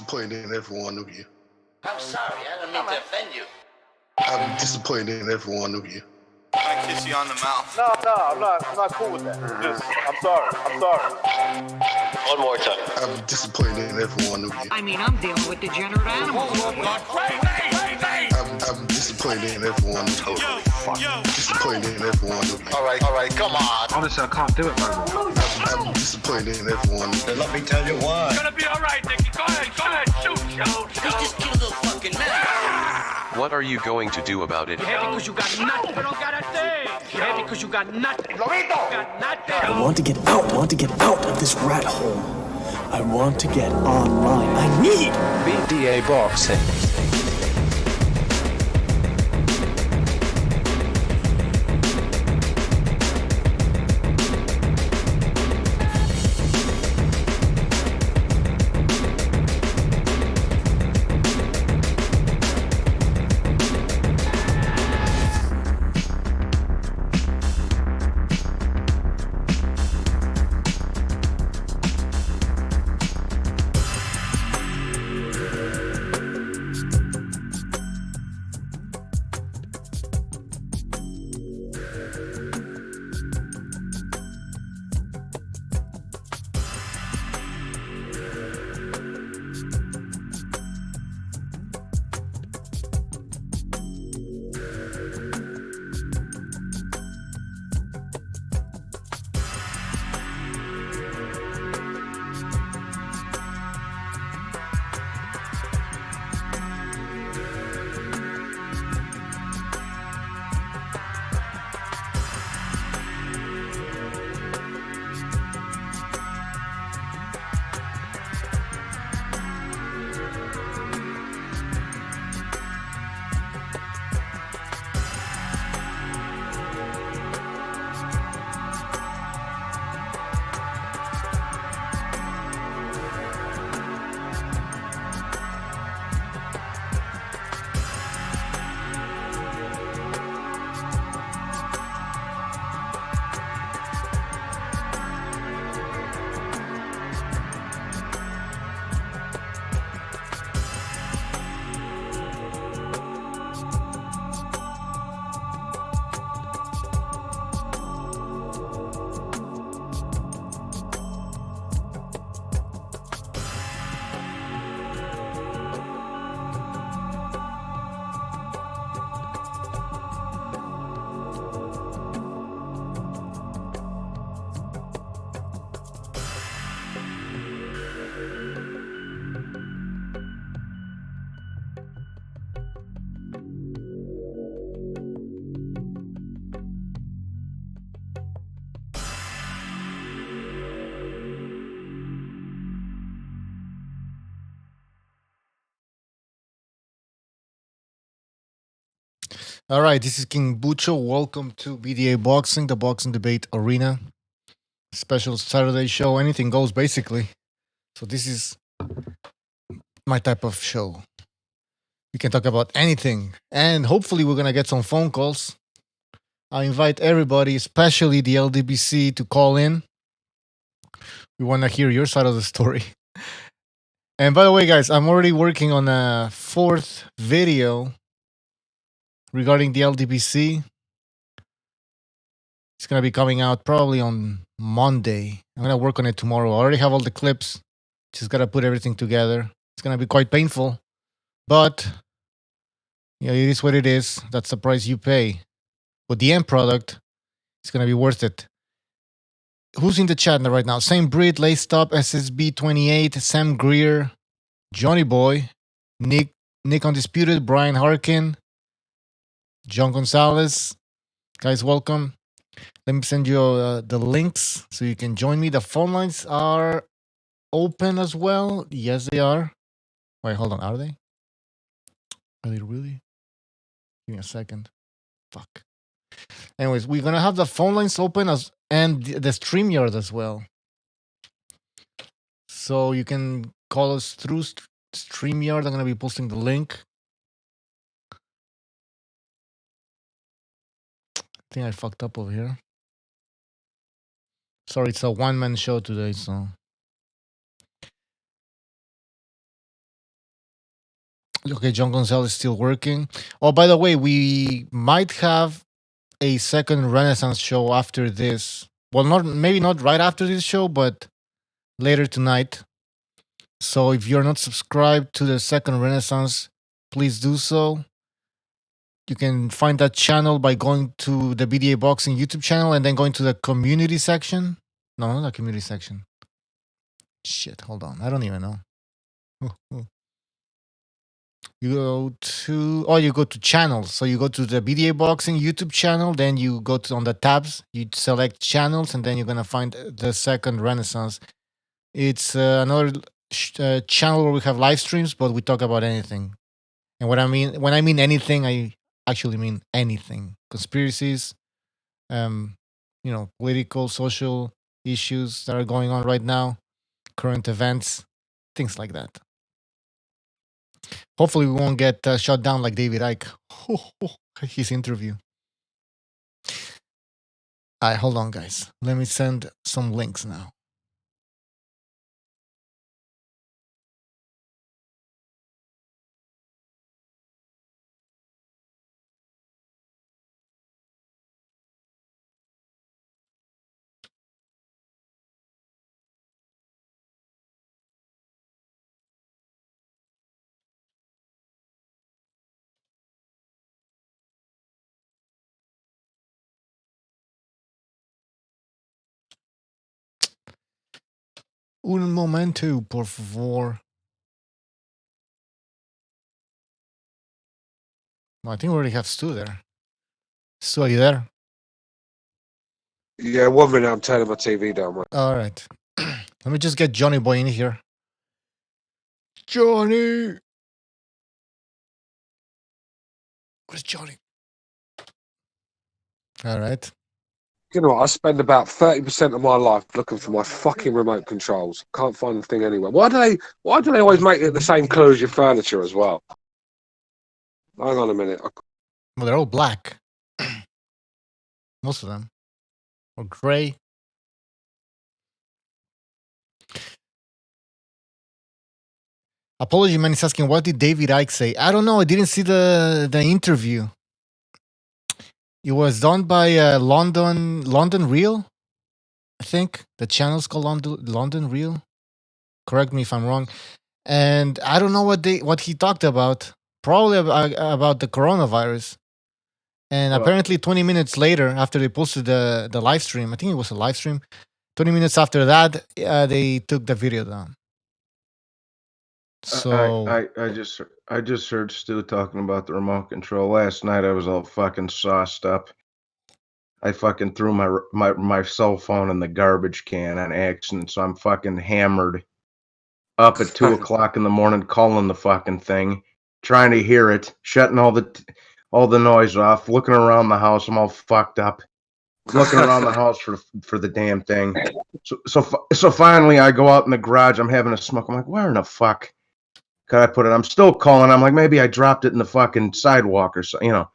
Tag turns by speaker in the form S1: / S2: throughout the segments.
S1: disappointed in every one of you.
S2: I'm sorry, I don't mean to offend you.
S1: I'm disappointed in every one of you.
S3: I kiss you on the mouth.
S4: No, I'm not cool with that. I'm sorry.
S2: One more time.
S1: I'm disappointed in every one of you.
S5: I mean, I'm dealing with degenerate animals.
S1: I'm disappointed in every one of you. Disappointed in every one of you.
S2: All right, come on.
S6: Honestly, I can't do it, man.
S1: I'm disappointed in every one of you.
S2: Let me tell you why.
S4: It's gonna be all right, Nicky. Go ahead, shoot.
S2: You just killed a little fucking man.
S7: What are you going to do about it?
S4: Yeah, because you got nothing. You don't got a thing. Yeah, because you got nothing. Lobito! Got nothing.
S8: I want to get out of this rat hole. I want to get online. I need
S6: BDA Boxing.
S9: All right, this is King Bucho. Welcome to BDA Boxing, the boxing debate arena. Special Saturday show. Anything goes, basically. So this is my type of show. We can talk about anything. And hopefully we're going to get some phone calls. I invite everybody, especially the LDBC, to call in. We want to hear your side of the story. And by the way, guys, I'm already working on a fourth video regarding the LDBC. It's going to be coming out probably on Monday. I'm going to work on it tomorrow. I already have all the clips. Just got to put everything together. It's going to be quite painful. But, it is what it is. That's the price you pay. But the end product is going to be worth it. Who's in the chat right now? Same Brit, Laced Up, SSB28, Sam Greer, Johnny Boy, Nick Undisputed, Brian Harkin, John Gonzalez. Guys, welcome. Let me send you the links so you can join me. The phone lines are open as well. Yes, they are. Wait, hold on. Are they? Are they really? Give me a second. Fuck. Anyways, we're going to have the phone lines open and the StreamYard as well. So you can call us through StreamYard. I'm going to be posting the link. I think I fucked up over here. Sorry, it's a one-man show today, so Okay, John Gonzalez is still working. Oh, by the way, we might have a second Renaissance show after this. Well, not maybe not right after this show, but later tonight. So if you're not subscribed to the second Renaissance, please do so. You can find that channel by going to the BDA Boxing YouTube channel and then going to the community section. No, not the community section. Shit, hold on. I don't even know. You go to channels. So you go to the BDA Boxing YouTube channel, then you go to on the tabs, you select channels, and then you're gonna find the second Renaissance. It's another channel where we have live streams, but we talk about anything. And when I mean anything, I actually mean anything. Conspiracies, political, social issues that are going on right now, current events, things like that. Hopefully, we won't get shut down like David Icke. His interview. All right, hold on, guys. Let me send some links now. Un momento, por favor. Well, I think we already have Stu there. Stu, are you there?
S10: Yeah, 1 minute. I'm turning my TV down. Mate.
S9: All right. Let me just get Johnny Boy in here. Johnny! Where's Johnny? All right.
S10: You know what? I spend about 30% of my life looking for my fucking remote controls. Can't find the thing anywhere. Why do they always make it the same colour as your furniture as well? Hang on a minute.
S9: Well, they're all black. Most of them. Or gray. Apology Man is asking, what did David Icke say? I don't know. I didn't see the interview. It was done by London Real, I think. The channel's called London Real. Correct me if I'm wrong. And I don't know what he talked about. Probably about the coronavirus. And apparently 20 minutes later, after they posted the live stream, I think it was a live stream, 20 minutes after that, they took the video down. So
S11: I just heard Stu talking about the remote control. Last night I was all fucking sauced up. I fucking threw my cell phone in the garbage can on accident, so I'm fucking hammered. Up at 2 o'clock in the morning, calling the fucking thing, trying to hear it, shutting all the noise off, looking around the house. I'm all fucked up, looking around the house for the damn thing. So finally, I go out in the garage. I'm having a smoke. I'm like, where in the fuck could I put it? I'm still calling. I'm like, maybe I dropped it in the fucking sidewalk or so, you know.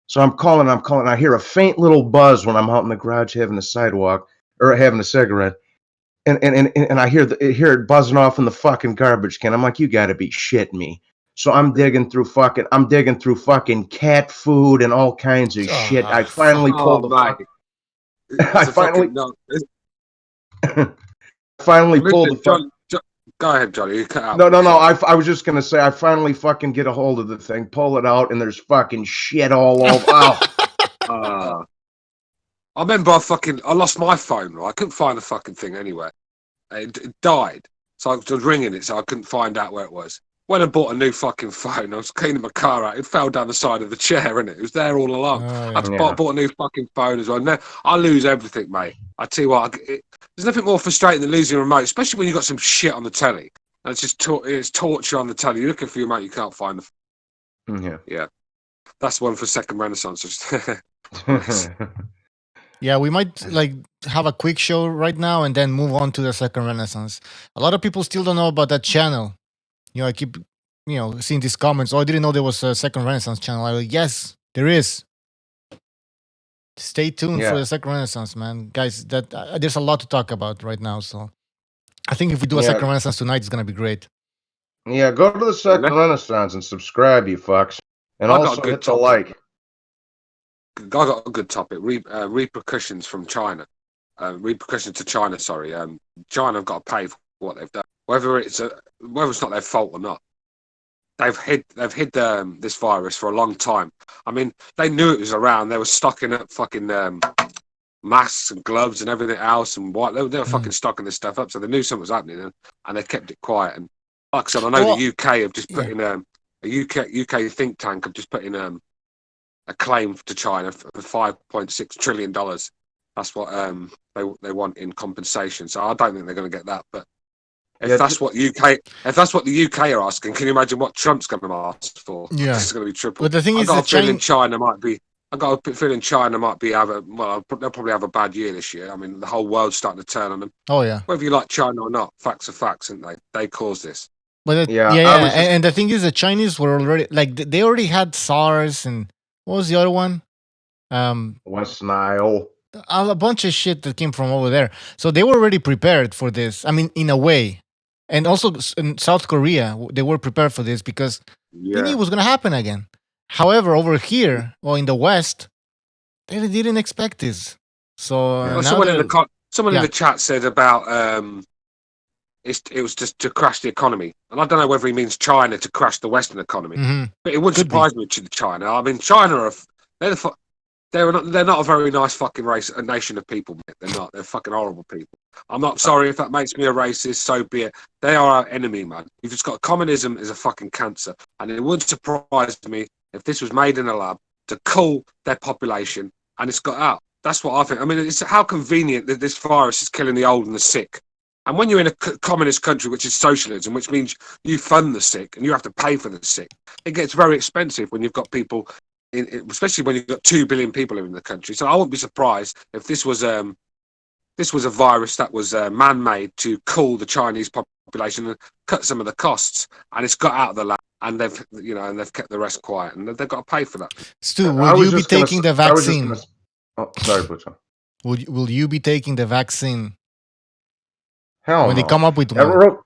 S11: So I'm calling. I hear a faint little buzz when I'm out in the garage having a sidewalk or having a cigarette. And I hear it buzzing off in the fucking garbage can. I'm like, you got to be shitting me. So I'm digging through fucking cat food and all kinds of shit. I finally pulled the finally pulled the.
S10: Go ahead, Johnny. You cut out.
S11: No. I was just gonna say I finally fucking get a hold of the thing, pull it out, and there's fucking shit all over.
S10: I remember I lost my phone. Right? I couldn't find the fucking thing anywhere. It died, so I was ringing it, so I couldn't find out where it was. Went and bought a new fucking phone. I was cleaning my car out. It fell down the side of the chair, and it was there all along. I bought a new fucking phone as well. Now, I lose everything, mate. I tell you what, there's nothing more frustrating than losing a remote, especially when you've got some shit on the telly. And it's just it's torture on the telly. You're looking for your mate, you can't find the. Yeah. That's one for second Renaissance.
S9: Yeah, we might have a quick show right now and then move on to the second Renaissance. A lot of people still don't know about that channel. I keep seeing these comments. Oh, I didn't know there was a second Renaissance channel. I'm like, yes, there is. Stay tuned for the second Renaissance, man, guys. That there's a lot to talk about right now. So I think if we do a second Renaissance tonight, it's gonna be great.
S11: Yeah, go to the Second Renaissance and subscribe, you fucks. And
S10: I got a
S11: also
S10: good
S11: hit the
S10: topic.
S11: like.
S10: I got a good topic. Repercussions from China. Repercussions to China. Sorry. China have got to pay for what they've done, whether it's not their fault or not. They've hid this virus for a long time. I mean, they knew it was around. They were stocking up fucking masks and gloves and everything else, and what they were fucking stocking this stuff up. So they knew something was happening, and they kept it quiet. And like I said, I know the UK have just put in a UK think tank have just put in a claim to China for $5.6 trillion. That's what they want in compensation. So I don't think they're going to get that. But if that's what the UK are asking, can you imagine what Trump's going to ask for?
S9: Yeah,
S10: It's going to be triple.
S9: But the thing is,
S10: I got a feeling China might be. I got a feeling China might be they'll probably have a bad year this year. I mean, the whole world's starting to turn on them.
S9: Oh yeah.
S10: Whether you like China or not, facts are facts, aren't they? They caused this.
S9: But and the thing is, the Chinese were already they already had SARS and what was the other one?
S11: West Nile.
S9: A bunch of shit that came from over there. So they were already prepared for this. I mean, in a way. And also in South Korea, they were prepared for this because they knew it was going to happen again. However, over here, in the West, they didn't expect this. So
S10: someone in the chat said about it was just to crash the economy, and I don't know whether he means China to crash the Western economy, but it wouldn't surprise me to China. I mean, China they're not a very nice fucking a nation of people. Mate. They're not. They're fucking horrible people. I'm not sorry if that makes me a racist. So be it. They are our enemy, man. You've just got communism is a fucking cancer, and it wouldn't surprise me if this was made in a lab to cool their population, and it's got out. That's what I think. I mean, it's how convenient that this virus is killing the old and the sick. And when you're in a communist country, which is socialism, which means you fund the sick and you have to pay for the sick, it gets very expensive when you've got people, especially when you've got 2 billion people in the country. So I wouldn't be surprised if this was a virus that was man-made to cool the Chinese population and cut some of the costs. And it's got out of the lab, and they've kept the rest quiet, and they've got to pay for that.
S9: Stu, will you be taking the vaccine?
S11: Sorry, Butcher.
S9: Will you be taking the vaccine?
S11: Hell
S9: when
S11: no.
S9: they come up with one.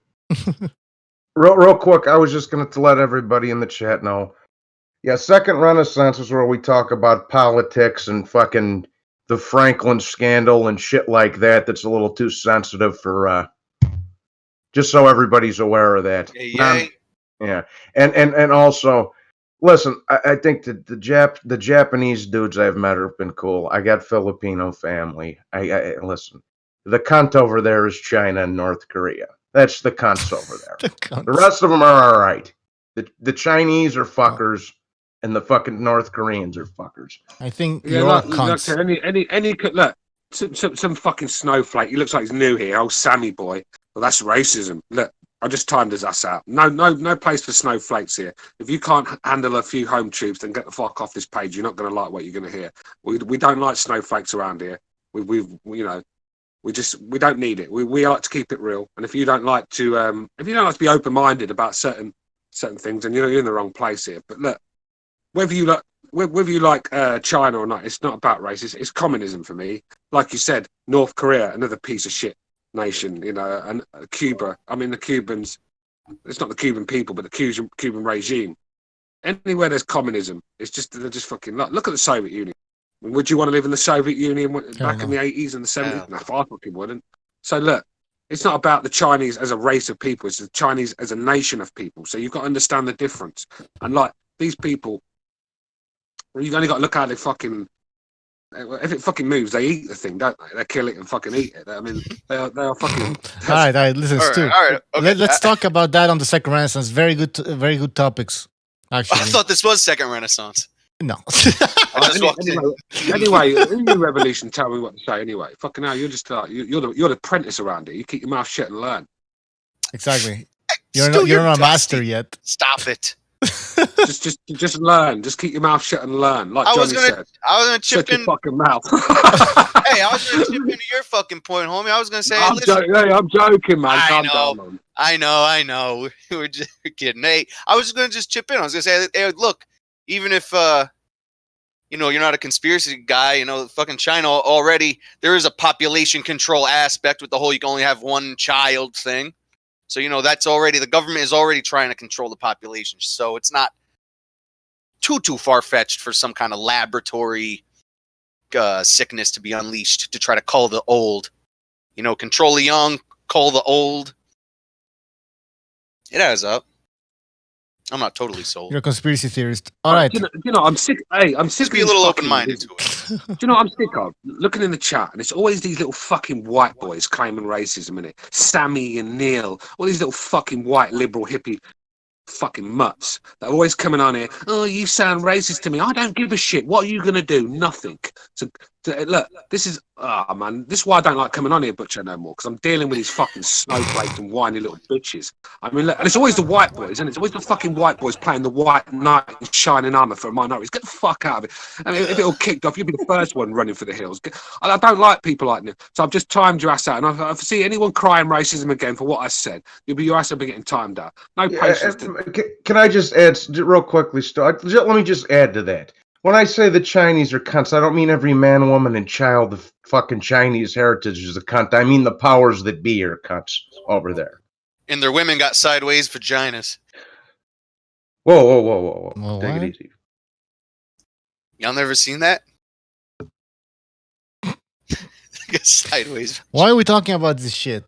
S11: Real quick, I was just going to let everybody in the chat know. Yeah, Second Renaissance is where we talk about politics and fucking the Franklin scandal and shit like that. That's a little too sensitive for. Just so everybody's aware of that. Yeah, and also, listen, I think that the Japanese dudes I've met have been cool. I got Filipino family. I listen. The cunt over there is China and North Korea. That's the cunts over there. The rest of them are all right. The Chinese are fuckers, and the fucking North Koreans are fuckers.
S9: I think you're all cunts.
S10: Look, some fucking snowflake. He looks like he's new here. Old Sammy boy. Well, that's racism. Look, I just timed his ass out. No place for snowflakes here. If you can't handle a few home troops, then get the fuck off this page. You're not going to like what you're going to hear. We don't like snowflakes around here. We don't need it. We like to keep it real. And if you don't like to be open-minded about certain things, then you're in the wrong place here. But look, whether you like China or not, it's not about race. It's communism for me. Like you said, North Korea, another piece of shit nation. And Cuba. I mean, the Cubans. It's not the Cuban people, but the Cuban regime. Anywhere there's communism, they're just fucking. Look at the Soviet Union. Would you want to live in the Soviet Union back in the 80s and the 70s? No, I fucking wouldn't. So look, it's not about the Chinese as a race of people. It's the Chinese as a nation of people. So you've got to understand the difference. And like these people, you've only got to look at it fucking. If it fucking moves, they eat the thing, don't they? They kill it and fucking eat it. I mean, they are fucking.
S9: All right. Listen, Stu. All right, okay. Let's talk about that on the Second Renaissance. Very good topics. Actually,
S12: I thought this was Second Renaissance.
S9: No.
S10: Anyway, in your revolution, tell me what to say. Anyway, fucking hell, you're just you're the apprentice around here. You keep your mouth shut and learn.
S9: Exactly. You're not a master yet.
S12: Stop it.
S10: just learn. Just keep your mouth shut and learn. Like Johnny said.
S12: I was gonna chip in
S10: your fucking mouth.
S12: Hey, I was gonna chip into your fucking point, homie. I was gonna say.
S10: I'm joking, man.
S12: I know. We're just kidding. Hey, I was gonna just chip in. I was gonna say, hey, look. Even if, you're not a conspiracy guy, fucking China already, there is a population control aspect with the whole you can only have one child thing. So, that's already, the government is already trying to control the population. So it's not too far-fetched for some kind of laboratory sickness to be unleashed to try to cull the old. Control the young, cull the old. It adds up. I'm not totally sold.
S9: You're a conspiracy theorist. All right.
S10: I'm sick. Hey, I'm sick.
S12: Just be a little open-minded to it.
S10: Do you know what I'm sick of? Looking in the chat, and it's always these little fucking white boys claiming racism in it. Sammy and Neil, all these little fucking white liberal hippie fucking mutts that are always coming on here. Oh, you sound racist to me. I don't give a shit. What are you gonna do? Nothing. So look, this is man. This is why I don't like coming on here, Butcher, no more, because I'm dealing with these fucking snowflakes and whiny little bitches. I mean, look, and it's always the white boys, and it's always the fucking white boys playing the white knight in shining armor for minorities. Get the fuck out of it. I mean, if it all kicked off, you'd be the first one running for the hills. I don't like people like me, so I've just timed your ass out. And if I see anyone crying racism again for what I said, your ass will be getting timed out. No patience.
S11: Can I just add real quickly? Let me just add to that. When I say the Chinese are cunts, I don't mean every man, woman, and child of fucking Chinese heritage is a cunt. I mean the powers that be are cunts over there.
S12: And their women got sideways vaginas.
S11: Whoa. Take it easy.
S12: Y'all never seen that? Sideways.
S9: Why are we talking about this shit?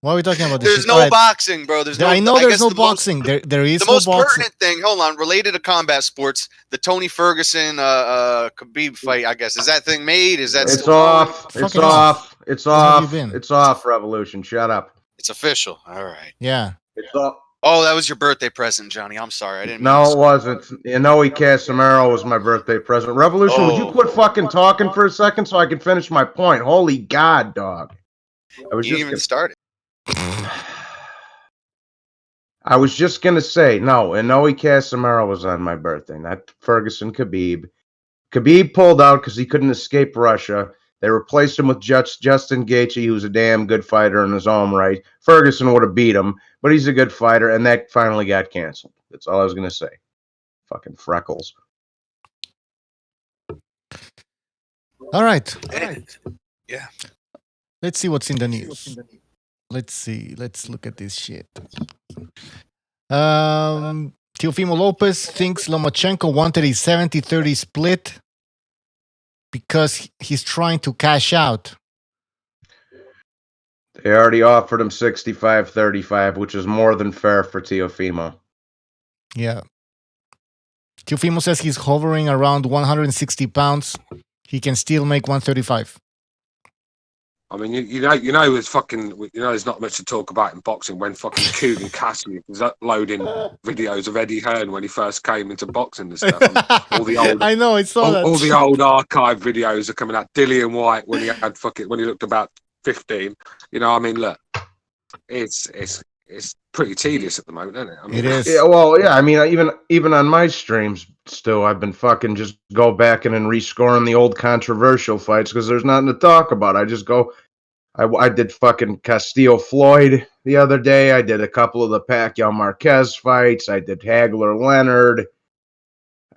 S9: Why are we talking about this?
S12: There's no boxing, bro.
S9: I know there's no boxing. There is
S12: the
S9: no
S12: most
S9: boxing.
S12: pertinent thing. Hold on, related to combat sports, the Tony Ferguson Khabib fight. I guess is that thing made? Is that?
S11: It's off. It's off. It's off. It's off. Revolution. Shut up.
S12: It's official. All right.
S9: Yeah.
S11: It's off.
S12: Oh, that was your birthday present, Johnny. I'm sorry, I didn't.
S11: No, it wasn't. Inoue Casimiro was my birthday present. Revolution. Would you quit fucking talking for a second so I can finish my point? Holy God, dog.
S12: I was just even started.
S11: I was just gonna say no. Inoue Casimiro was on my birthday, not Ferguson Khabib. Khabib pulled out because he couldn't escape Russia. They replaced him with Justin Gaethje, who's a damn good fighter in his own right. Ferguson would have beat him, but he's a good fighter, and that finally got canceled. That's all I was gonna say. Fucking freckles.
S9: All right.
S12: Yeah.
S9: Let's see what's in the news. Let's see. Let's look at this shit. Teofimo Lopez thinks Lomachenko wanted a 70-30 split because he's trying to cash out.
S11: They already offered him 65-35, which is more than fair for Teofimo.
S9: Yeah. Teofimo says he's hovering around 160 pounds. He can still make 135.
S10: I mean, there's fucking, there's not much to talk about in boxing when fucking Cougar Cassidy was uploading videos of Eddie Hearn when he first came into boxing and stuff. And all the old,
S9: I know, I saw that.
S10: All the old archive videos are coming out. Dillian White when he had when he looked about 15. I mean, look, it's pretty tedious at the moment, isn't it? I mean,
S9: it is.
S11: Yeah, well, yeah. I mean, even on my streams, still, I've been fucking just go back and rescoring the old controversial fights because there's nothing to talk about. I just go. I did fucking Castillo Floyd the other day. I did a couple of the Pacquiao Marquez fights. I did Hagler Leonard.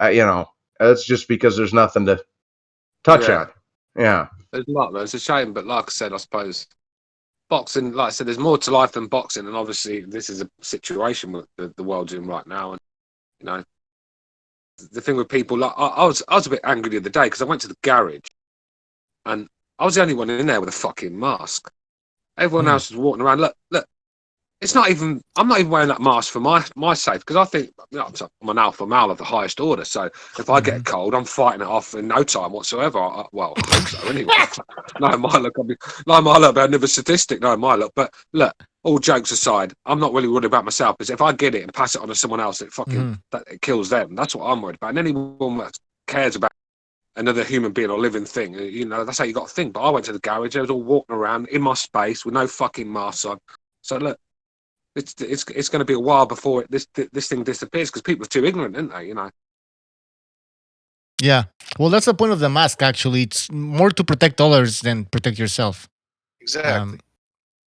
S11: That's just because there's nothing to touch on. Yeah,
S10: there's not. Man. It's a shame, but like I said, I suppose boxing, like I said, there's more to life than boxing, and obviously this is a situation that the world's in right now, and the thing with people, like I was a bit angry the other day because I went to the garage, and I was the only one in there with a fucking mask. Everyone else was walking around. Look, it's not even. I'm not even wearing that mask for my sake because I think I'm an alpha male of the highest order. So if I get a cold, I'm fighting it off in no time whatsoever. I hope so anyway. No, my luck. I'd never statistic. No, my luck. But look, all jokes aside, I'm not really worried about myself because if I get it and pass it on to someone else, it fucking it kills them. That's what I'm worried about. And anyone that cares about another human being or living thing, that's how you got to think. But I went to the garage. I was all walking around in my space with no fucking mask on. So look. It's going to be a while before this thing disappears because people are too ignorant, aren't they?
S9: Yeah. Well, that's the point of the mask. Actually, it's more to protect others than protect yourself.
S12: Exactly.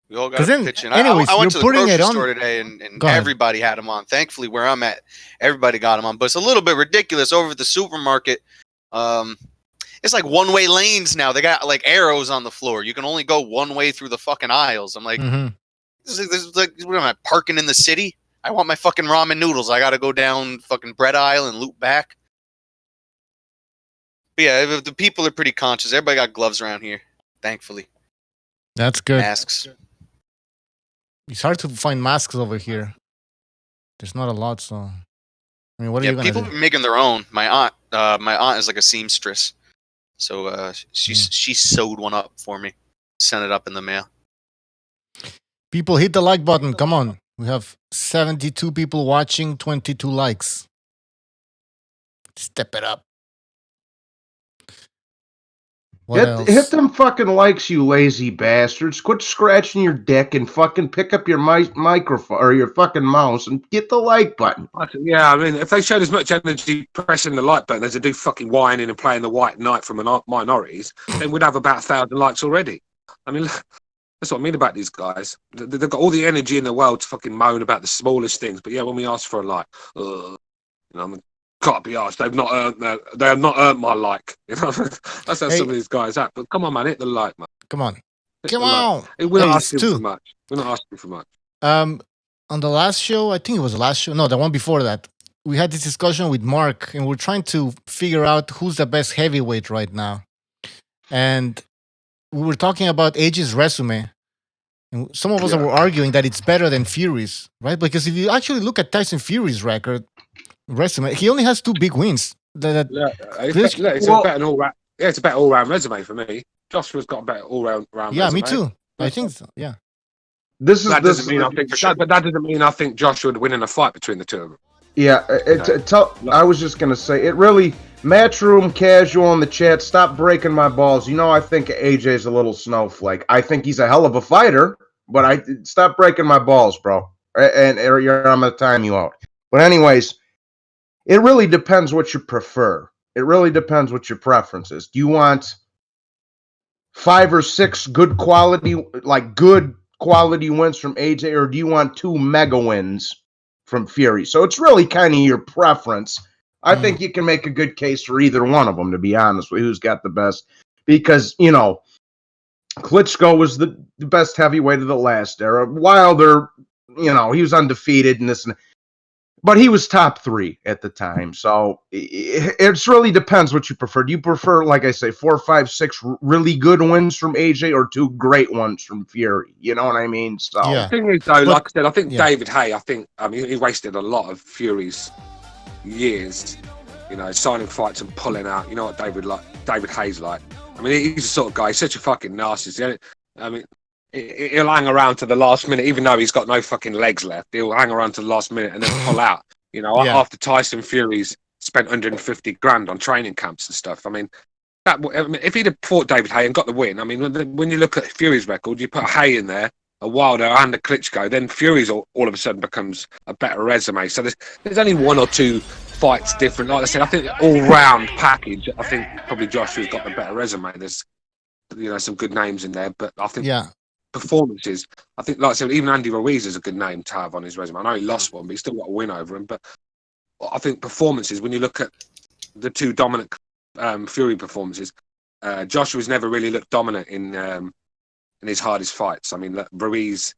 S12: We all got to pitch in.
S9: Anyways,
S12: I went to the grocery
S9: on
S12: store today, and everybody had them on. Thankfully, where I'm at, everybody got them on. But it's a little bit ridiculous over at the supermarket. It's like one-way lanes now. They got like arrows on the floor. You can only go one way through the fucking aisles. I'm like. This is like, what am I, parking in the city? I want my fucking ramen noodles. I got to go down fucking bread aisle and loop back. But yeah, the people are pretty conscious. Everybody got gloves around here, thankfully.
S9: That's good.
S12: Masks.
S9: It's hard to find masks over here. There's not a lot, so I mean, what are you gonna
S12: people
S9: do?
S12: are making their own. My aunt is like a seamstress, so she sewed one up for me, sent it up in the mail.
S9: People, hit the like button. Come on, we have 72 people watching, 22 likes. Step it up. What else?
S11: Hit them fucking likes, you lazy bastards. Quit scratching your dick and fucking pick up your microphone or your fucking mouse and get the like button.
S10: Yeah, I mean, if they showed as much energy pressing the like button as they do fucking whining and playing the white knight from minorities, then we'd have about 1,000 likes already. I mean, that's what I mean about these guys. They've got all the energy in the world to fucking moan about the smallest things, but yeah, when we ask for a like, you know, I mean, can't be asked. They have not earned my like. You know, that's how some of these guys act. But come on, man, hit the like, man.
S9: Come on,
S10: Hit
S9: come
S10: the
S9: on.
S10: like. We're not
S9: Hey,
S10: asking
S9: Stu.
S10: for much. We're not asking for much.
S9: On the last show, I think it was the last show. No, the one before that. We had this discussion with Mark, and we're trying to figure out who's the best heavyweight right now. And we were talking about AJ's resume. And some of us were arguing that it's better than Fury's, right? Because if you actually look at Tyson Fury's resume, he only has 2 big wins.
S10: It's a better all-round resume for me. Joshua's got a better all-round resume.
S9: Yeah, me too. I think so. Yeah.
S10: That doesn't mean I think Joshua would win in a fight between the two of them.
S11: Yeah, I was just gonna say it really. Matchroom casual in the chat. Stop breaking my balls. You know I think AJ's a little snowflake. I think he's a hell of a fighter, but stop breaking my balls, bro. And I'm gonna time you out. But anyways, it really depends what you prefer. It really depends what your preference is. Do you want 5 or 6 good quality wins from AJ, or do you want 2 mega wins from Fury? So it's really kind of your preference. I think you can make a good case for either one of them, to be honest with who's got the best. Because, you know, Klitschko was the best heavyweight of the last era. Wilder, you know, he was undefeated in this. But he was top 3 at the time. So it really depends what you prefer. Do you prefer, like I say, 4, 5, 6 really good wins from AJ or 2 great ones from Fury? You know what I mean? So
S10: The thing is, though, like I said, I think David Hay, he wasted a lot of Fury's years, you know, signing fights and pulling out. You know what David Hay's like. I mean, he's the sort of guy. He's such a fucking narcissist. I mean, he'll hang around to the last minute, even though he's got no fucking legs left. He'll hang around to the last minute and then pull out. You know, after Tyson Fury's spent 150 grand on training camps and stuff. I mean, if he'd have fought David Hay and got the win, I mean, when you look at Fury's record, you put Hay in there, a Wilder and a Klitschko, then Fury's all of a sudden becomes a better resume. So there's only 1 or 2 fights different. Like I said, I think all-round package, I think probably Joshua's got the better resume. There's, you know, some good names in there, but I think performances, I think, like I said, even Andy Ruiz is a good name to have on his resume. I know he lost one, but he's still got a win over him. But I think performances, when you look at the 2 dominant Fury performances, Joshua's never really looked dominant in his hardest fights. I mean, Ruiz,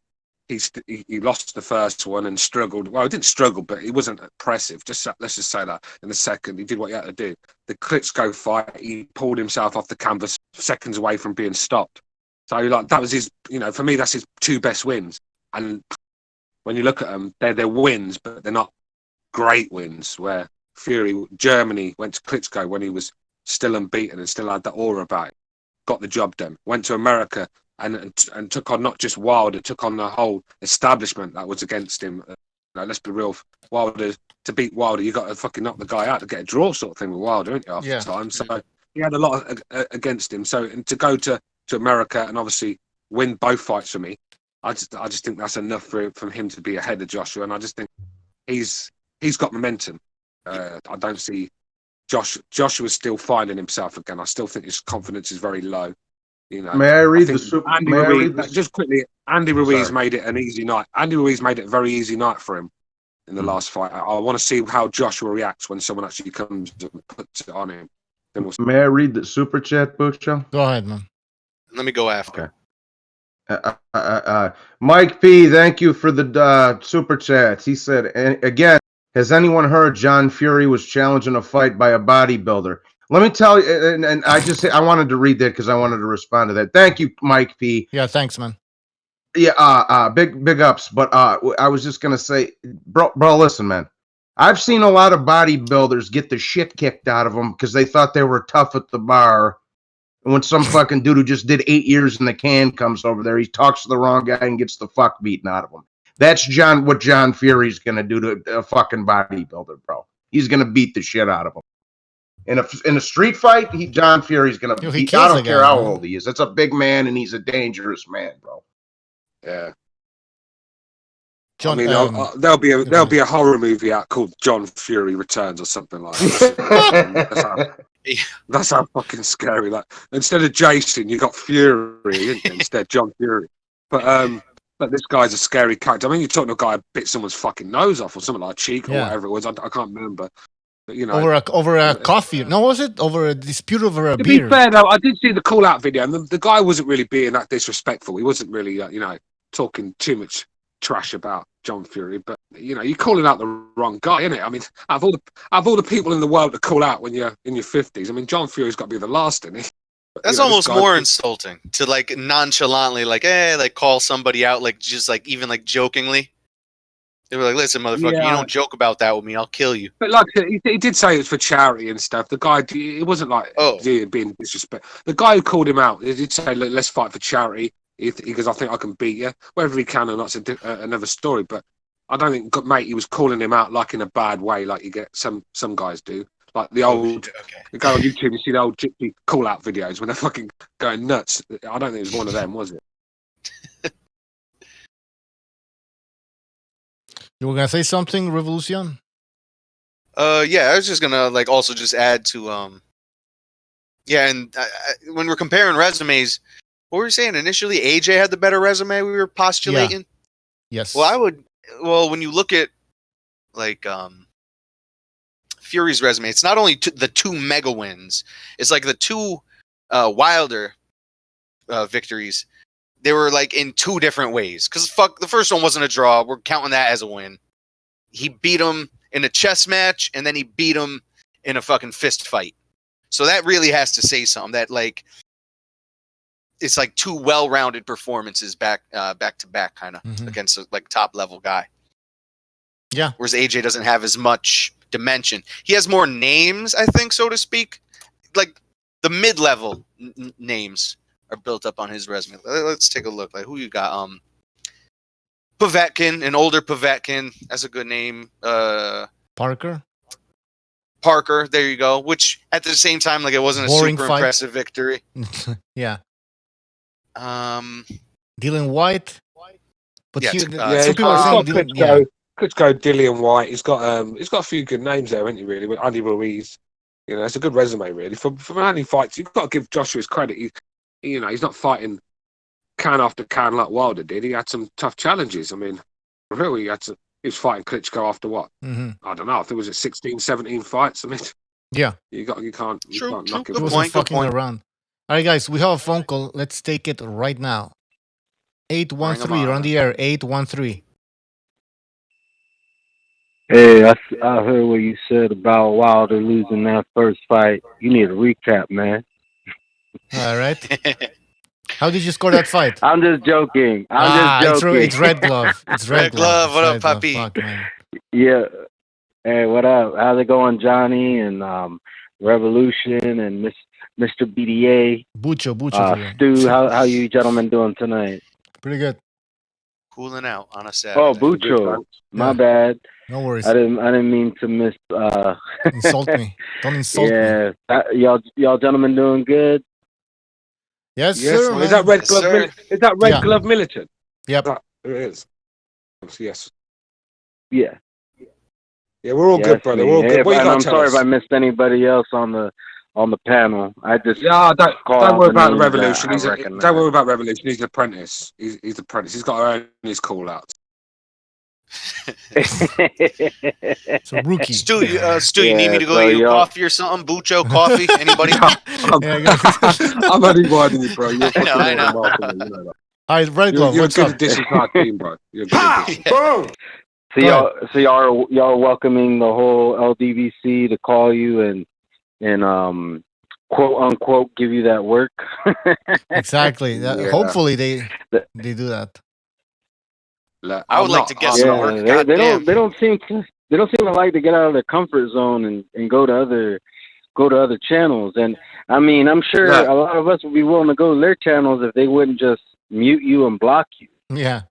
S10: he lost the first one and struggled. Well, he didn't struggle, but he wasn't impressive. Let's just say that. In the second, he did what he had to do. The Klitschko fight, he pulled himself off the canvas seconds away from being stopped. So, like, that was his. You know, for me, that's his 2 best wins. And when you look at them, they're wins, but they're not great wins. Where Germany went to Klitschko when he was still unbeaten and still had that aura about it. Got the job done. Went to America and took on not just Wilder, took on the whole establishment that was against him. You know, let's be real. Wilder, to beat Wilder, you got to fucking knock the guy out to get a draw, sort of thing with Wilder, don't you? Half the time. So he had a lot against him. So to go to America and obviously win both fights for me, I just think that's enough for him to be ahead of Joshua. And I just think he's got momentum. I don't see Joshua's still finding himself again. I still think his confidence is very low. You know,
S11: may I read the
S10: Andy Ruiz, just quickly, Andy Ruiz made it an easy night. Andy Ruiz made it a very easy night for him in the last fight. I want to see how Joshua reacts when someone actually comes and puts it on him.
S11: May I read the super chat, Butcho?
S9: Go ahead, man.
S12: Let me go after.
S11: Mike P, thank you for the super chats. He said, and again, has anyone heard John Fury was challenging a fight by a bodybuilder? Let me tell you, and I wanted to read that because I wanted to respond to that. Thank you, Mike P.
S9: Yeah, thanks, man.
S11: Yeah, big ups. But I was just gonna say, bro, listen, man. I've seen a lot of bodybuilders get the shit kicked out of them because they thought they were tough at the bar. And when some fucking dude who just did 8 years in the can comes over there, he talks to the wrong guy and gets the fuck beaten out of him. That's what John Fury's gonna do to a fucking bodybuilder, bro. He's gonna beat the shit out of him. In a street fight, John Fury's gonna beat. I don't care how old he is. That's a big man, and he's a dangerous man, bro.
S10: Yeah.
S9: John,
S10: I mean, there'll be a horror movie out called John Fury Returns or something like that. That's how fucking scary. Like, instead of Jason, you got Fury instead, John Fury. But this guy's a scary character. I mean, you're talking to a guy who bit someone's fucking nose off or something like cheek or whatever it was. I can't remember. But, you know,
S9: over a coffee. No, was it over a dispute over a beer?
S10: To be fair, though, I did see the call out video, and the guy wasn't really being that disrespectful. He wasn't really, talking too much trash about John Fury, but you're calling out the wrong guy, innit? I mean, out of all the people in the world to call out when you're in your 50s, I mean, John Fury's got to be the last, isn't he?
S12: That's almost more insulting to like nonchalantly, like, call somebody out, like just like even like jokingly. They were like, "Listen, motherfucker, you don't joke about that with me. I'll kill you."
S10: But like he did say it was for charity and stuff. The guy, it wasn't like being disrespectful. The guy who called him out, he did say, "Let's fight for charity." He goes, "I think I can beat you." Whether he can or not's another story. But I don't think, mate, he was calling him out like in a bad way, like you get some guys do. Like the old, you go on YouTube, you see the old gypsy call out videos when they're fucking going nuts. I don't think it was one of them, was it?
S9: You were gonna say something, Revolution?
S12: Yeah, I was just gonna like also just add to and when we're comparing resumes, what were we saying initially? AJ had the better resume. We were postulating.
S9: Yeah. Yes.
S12: Well, when you look at like Fury's resume, it's not only the 2 mega wins. It's like the 2 Wilder victories. They were like in 2 different ways. Because the first one wasn't a draw. We're counting that as a win. He beat him in a chess match, and then he beat him in a fucking fist fight. So that really has to say something. That like it's like 2 well-rounded performances back to back, kind of against a like top level guy.
S9: Yeah.
S12: Whereas AJ doesn't have as much dimension. He has more names, I think, so to speak. Like the mid-level names are built up on his resume. Let's take a look. Like who you got? Povetkin, an older Povetkin. That's a good name.
S9: Parker.
S12: There you go. Which at the same time, like it wasn't a super impressive victory.
S9: Yeah. Dylan White. But
S12: yeah,
S9: some people are saying
S10: could go Dillian White. He's got a few good names there, hasn't he? Really, with Andy Ruiz. It's a good resume, really. For only fights, you've got to give Joshua his credit. He's not fighting can after can like Wilder did. He had some tough challenges. I mean, really, he was fighting Klitschko after what? I don't know. I think it was 16, 17 fights. I mean,
S9: yeah,
S10: you can't knock him.
S9: He wasn't fucking around. All right, guys, we have a phone call. Let's take it right now. 813, you're on the air. 813.
S6: Hey, I heard what you said about Wilder losing that first fight. You need a recap, man.
S9: All right. How did you score that fight?
S6: I'm just joking.
S9: It's Red Glove. It's Red Glove.
S12: What up, puppy?
S6: Yeah. Hey, what up? How's it going, Johnny and Revolution and Mr. BDA?
S9: Bucho.
S6: Stu, how you gentlemen doing tonight?
S9: Pretty good.
S12: Cooling out on a Saturday.
S6: Oh, Bucho. My bad.
S9: No worries.
S6: I didn't mean to miss.
S9: Insult me. Don't insult me.
S6: Yeah, y'all gentlemen doing good.
S9: Yes, sir.
S10: Man. Is that Red Glove? Is that Red Glove Militant?
S9: Yep.
S10: It is. Yes.
S6: Yeah.
S10: Yeah, we're all good, brother. We're all good. What you
S6: I'm sorry if I missed anybody else on the panel. I just
S10: don't worry about the Revolution. Don't worry about Revolution. He's an apprentice. He's an apprentice. He's got to earn his call outs.
S9: So rookie.
S12: Stu, you need me to go get you coffee or something? Bucho coffee? Anybody?
S10: I'm only riding you, bro.
S12: I know.
S9: All right, Red Glove,
S10: You're
S9: what's
S10: good
S9: up?
S10: at dissing our team, bro. You're good at dissing.
S6: Boom. So y'all are welcoming the whole LDBC to call you and quote unquote give you that work.
S9: Exactly.
S10: Yeah.
S9: Hopefully they do that.
S10: Look,
S12: I would
S10: I'm
S12: like
S10: not-
S12: to get
S10: I'm
S12: some
S10: not-
S12: work.
S6: they
S12: Goddamn.
S6: don't seem to like to get out of their comfort zone and go to other channels. And I mean, I'm sure
S10: Look.
S6: a lot of us would be willing to go to their channels if they wouldn't just mute you and block you.
S9: Yeah.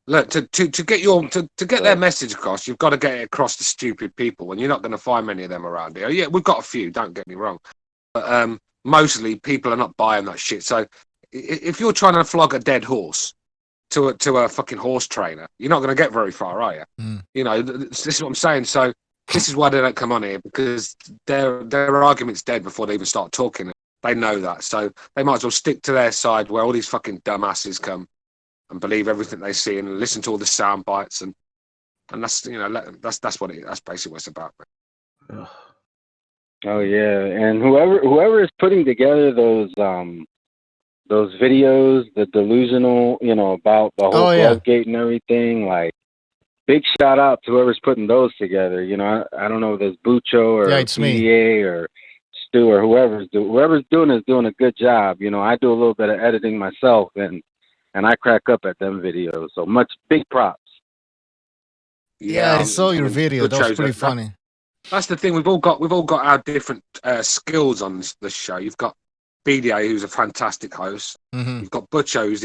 S10: Look, to get their message across, you've got to get it across to stupid people, and you're not going to find many of them around here. Yeah, we've got a few. Don't get me wrong, but mostly people are not buying that shit. So if you're trying to flog a dead horse to a fucking horse trainer, you're not going to get very far, are you?
S9: Mm.
S10: You know, this is what I'm saying. So this is why they don't come on here, because their argument's dead before they even start talking. They know that, so they might as well stick to their side where all these fucking dumbasses come and believe everything they see and listen to all the sound bites and that's that's what that's basically what it's about.
S6: Oh yeah, and whoever is putting together those videos, the delusional, about the whole glove gate and everything, like big shout out to whoever's putting those together. I don't know if it's Bucho or
S9: it's me.
S6: BDA or Stu or whoever's doing is doing a good job. I do a little bit of editing myself and I crack up at them videos. So big props.
S9: Yeah, I saw your video. That was pretty funny.
S10: That's the thing. We've all got our different skills on this show. You've got BDA, who's a fantastic host.
S9: Mm-hmm.
S10: You've got Butcho, who's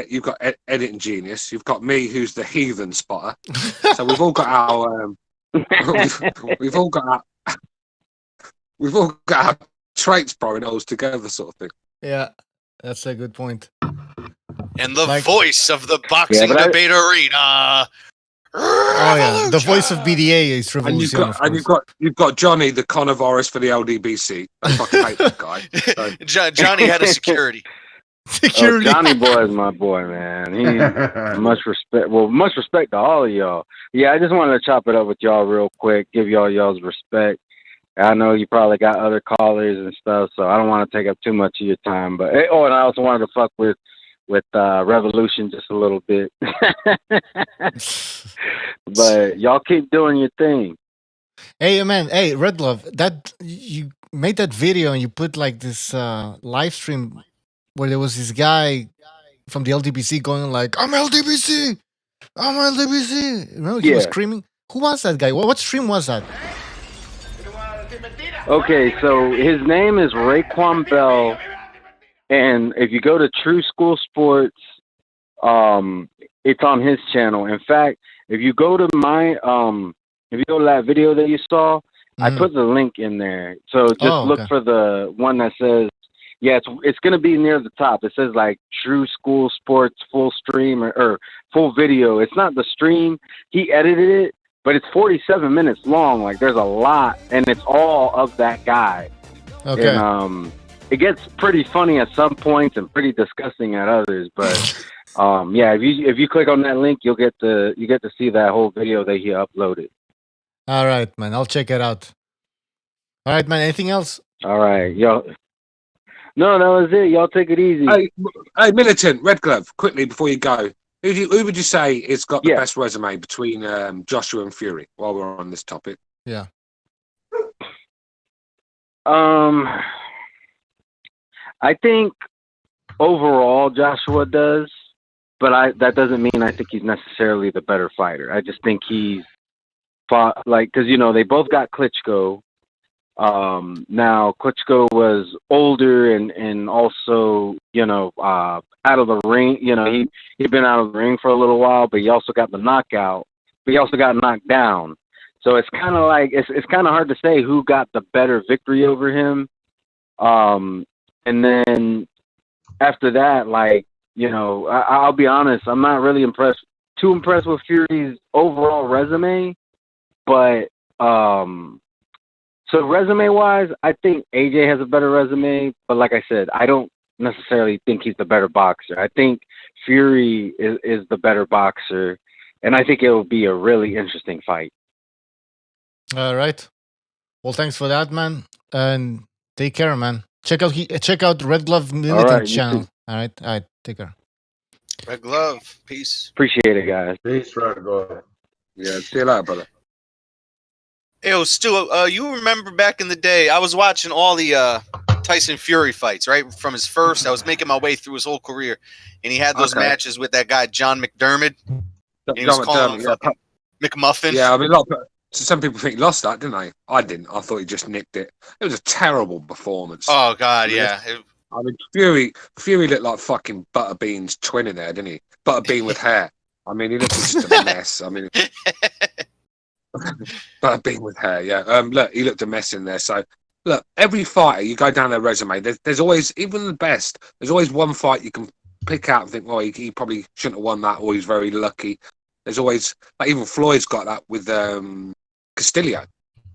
S10: you've got editing genius. You've got me, who's the heathen spotter. So we've all got our we've all got our traits, bro, and all together, sort of thing.
S9: Yeah, that's a good point.
S12: And the voice of the boxing debate arena.
S9: Oh yeah, the voice of BDA is Revolution.
S10: And you've got Johnny, the carnivorous for the LDBC. I fucking hate that guy. So.
S12: Johnny had a security.
S6: Oh, Johnny Boy is my boy, man. He much respect. Well, much respect to all of y'all. Yeah, I just wanted to chop it up with y'all real quick, give y'all's respect. I know you probably got other callers and stuff, so I don't want to take up too much of your time. But and I also wanted to fuck with Revolution just a little bit. But y'all keep doing your thing.
S9: Hey man, hey Red Glove, that you made that video and you put like this live stream where there was this guy from the LDBC going like, I'm LDBC. Remember he was screaming? Who was that guy? What stream was that?
S6: Okay, so his name is Raekwon Bell, and if you go to True School Sports, it's on his channel. In fact, if you go to that video that you saw, I put the link in there. So just look for the one that says, it's going to be near the top. It says like True School Sports full stream or full video. It's not the stream. He edited it, but it's 47 minutes long. Like there's a lot, and it's all of that guy.
S9: Okay.
S6: And it gets pretty funny at some points and pretty disgusting at others. But if you click on that link, you get to see that whole video that he uploaded.
S9: All right, man. I'll check it out. All right, man. Anything else?
S6: All right, y'all. No, that was it. Y'all take it easy.
S10: Hey, Militant, Red Glove, quickly before you go. Who would you say has got the best resume between Joshua and Fury while we're on this topic?
S9: Yeah.
S6: I think overall Joshua does, but that doesn't mean I think he's necessarily the better fighter. I just think he's fought because they both got Klitschko. Now Klitschko was older and also out of the ring. He'd been out of the ring for a little while, but he also got the knockout. But he also got knocked down. So it's kind of like it's kind of hard to say who got the better victory over him. And then after that, I'll be honest, I'm not really too impressed with Fury's overall resume, but so resume-wise, I think AJ has a better resume, but like I said, I don't necessarily think he's the better boxer. I think Fury is the better boxer, and I think it will be a really interesting fight. All
S9: right. Well, thanks for that, man, and take care, man. Check out Red Glove Militant channel. All right, take care.
S12: Red Glove. Peace.
S6: Appreciate it, guys.
S11: Peace, Red Glove.
S10: Yeah, see you later, brother.
S12: Yo, Stu, you remember back in the day, I was watching all the Tyson Fury fights, right? From his first, I was making my way through his whole career, and he had those matches with that guy, John McDermott. And he was calling him fucking McMuffin.
S10: Yeah, I mean, some people think he lost that, didn't they? I didn't. I thought he just nicked it. It was a terrible performance.
S12: Oh, God, yeah.
S10: I mean, Fury looked like fucking Butterbean's twin in there, didn't he? Butterbean with hair. I mean, he looked just a mess. I mean, Butterbean with hair, yeah. Look, he looked a mess in there. So, look, every fighter, you go down their resume, there's always, even the best, there's always one fight you can pick out and think, well, he probably shouldn't have won that, or he's very lucky. There's always, like, even Floyd's got that with Castillo.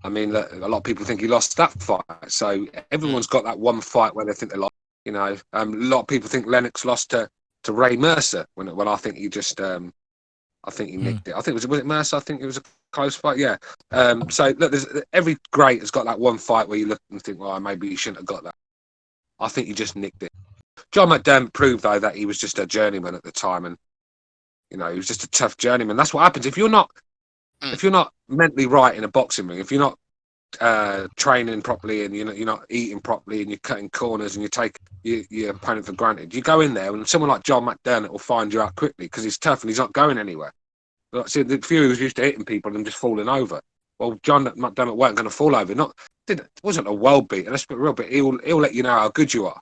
S10: I mean, look, a lot of people think he lost that fight. So everyone's got that one fight where they think they lost. You know, a lot of people think Lennox lost to Ray Mercer when I think he just, I think he nicked it. I think was it Mercer? I think it was a close fight. Yeah. So look, every great has got that one fight where you look and think, well, maybe he shouldn't have got that. I think he just nicked it. John McDermott proved though that he was just a journeyman at the time, and you know he was just a tough journeyman. That's what happens if you're not mentally right in a boxing ring. If you're not training properly and you're not eating properly and you're cutting corners and you take your opponent for granted, you go in there and someone like John McDermott will find you out quickly because he's tough and he's not going anywhere. Like, see, the Fury was used to hitting people and just falling over. Well, John McDermott weren't going to fall over. It wasn't a world beater. Let's be real, but he'll let you know how good you are.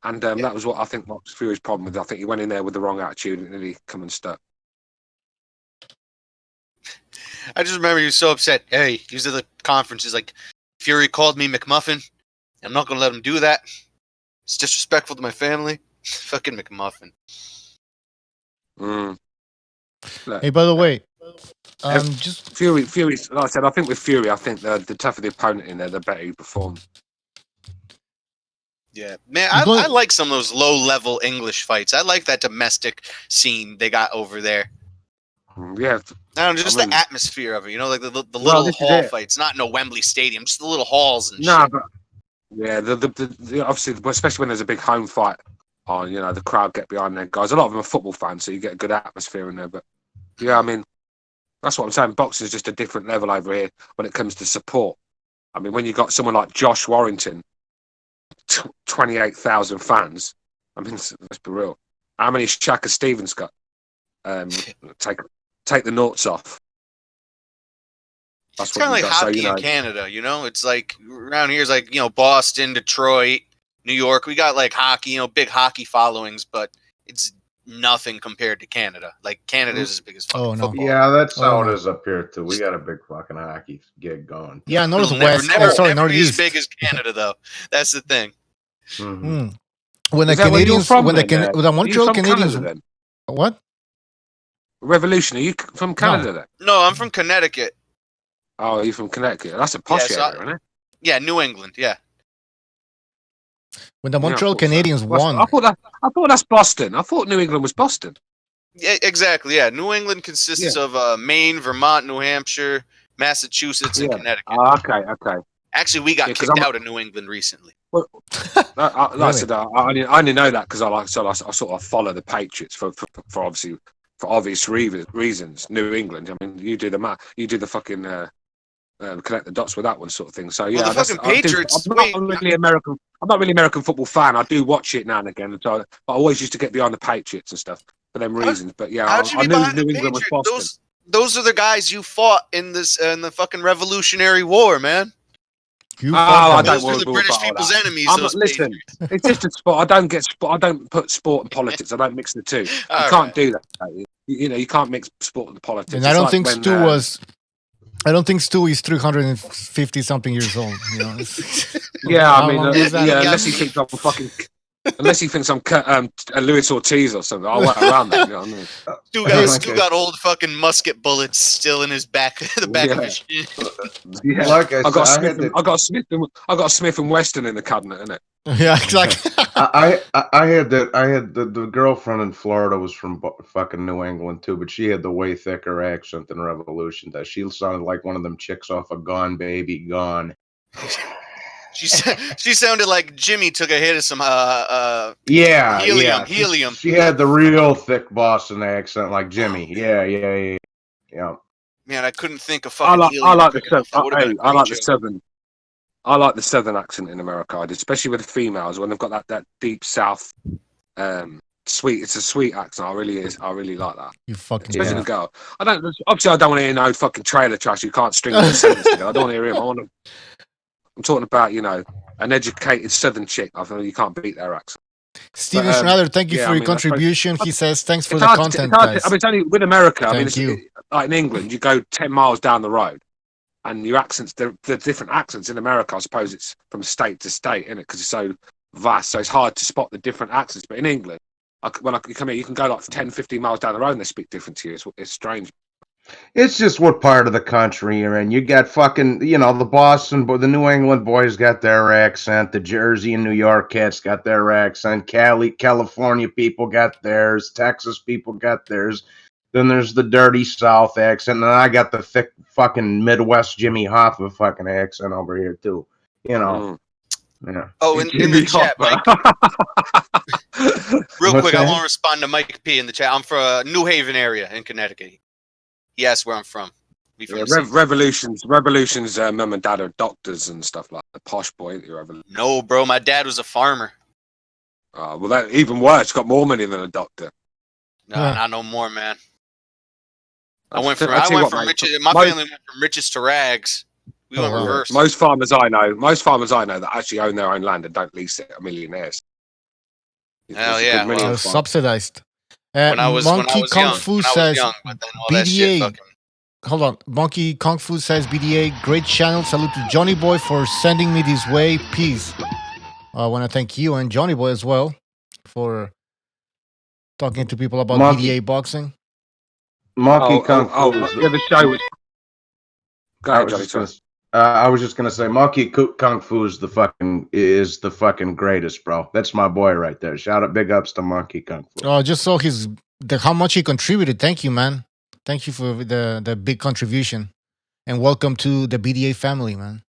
S10: And that was what I think Fury's problem with. I think he went in there with the wrong attitude and nearly come unstuck.
S12: I just remember he was so upset. Hey, he was at the conference. He's like, Fury called me McMuffin. I'm not going to let him do that. It's disrespectful to my family. Fucking McMuffin.
S9: Hey, by the way,
S10: just Fury. Like I said, I think with Fury, I think the tougher the opponent in there, the better he performs.
S12: Yeah, man, I like some of those low-level English fights. I like that domestic scene they got over there.
S10: Yeah,
S12: I don't know, just the atmosphere of it. You know, like the little hall fights, not in a Wembley Stadium, just the little halls and shit.
S10: But yeah, the obviously, especially when there's a big home fight on, you know, the crowd get behind their guys. A lot of them are football fans, so you get a good atmosphere in there. But yeah, I mean, that's what I'm saying. Boxing is just a different level over here when it comes to support. I mean, when you got someone like Josh Warrington, 28,000 fans. I mean, let's be real. How many Shaka Stevens got? Take the noughts off.
S12: It's kind of like hockey in Canada, you know? It's like around here is like, you know, Boston, Detroit, New York. We got like hockey, you know, big hockey followings, but it's nothing compared to Canada. Like Canada is as big as fucking football.
S11: Yeah, that's how it is up here too. We got a big fucking hockey gig going.
S9: Yeah, Northwest.
S12: Never
S9: Northeast.
S12: as big as Canada though. That's the thing.
S9: Mm-hmm. When the Canadians, when the Montreal Canadians,
S10: Canada,
S9: what?
S10: Revolution? Are you from Canada then?
S12: No, I'm from Connecticut.
S10: Oh, you're from Connecticut. That's a posh area, isn't it?
S12: Yeah, New England. Yeah.
S9: When the Montreal Canadiens won,
S10: I thought that's Boston. I thought New England was Boston.
S12: Yeah, exactly. Yeah, New England consists of Maine, Vermont, New Hampshire, Massachusetts, and Connecticut.
S10: Okay.
S12: Actually, we got kicked out of New England recently.
S10: Well, I said I only know that because I sort of follow the Patriots for obvious reasons. New England. I mean, you do the fucking connect the dots with that one sort of thing. So yeah,
S12: well, the fucking Patriots.
S10: I'm not really American. I'm not really American football fan. I do watch it now and again. So I always used to get behind the Patriots and stuff for them reasons. But yeah, I knew New England was Boston.
S12: Those are the guys you fought in the fucking Revolutionary War, man.
S10: I don't
S12: those are the British people's enemies.
S10: Listen, it's just a sport. I don't put sport and politics. I don't mix the two. You can't do that. You know, you can't mix sport and politics.
S9: And I don't think Stu was. I don't think Stu is 350 something years old. You know?
S10: Yeah, I mean, unless he thinks I'm fucking. Unless he thinks I'm Luis Ortiz or something, I'll wait around that. You know what I mean?
S12: Stu got old fucking musket bullets still in his back, the back of his shit.
S10: Yeah, like I got a Smith and Weston in the cabinet, innit?
S9: Yeah, exactly.
S11: I had the girlfriend in Florida was from fucking New England too, but she had the way thicker accent than Revolution does. She sounded like one of them chicks off of Gone Baby Gone.
S12: She sounded like Jimmy took a hit of some
S11: Yeah.
S12: helium.
S11: She had the real thick Boston accent, like Jimmy. Yeah.
S12: Man, I couldn't think of
S10: I
S12: fucking
S10: like
S12: helium.
S10: the
S12: quick enough. That would've been a
S10: I
S12: great
S10: like the
S12: joke.
S10: southern. I like the southern accent in America, especially with the females when they've got that deep south, sweet. It's a sweet accent. I really like that.
S9: You fucking
S10: Especially the girl. I don't want to hear no fucking trailer trash. You can't string the sentence together. I don't want to hear him. I'm talking about an educated southern chick. I feel you can't beat their accent.
S9: Steven Schneider, thank you for your contribution. He says, thanks for the content, guys.
S10: I mean, it's only with America.
S9: Thank you.
S10: Like in England, you go 10 miles down the road, and your accents, the different accents in America. I suppose it's from state to state, isn't it? Because it's so vast, so it's hard to spot the different accents. But in England, when you come here, you can go like 10, 15 miles down the road, and they speak different to you. It's strange.
S11: It's just what part of the country you're in. You got fucking, the Boston, the New England boys got their accent. The Jersey and New York cats got their accent. California people got theirs. Texas people got theirs. Then there's the dirty South accent. And I got the thick fucking Midwest Jimmy Hoffa fucking accent over here, too. Yeah.
S12: Oh, in the chat, Mike. Real quick, I want to respond to Mike P in the chat. I'm from New Haven area in Connecticut. He asked where I'm from.
S10: Revolution's mum and dad are doctors and stuff like that. Posh boy.
S12: No, bro, my dad was a farmer.
S10: Well, that even worse. Got more money than a doctor.
S12: No, not no more, man. I went from riches. My family went from riches to rags. We went reverse.
S10: Most farmers I know that actually own their own land and don't lease it are millionaires.
S12: Hell yeah,
S9: subsidized.
S12: When I was
S9: Kung Fu says
S12: young, but then all
S9: BDA.
S12: That shit
S9: Hold on, Monkey Kung Fu says BDA, great channel. Salute to Johnny Boy for sending me this way. Peace. I want to thank you and Johnny Boy as well for talking to people about BDA boxing.
S11: Monkey Kung Fu.
S10: The show was. Go ahead, Johnny.
S11: I was just gonna say, Monkey Kung Fu is the fucking greatest, bro. That's my boy right there. Shout out, big ups to Monkey Kung Fu.
S9: Oh, just saw how much he contributed. Thank you, man. Thank you for the big contribution, and welcome to the BDA family, man.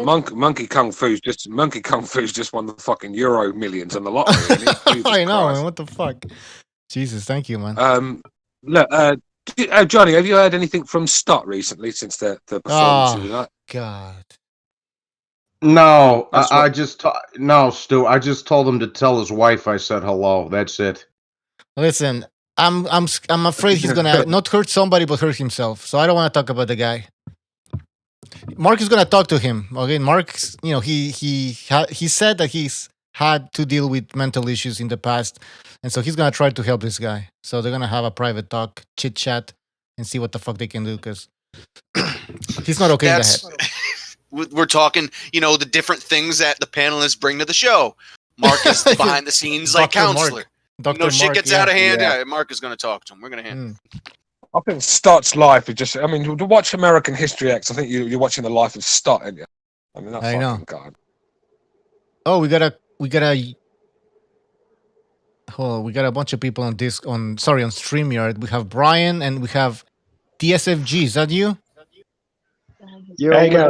S10: Monkey Kung Fu's just won the fucking Euro millions on the lottery.
S9: I know, man. What the fuck? Jesus, thank you, man.
S10: Look, Johnny, have you heard anything from Stott recently since the performance?
S9: Oh, God.
S11: No, Stu. I just told him to tell his wife I said hello. That's it.
S9: Listen, I'm afraid he's gonna not hurt somebody but hurt himself. So I don't want to talk about the guy. Mark is gonna talk to him. Okay, Mark, he said that he's had to deal with mental issues in the past, and so he's gonna try to help this guy. So they're gonna have a private talk, chit chat, and see what the fuck they can do because he's not okay in the head.
S12: We're talking, the different things that the panelists bring to the show. Mark is behind the scenes like counselor. Shit gets out of hand. Yeah, Mark is going to talk to him. We're going to handle it.
S10: I think Stott's life is just. I mean, to watch American History X, I think you're watching the life of Stott, aren't you? I mean, I know. God.
S9: Oh, we got a bunch of people on StreamYard. We have Brian and we have DSFG. Is that you?
S13: Yeah.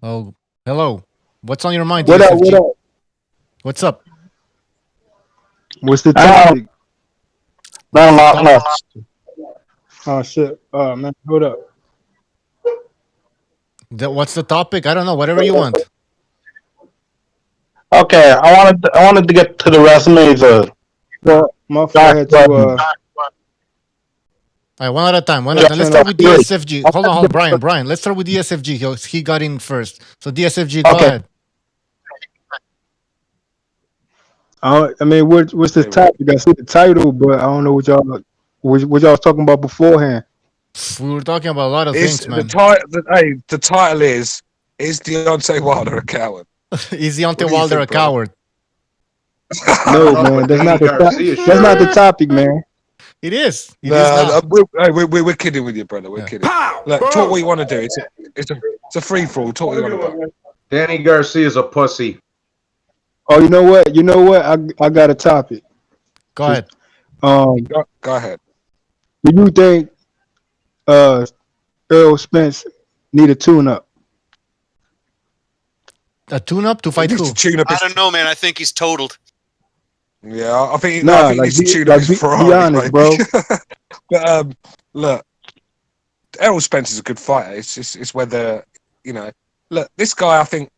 S9: Oh, hello. What's on your mind,
S13: What
S9: DSFG?
S13: up? What up?
S9: What's up?
S13: What's the topic? No. Oh shit! Man, hold up.
S9: What's the topic? I don't know. Whatever you want.
S13: Okay, I wanted to get to the resumes of. My friend
S9: All right, one at a time. Let's start with DSFG. Hold on, Brian. Let's start with DSFG. He got in first. So DSFG, go ahead.
S13: I mean, what's the topic? I see the title, but I don't know what y'all was talking about beforehand.
S9: We were talking about a lot of things, man.
S10: The title is Deontay Wilder a coward?
S9: Is Deontay Wilder a coward?
S13: No, man, that's not the topic, man.
S9: It is.
S10: We're kidding with you, brother. We're kidding. Look, talk what you want to do. It's a free for all. Talk what you want to do.
S11: Danny Garcia's a pussy.
S13: Oh, you know what? I got a topic.
S9: Go ahead.
S10: Go ahead.
S13: Do you think Earl Spence need a tune-up?
S9: A tune-up to fight who?
S12: I don't know, man. I think he's totaled.
S10: Yeah, I think
S13: Nah,
S10: he needs to tune
S13: like
S10: up his
S13: be
S10: Ferrari,
S13: honest,
S10: maybe.
S13: bro.
S10: But look, Errol Spencer's a good fighter. It's whether look, this guy. I think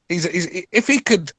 S10: he's if he could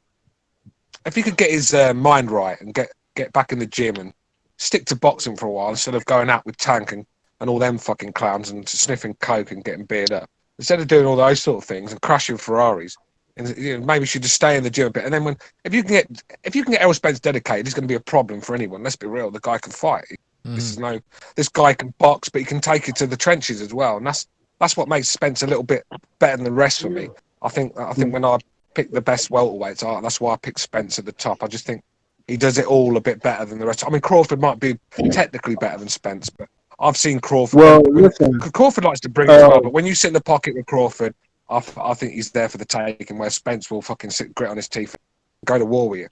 S10: get his mind right and get back in the gym and stick to boxing for a while instead of going out with Tank and all them fucking clowns and sniffing coke and getting beard up, instead of doing all those sort of things and crashing Ferraris. And maybe should just stay in the gym a bit. And then if you can get Errol Spence dedicated, it's going to be a problem for anyone. Let's be real. The guy can fight. This guy can box, but he can take it to the trenches as well. And that's what makes Spence a little bit better than the rest for me. I think when I pick the best welterweights, that's why I picked Spence at the top. I just think he does it all a bit better than the rest. I mean, Crawford might be technically better than Spence, but I've seen Crawford.
S13: Well, listen,
S10: Crawford likes to bring as well, but when you sit in the pocket with Crawford, I think he's there for the taking, where Spence will fucking sit grit on his teeth and go to war with you.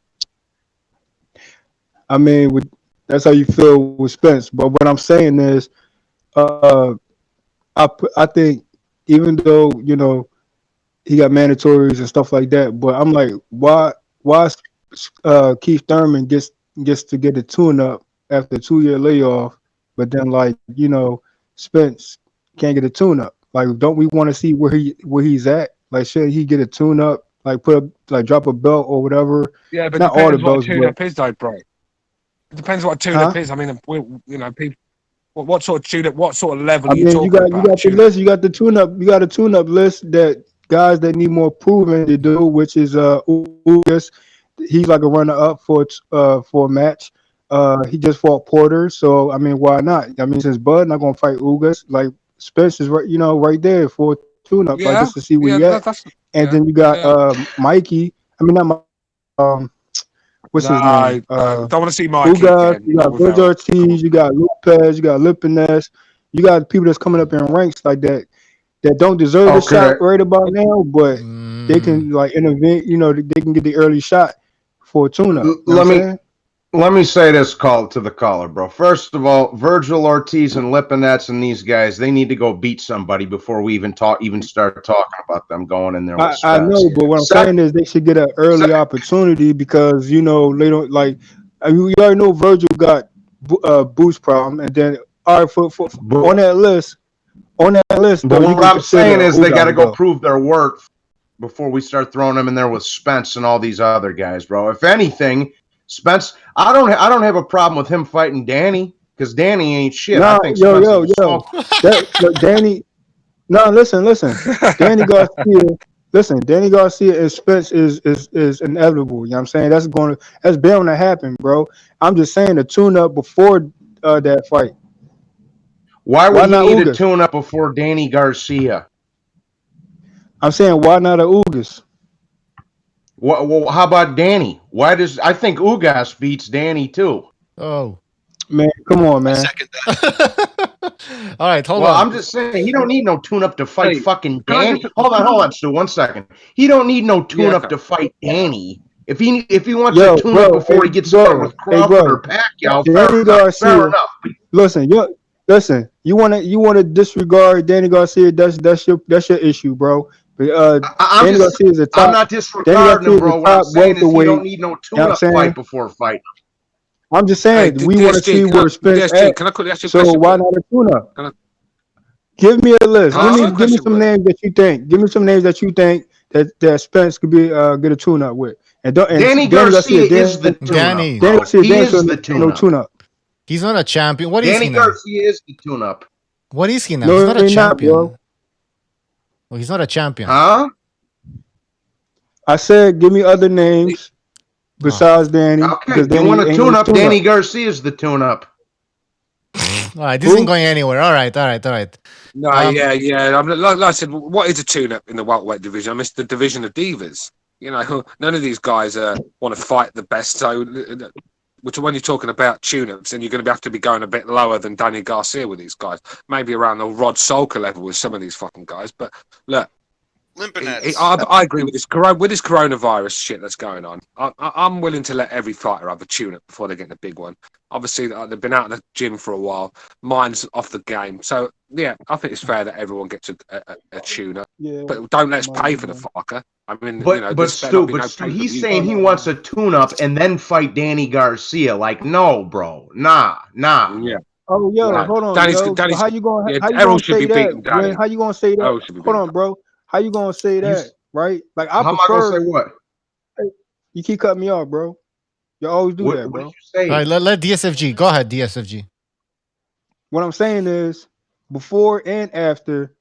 S13: I mean, that's how you feel with Spence. But what I'm saying is, I think even though he got mandatories and stuff like that, but I'm like, why Keith Thurman gets to get a tune-up after a 2-year layoff, but then Spence can't get a tune-up. Like, don't we want to see where he's at? Like, should he get a tune-up? Like, drop a belt or whatever?
S10: Yeah, but
S13: not all the belts.
S10: What tune-up is, though, bro. It depends what tune-up is. I mean, people. What sort of tune-up? What sort of level are you talking about?
S13: You got the list. You got the tune-up. You got a tune-up list that guys that need more proving to do, which is Ugas. He's like a runner-up for a match. He just fought Porter, so I mean, why not? I mean, since Bud not gonna fight Ugas, like Spence is right there for a tune-up, like just to see where he at. And then you got Mikey. I mean, not what's his name?
S10: Don't want to see Mikey.
S13: Ugas, you got George Ortiz, you got Lopez, you got Lipiness, you got people that's coming up in ranks like that don't deserve the shot right about now, but they can like intervene. They can get the early shot for a tune-up.
S11: Let me say this to the caller, bro. First of all, Virgil Ortiz and Lipinets and these guys, they need to go beat somebody before we even start talking about them going in there with
S13: I know, but what I'm saying is they should get an early opportunity because they don't like. You already know Virgil got boost problem, and then all right for on that list.
S11: But what I'm saying is they got to go prove their worth before we start throwing them in there with Spence and all these other guys, bro. If anything, Spence, I don't have a problem with him fighting Danny because Danny ain't shit.
S13: No,
S11: I think
S13: Danny. No, listen. Danny Garcia and Spence is inevitable. You know what I'm saying? That's bound to happen, bro. I'm just saying the tune-up before that fight.
S11: Why would he need a tune-up before Danny Garcia?
S13: I'm saying why not a Ugas?
S11: Well, how about Danny? I think Ugas beats Danny too.
S9: Oh.
S13: Man, come on, man.
S12: Second that.
S9: All right, hold on.
S11: Well, I'm just saying he don't need no tune-up to fight fucking Danny. Hold on, Stu, 1 second. He don't need no tune-up to fight Danny. If he wants a tune-up before he gets started with Crawford or Pacquiao, fair enough.
S13: Listen. You want to disregard Danny Garcia? That's your issue, bro. Danny Garcia is a top.
S11: I'm not disregarding him, bro. What I'm saying is he don't need no tune-up fight before fighting.
S13: I'm just saying we want to see where Spence at.
S10: Can I quickly ask you a
S13: so
S10: question?
S13: Why not a tune-up? Give me a list. Give me some names that you think. Give me some names that you think that Spence could be get a tune-up with. And
S11: Danny Garcia is the tune-up.
S9: Danny
S11: Garcia is the
S13: no tune-up.
S9: He's not a champion. What is he now?
S11: Danny Garcia is the tune-up.
S9: What is he now?
S13: No,
S9: he's not a champion.
S13: bro.
S9: Well, he's not a champion.
S11: Huh?
S13: I said, give me other names besides Danny.
S11: Okay, you want to tune up? Danny Garcia is the tune-up.
S9: All right, this isn't going anywhere. All right.
S10: No, yeah. Like I said, what is a tune-up in the welterweight division? I miss the division of divas. None of these guys want to fight the best. So, which when you're talking about tune-ups, then you're going to have to be going a bit lower than Danny Garcia with these guys. Maybe around the Rod Solka level with some of these fucking guys. But look, I agree with this coronavirus shit that's going on. I'm willing to let every fighter have a tune-up before they get the big one. Obviously, they've been out of the gym for a while. Mine's off the game. So, yeah, I think it's fair that everyone gets a tune-up.
S13: Yeah,
S10: but don't let's pay for the fucker. I mean,
S11: But Stu, he's saying he wants a tune-up and then fight Danny Garcia. Like, no, bro, nah.
S10: Yeah.
S13: Oh, yo, hold on, yo. So how you gonna say that? How you gonna say that? Hold on, bro. How you gonna say that? Right? Like, I
S11: how
S13: prefer.
S11: am I gonna say what?
S13: You keep cutting me off, bro. You always do that, bro.
S9: All right, let DSFG go ahead. DSFG.
S13: What I'm saying is, before and after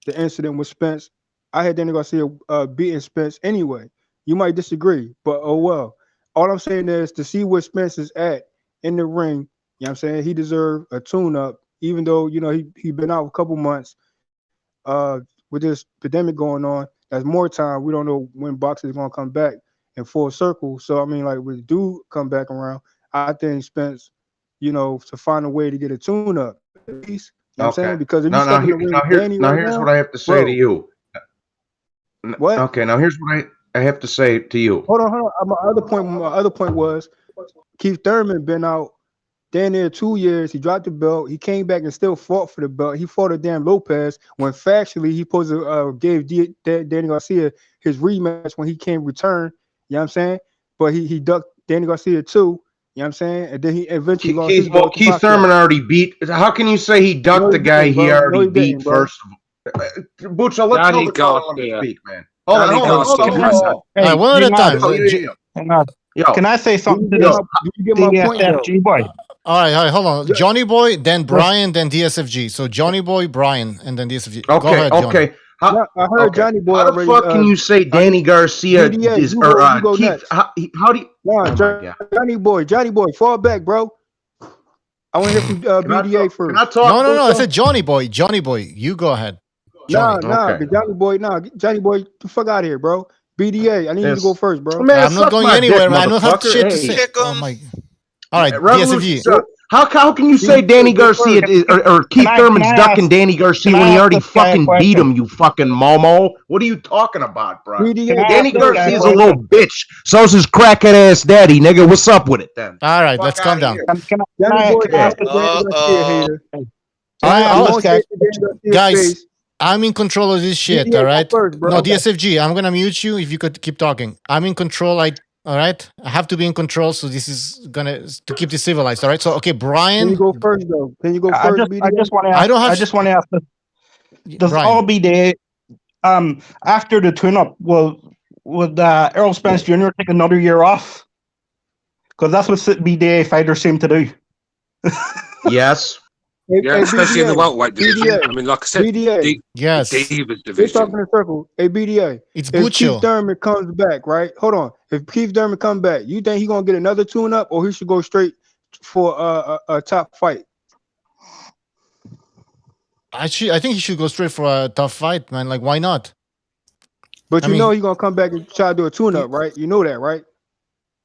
S13: the incident with Spence, I had Danny Garcia beating Spence anyway. You might disagree, but oh well. All I'm saying is to see where Spence is at in the ring. You know what I'm saying? He deserved a tune-up, even though, you know, he been out a couple months with this pandemic going on. There's more time. We don't know when boxing is going to come back in full circle. So, I mean, like, when do come back around, I think Spence, you know, to find a way to get a tune-up, at least. You know what I'm saying? Because if you step in the ring with Danny right
S11: here's
S13: now,
S11: what I have to say to you.
S13: What?
S11: Okay, now here's what I have to say to you.
S13: Hold on. My other point was Keith Thurman been out damn near 2 years. He dropped the belt. He came back and still fought for the belt. He fought a damn Lopez when factually he supposed to gave Danny Garcia his rematch when he came return. You know what I'm saying? But he ducked Danny Garcia too. You know what I'm saying? And then he eventually lost his belt.
S11: Keith Thurman already beat. How can you say he ducked the guy he already beat first of all? Butcher, let's tell the caller let me speak, man. Hold on.
S9: Hey, one at a time.
S14: Can I say something to this DSFG boy?
S9: All right, hold on. Johnny Boy, then Brian, then DSFG. So Johnny Boy, Brian, and then DSFG. Go ahead, Johnny.
S11: Okay.
S13: I heard Johnny Boy.
S11: How the fuck can you say Danny Garcia is or Keith? How do you?
S13: Johnny Boy, fall back, bro. I want to hear from BDA first.
S11: Can I talk?
S9: No. I said Johnny Boy. Johnny Boy, you go ahead.
S13: Johnny Boy, the fuck out of here, bro. BDA, I need you to go first, bro.
S9: Man, I'm not going anywhere, man. I don't have shit to say. Oh my. All right, DSFG.
S11: How can you say Danny Garcia or Keith Thurman's ducking Danny Garcia when he already fucking beat him, you fucking momo? What are you talking about, bro? Danny Garcia's a little bitch. So's his crackhead ass daddy, nigga. What's up with it then?
S9: All right, let's calm down. Guys, I'm in control of this shit, all right? No, DSFG, I'm going to mute you if you could keep talking. I'm in control, all right? I have to be in control, so this is going to keep this civilized, all right? So, okay, Brian.
S13: Can you go first, though?
S14: I just want to ask this. Does all BDA, after the tune-up, would Errol Spence Jr. take another year off? Because that's what BDA fighters seem to do.
S11: Yes.
S10: Especially in the welterweight division. I mean, like I said,
S9: yes.
S10: Divas division.
S13: We're talking in a circle. Hey, BDA.
S9: It's
S13: if
S9: Buccio.
S13: Keith Thurman comes back, right? Hold on. If Keith Thurman come back, you think he's going to get another tune-up or he should go straight for a top fight?
S9: I think he should go straight for a tough fight, man. Like, why not?
S13: But you know he's going to come back and try to do a tune-up, right? You know that, right?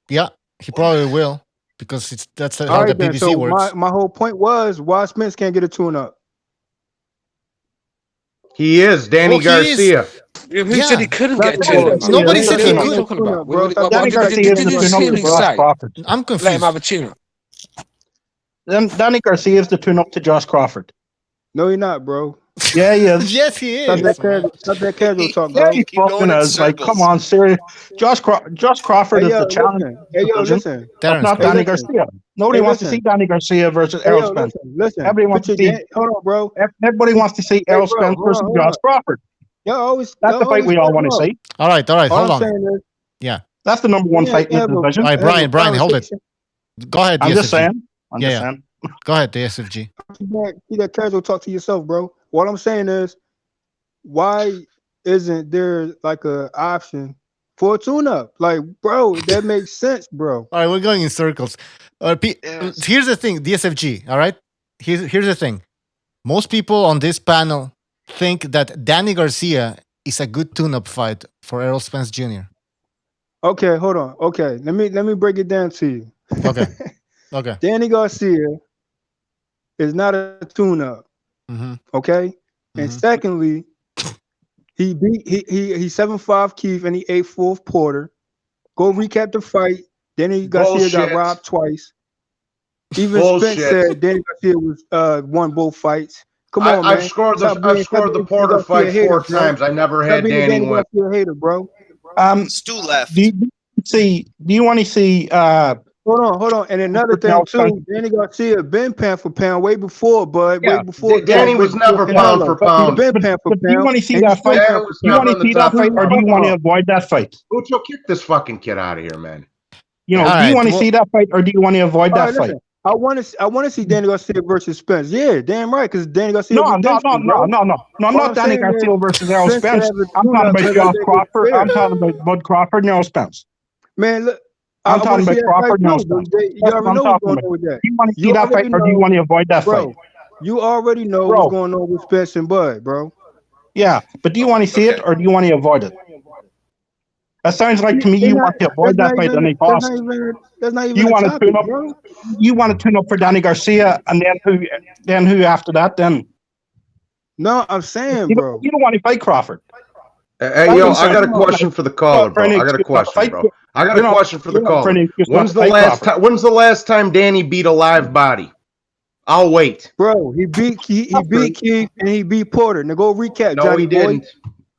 S9: Yeah, he probably will. Because that's how the BBC works.
S13: My whole point was why Spence can't get a tune-up.
S11: He is Danny Garcia.
S10: Who said he couldn't get a tune-up?
S9: Nobody said he could.
S14: Danny Garcia is the tune-up to Josh Crawford.
S9: I'm confused.
S10: Let him have a tune-up.
S14: Danny Garcia is the tune-up to Josh Crawford.
S13: No, you're not, bro.
S14: Yeah, he is.
S9: Yes, he is.
S13: Stop that casual talk, bro.
S14: Yeah, he fucking is. Like, come on, serious. Josh Crawford is the challenge.
S13: Hey, yo, listen.
S14: That's not Danny Garcia. Nobody wants to see Danny Garcia versus Errol Spence.
S13: Listen.
S14: Everybody wants to see.
S13: Hold on, bro.
S14: Everybody wants to see Errol Spence versus Josh Crawford. That's the fight we all want to see.
S9: All right. Hold on. Yeah.
S14: That's the number one fight in the division.
S9: All right, Brian, hold it. Go ahead, DSFG.
S14: I'm just saying.
S9: Go ahead, DSFG.
S13: See that casual talk to yourself, bro. What I'm saying is, why isn't there like a option for a tune-up? Like, bro, that makes sense, bro.
S9: All right, we're going in circles. Here's the thing, DSFG. All right, here's the thing. Most people on this panel think that Danny Garcia is a good tune-up fight for Errol Spence Jr.
S13: Okay, hold on. Okay, let me break it down to you.
S9: Okay.
S13: Danny Garcia is not a tune-up.
S9: Mm-hmm.
S13: Okay, and secondly, he 7-5 Keith and he 8-4 Porter. Go recap the fight. Danny Garcia got robbed twice. Even Spence said Danny Garcia won both fights. Come on, man.
S11: I've scored the Porter fight 4 times. I never had Danny win.
S13: Hater, bro.
S12: Stu left.
S14: Do you want to see?
S13: Hold on. And another thing too, Danny Garcia been pound for pound way before, bud.
S14: Yeah.
S13: Way before
S11: Danny was never pound for pound.
S13: He's been pound for pound.
S14: Do you want to see
S13: and
S14: that
S13: he's still
S14: fight?
S13: pound for
S14: Do you
S13: pound.
S14: want to see that fight, or do you want to avoid that fight?
S11: Ucho, kick this fucking kid out of here, man.
S14: You know,
S9: All
S14: do
S9: right,
S14: you want to see that fight, or do you want to avoid
S13: All
S14: that
S13: right,
S14: fight?
S13: listen, I want to see Danny Garcia versus Spence. Yeah, damn right, because Danny Garcia.
S14: No,
S13: was Dexter, bro.
S14: I'm not Danny Garcia versus Errol Spence. I'm talking about Josh Crawford. I'm talking about Bud Crawford and Errol Spence.
S13: Man, look,
S14: I'm talking about Crawford and Errol Spence.
S13: You already know what's going on with that.
S14: Do you want to see that fight, or do you want to avoid that fight?
S13: You already know what's going on with Spence and Bud, bro.
S14: Yeah, but do you want to see it, or do you want to avoid it? That sounds like to me you want to avoid that fight and they lost.
S13: That's not even
S14: You
S13: a
S14: want to
S13: topic,
S14: tune up.
S13: bro.
S14: You want to tune up for Danny Garcia, and then who after that? Then
S13: no, I'm saying, bro.
S14: You don't want to fight Crawford.
S11: Hey, yo, I got a question for the caller, bro. I got a question, bro. I got a question for the caller. When's the last time Danny beat a live body? I'll wait.
S13: Bro, he beat Keith and he beat Porter. Now go recap,
S11: No,
S13: Johnny
S11: he didn't.
S13: boy.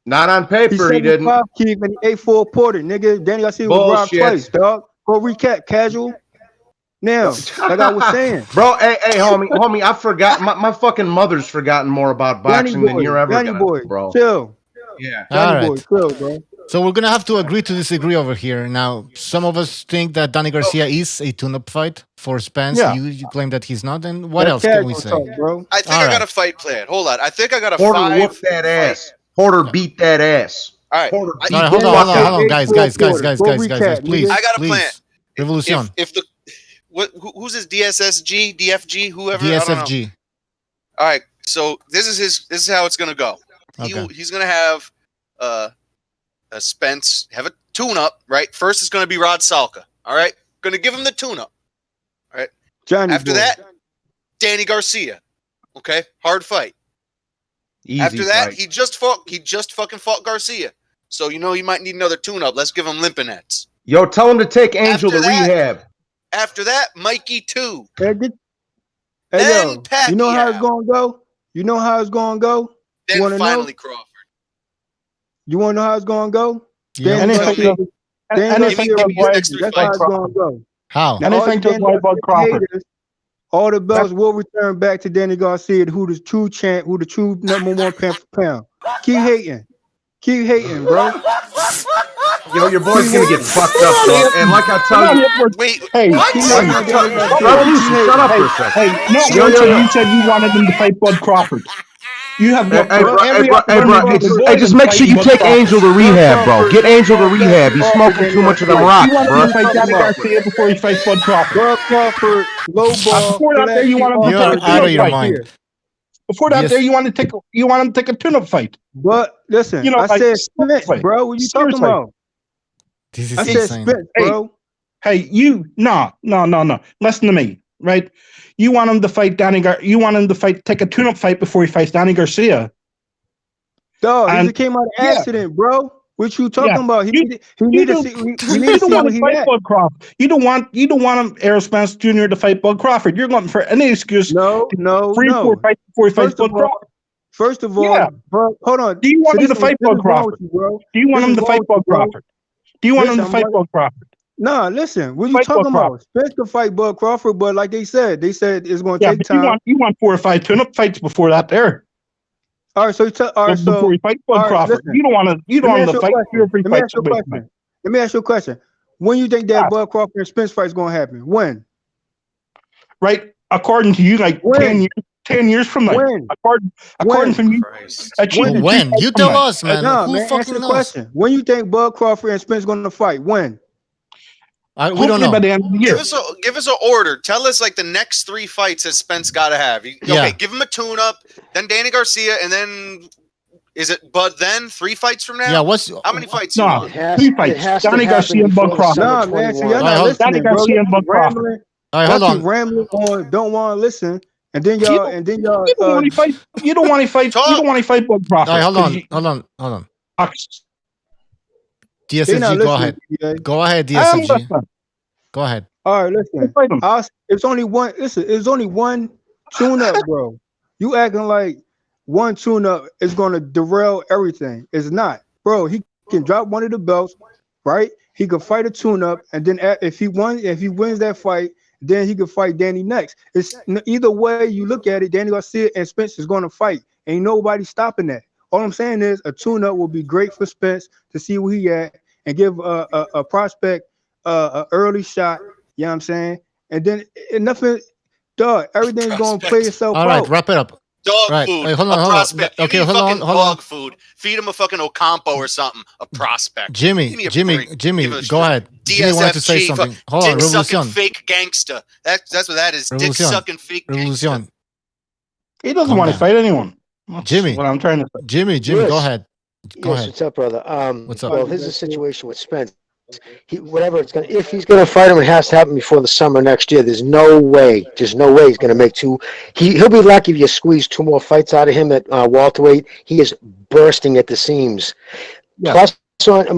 S11: Not on paper, he didn't.
S13: Keith and he 8-4 Porter, nigga. Danny Garcia was robbed twice, dog. Go recap, casual. Now, like I was saying,
S11: bro. Hey, homie, I forgot. My fucking mother's forgotten more about boxing than you're ever gonna, bro.
S13: Chill.
S11: Yeah.
S13: Johnny boy, chill, bro.
S9: So we're gonna have to agree to disagree over here. Now, some of us think that Danny Garcia is a tune-up fight for Spence.
S14: Yeah.
S9: You claim that he's not. And what else can we say?
S13: Bro.
S12: I think I got a fight planned. Hold on. I think I got a
S11: Porter whooped that ass. Porter beat that ass.
S12: All right.
S11: Porter
S9: All right, hold on, guys, please.
S12: I got a plan.
S9: Revolution.
S12: If the who's his DSSG, DFG, whoever?
S9: DSFG.
S12: All right. So this is how it's gonna go.
S9: Okay.
S12: He's gonna have a Spence have a tune-up, right? First is gonna be Rod Salka. All right. Gonna give him the tune-up. All right. After that, Danny Garcia. Okay, hard fight.
S11: Easy
S12: After that,
S11: fight.
S12: he just fucking fought Garcia. So you know he might need another tune-up. Let's give him Limpinets.
S11: Yo, tell him to take Angel to rehab.
S12: After that, Mikey 2.
S13: Hey, yo, you know how it's gonna go? You know how it's gonna go?
S12: Then
S13: you wanna
S12: finally
S13: know?
S12: Crawford.
S13: You wanna know how it's gonna go?
S9: Yeah.
S14: Anything
S13: that's how it's gonna go.
S9: How?
S14: Anything to avoid Bud Crawford.
S13: All the belts will return back to Danny Garcia, who the true champ, who the true #1 pound for pound. Keep hating, bro.
S11: Yo, your boy's gonna get fucked up, dog. And like I tell you,
S12: wait,
S14: hey,
S11: shut up for a second.
S14: Hey, no, you said you wanted him to fight Bud Crawford. You have
S11: just make sure you take Angel to rehab, bro. Get Angel to rehab. He's smoking too much of them rocks,
S14: bro. You want him to
S11: bro.
S14: fight Danny Garcia before he fights Bud Crawford.
S13: Bud Crawford, low ball.
S14: Before that, there you want him to
S9: You're out of your mind.
S14: Before that, there you want him to take a tune-up fight.
S13: But listen, I said Spence, bro. What you talking about? I said Spence, bro.
S14: Hey, no. Listen to me, right? You want him to fight take a tune-up fight before he fights Danny Garcia.
S13: Dog, he just came out of accident, bro. What you talking about? He need to see where he at.
S14: Bud Crawford. You don't want him, Errol Spence Jr. to fight Bud Crawford. You're looking for any excuse.
S13: No.
S14: Four fights before he fights Bud Crawford.
S13: First of all, bro, hold on.
S14: Do you want him to fight Bud Crawford? Do you want him to fight Bud Crawford? Do you want him to fight Bud Crawford?
S13: Nah, listen. What are you talking about? Spence can fight Bud Crawford, but like they said it's going to take time.
S14: You want 4 or 5 tune-up fights before that there.
S13: All right, so
S14: before he fights Bud Crawford,
S13: listen.
S14: You don't want to fight 2 or 3 fights.
S13: Let me ask you a question. When you think that Bud Crawford and Spence fight is going to happen? When?
S14: Right, according to you, like 10 years from now.
S13: When?
S14: According to you.
S9: When? You tell us, man.
S13: No,
S9: Who
S13: man,
S9: fucking
S13: answer the
S9: knows?
S13: question. When you think Bud Crawford and Spence going to fight? When?
S9: We don't know.
S14: By the end of the year.
S12: Give us an order. Tell us like the next 3 fights that Spence got to have. Okay, give him a tune-up, then Danny Garcia, and then is it Bud? Then 3 fights from now.
S9: Yeah.
S12: How many fights?
S14: No, 3 fights. Danny Garcia and Bud Crawford.
S13: Nah, man. So y'all not listening,
S14: Danny Garcia and Bud Crawford.
S9: All right, hold on.
S13: Rambling on, don't want to listen, and then y'all.
S14: You don't want to fight. You don't want to fight. You don't want to fight Bud Crawford.
S9: All right, hold on. DSFG, go ahead. Go ahead, DSFG. Go ahead.
S13: All right, listen. It's only one. Listen, it's only one tune-up, bro. You acting like one tune-up is going to derail everything. It's not, bro. He can drop one of the belts, right? He could fight a tune-up, and then if he wins that fight, then he could fight Danny next. It's either way you look at it. Danny Garcia and Spence is going to fight. Ain't nobody stopping that. All I'm saying is a tune-up will be great for Spence to see where he at and give a prospect an early shot. You know what I'm saying? And then nothing, dog. Everything's going to play itself out.
S9: All right, wrap it up.
S12: Dog food.
S9: Hey, hold
S12: a prospect.
S9: Okay,
S12: hold
S9: on.
S12: Dog food. Feed him a fucking Ocampo or something. A prospect.
S9: Jimmy, go ahead. Jimmy wanted to say something. Hold on,
S12: dick sucking
S9: Revolucion.
S12: fake gangster. That's what that is.
S9: Revolucion.
S12: Dick sucking fake
S9: Revolucion.
S12: gangster.
S14: He doesn't want to fight anyone. That's
S9: Jimmy,
S14: what I'm trying to say.
S9: Jimmy,
S15: Yes.
S9: go ahead. Go ahead.
S15: What's up, brother?
S9: What's up?
S15: Well, here's the situation with Spence. If he's gonna fight him, it has to happen before the summer next year. There's no way he's gonna make two. He'll be lucky if you squeeze 2 more fights out of him at welterweight. He is bursting at the seams.
S14: Yeah.
S15: Plus,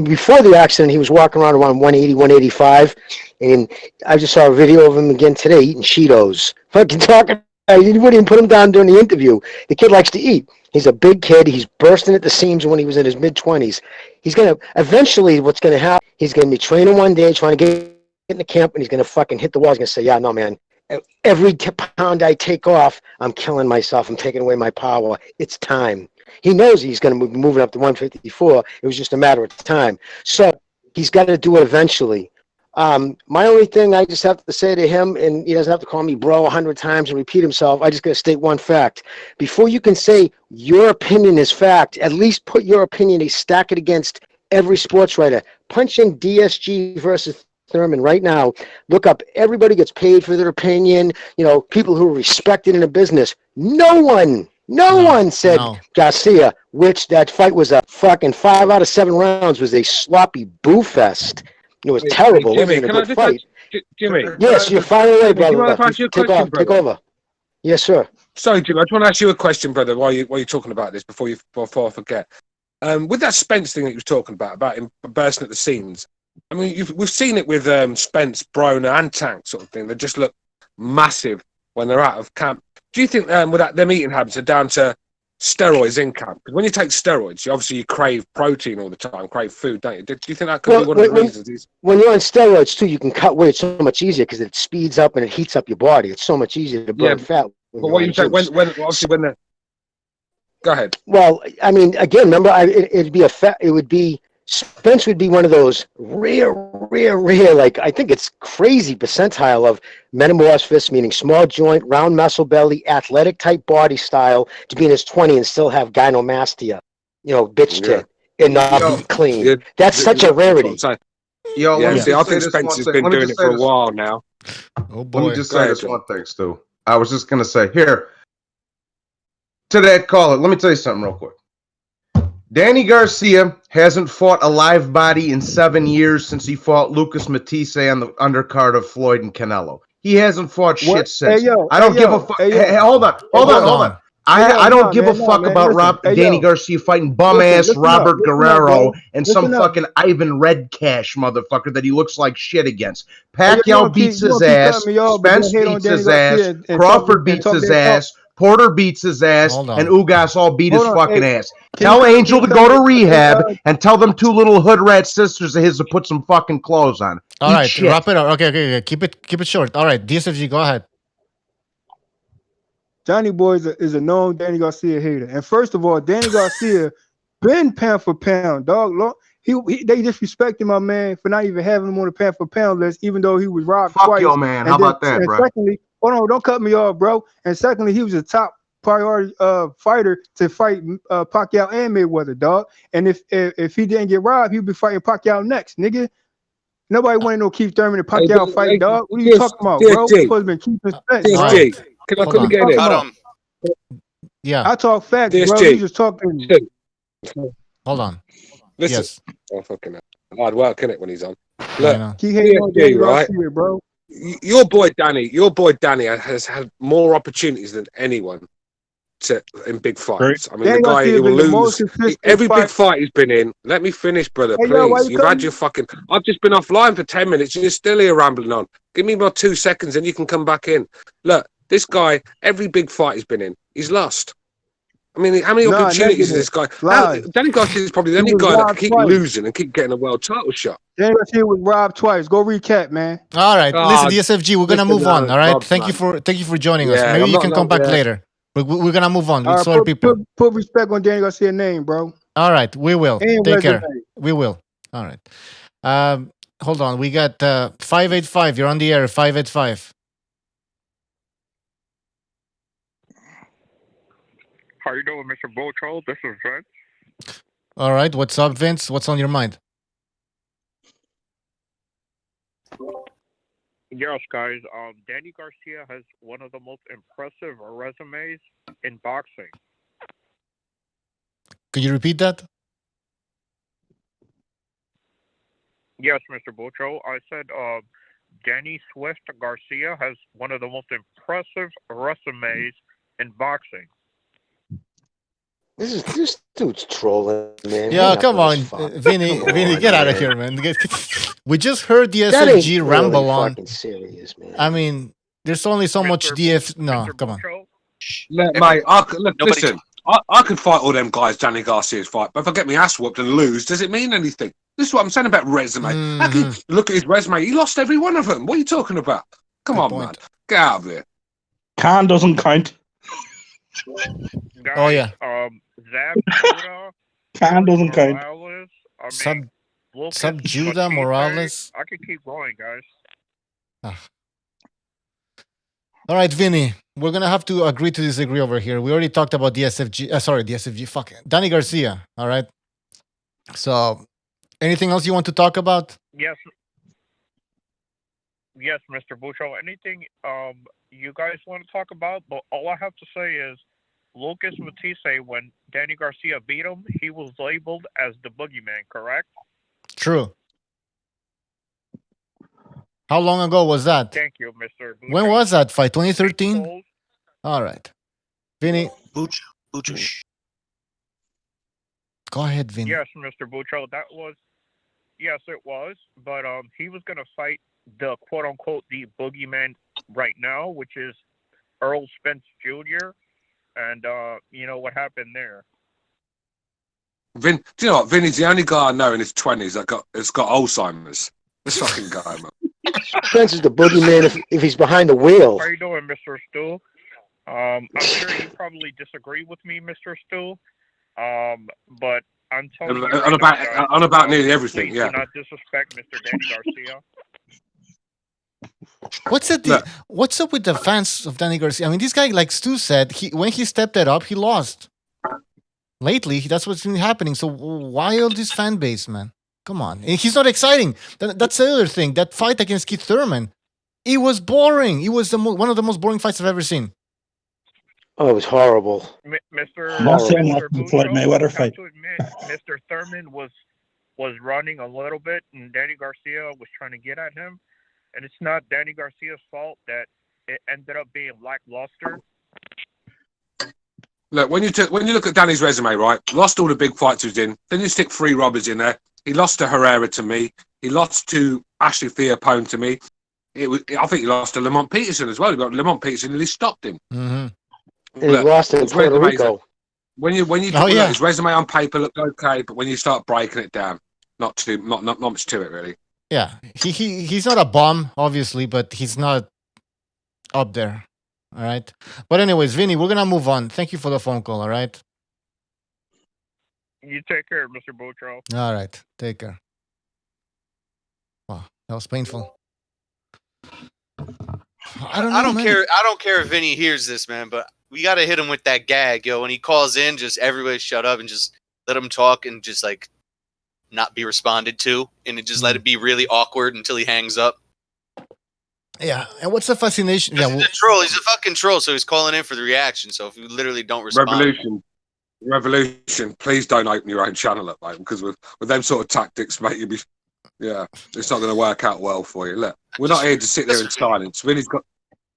S15: before the accident, he was walking around 180, 185, and I just saw a video of him again today eating Cheetos. Fucking talking. You wouldn't even put him down during the interview. The kid likes to eat. He's a big kid. He's bursting at the seams when he was in his mid-20s. He's going to, eventually, what's going to happen, he's going to be training one day, trying to get in the camp, and he's going to fucking hit the wall. He's going to say, yeah, no, man, every pound I take off, I'm killing myself. I'm taking away my power. It's time. He knows he's going to be moving up to 154. It was just a matter of time. So he's got to do it eventually. My only thing I just have to say to him, and he doesn't have to call me bro 100 times and repeat himself, I just got to state one fact. Before you can say your opinion is fact, at least put your opinion and stack it against every sports writer. Punch in DSG versus Thurman right now. Look up, everybody gets paid for their opinion. You know, people who are respected in the business. No one said Garcia, which that fight was a fucking 5 out of 7 rounds was a sloppy boo fest. It was terrible.
S10: Jimmy,
S15: it wasn't a good fight.
S10: Jimmy.
S15: Yes, you're far away,
S10: Do you mind
S15: brother.
S10: if I ask you a question,
S15: Take over. Yes, sir.
S10: Sorry, Jimmy. I just want to ask you a question, brother, while you're talking about this before I forget. With that Spence thing that you were talking about him bursting at the seams. I mean, we've seen it with Spence, Broner, and Tank sort of thing. They just look massive when they're out of camp. Do you think with them eating habits are down to steroids in camp? Because when you take steroids, you crave protein all the time, crave food, don't you? Do you think that could be one of the reasons?
S15: When you're on steroids too, you can cut weight so much easier because it speeds up and it heats up your body. It's so much easier to burn fat.
S10: But what you take when the go ahead.
S15: Well, I mean, again, remember, it would be Spence would be one of those rare, like I think it's crazy percentile of metamorphosis, meaning small joint, round muscle belly, athletic type body style, to be in his 20s and still have gynomastia, bitch tit, and not be clean. That's such a rarity.
S10: I think Spence has been doing it for a while now.
S11: Oh boy. Let me just say this one thing, Stu. I was just gonna say here to that caller. Let me tell you something real quick. Danny Garcia hasn't fought a live body in 7 years since he fought Lucas Matisse on the undercard of Floyd and Canelo. He hasn't fought shit since. I don't give a fuck. Hold on. I don't give a fuck about Danny Garcia fighting bum-ass Robert Guerrero and some fucking Ivan Redcash motherfucker that he looks like shit against. Pacquiao beats his ass. Spence beats his ass. Crawford beats his ass. Porter beats his ass, and Ugas all beat his fucking ass. Tell Angel to go to rehab, and tell them 2 little hood rat sisters of his to put some fucking clothes on.
S9: All right, wrap it up. Okay. Keep it short. All right, DSFG, go ahead.
S13: Johnny Boy is a known Danny Garcia hater. And first of all, Danny Garcia been pound for pound, dog. They disrespected my man for not even having him on the pound for pound list, even though he was robbed twice.
S11: Fuck your man. How about that, bro?
S13: Secondly, hold on, don't cut me off, bro. And secondly, he was a top priority fighter to fight Pacquiao and Mayweather, dog. And if he didn't get robbed, he'd be fighting Pacquiao next, nigga. Nobody wanted no Keith Thurman and Pacquiao fight, dog. What are you talking about, bro? Supposed to been keeping Spence.
S10: Can I get in?
S9: Yeah.
S13: I talk facts, bro. You just talking.
S9: Hold on.
S10: Listen.
S9: Yes.
S10: Oh, fucking hard work, isn't it, when he's on?
S13: Look, he hating on Danny Garcia, bro.
S10: Your boy Danny has had more opportunities than anyone in big fights. I mean, the guy he will lose every big fight he's been in. Let me finish, brother, please. You've had your fucking. I've just been offline for 10 minutes and you're still here rambling on. Give me about 2 seconds and you can come back in. Look, this guy, every big fight he's been in, he's lost. I mean, how many opportunities is this guy? Danny Garcia is probably the only guy that can keep losing and keep getting a world title shot.
S13: Danny Garcia was robbed twice. Go recap, man.
S9: All right, listen, the SFG, we're gonna move on. All right, thank you for joining us. Maybe you can come back later. But we're gonna move on with other people.
S13: Put respect on Danny Garcia's name, bro.
S9: All right, we will.
S13: And
S9: Take
S13: resume.
S9: care. We will. All right. Hold on. We got 585. You're on the air. 585.
S16: How you doing, Mr. Bocho? This is Vince.
S9: All right. What's up, Vince? What's on your mind?
S16: Yes, guys. Danny Garcia has one of the most impressive resumes in boxing.
S9: Could you repeat that?
S16: Yes, Mr. Bocho. I said Danny Swift Garcia has one of the most impressive resumes in boxing.
S15: This dude's trolling, man.
S9: Yeah, come on, Vinny. Vinny, get out of here, man. We just heard the SFG ramble on.
S15: Fucking serious, man.
S9: I mean, there's only so much DF. No, come on.
S10: Look, mate, listen. I could fight all them guys Danny Garcia's fight, but if I get my ass whooped and lose, does it mean anything? This is what I'm saying about resume. How can you look at his resume? He lost every one of them. What are you talking about? Come on, man. Get out of here.
S14: Khan doesn't count.
S16: Guys,
S9: oh, yeah.
S16: Zab
S14: Khan doesn't count.
S9: Sub Judah Morales.
S16: I could keep going, guys.
S9: All right, Vinny. We're going to have to agree to disagree over here. We already talked about the SFG. Sorry, the SFG. Fuck it. Danny Garcia. All right. So, anything else you want to talk about?
S16: Yes. Yes, Mr. Bucho. Anything you guys want to talk about? But all I have to say is Lucas Matisse, when Danny Garcia beat him, he was labeled as the boogeyman, correct?
S9: True. How long ago was that?
S16: Thank you, Mr. Bucho.
S9: When was that fight? 2013? All right. Vinny.
S12: Bucho.
S9: Go ahead, Vinny.
S16: Yes, Mr. Bucho. Yes, it was. But he was going to fight the quote-unquote the boogeyman right now, which is Earl Spence Jr., and you know what happened there.
S10: Do you know what? Vinny's the only guy I know in his 20s that's got Alzheimer's. This fucking guy, man.
S15: Spence is the boogeyman if he's behind the wheel.
S16: How you doing, Mr. Stu? I'm sure you probably disagree with me, Mr. Stu. But I'm telling you
S10: on about nearly everything.
S16: Please
S10: yeah.
S16: do not disrespect Mr. Danny Garcia.
S9: What's up with the fans of Danny Garcia? I mean, this guy, like Stu said, when he stepped it up, he lost. Lately, that's what's been happening. So why all this fan base, man? Come on. And he's not exciting. That's the other thing. That fight against Keith Thurman, it was boring. It was one of the most boring fights I've ever seen.
S15: Oh, it was horrible.
S16: Mr.
S14: I'm not saying that
S16: Mr.
S14: the Floyd Mayweather fight.
S16: To admit, Mr. Thurman was running a little bit, and Danny Garcia was trying to get at him. And it's not Danny Garcia's fault that it ended up being lackluster.
S10: Look, when you look at Danny's resume, right, lost all the big fights he was in. Then you stick 3 robbers in there. He lost to Herrera to me. He lost to Ashley Theopone to me. I think he lost to Lamont Peterson as well. Lamont Peterson nearly stopped him.
S15: Mm-hmm. And he lost in Puerto Rico.
S10: When you look, his resume on paper looked okay, but when you start breaking it down, not much to it really.
S9: Yeah, he's not a bum, obviously, but he's not up there. All right. But anyways, Vinny, we're gonna move on. Thank you for the phone call. All right.
S16: You take care, Mr. Boutro.
S9: All right, take care. Wow, that was painful. I don't
S12: care. I don't care if Vinny hears this, man, but we gotta hit him with that gag, yo. When he calls in, just everybody shut up and just let him talk and just like not be responded to, and just let it be really awkward until he hangs up.
S9: Yeah, and what's the fascination? Yeah,
S12: he's a troll. He's a fucking troll, so he's calling in for the reaction. So if you literally don't respond,
S10: Revolution, please don't open your own channel up, mate, because with them sort of tactics, mate, it's not going to work out well for you. Look, we're not here to sit there in silence. Vinny's got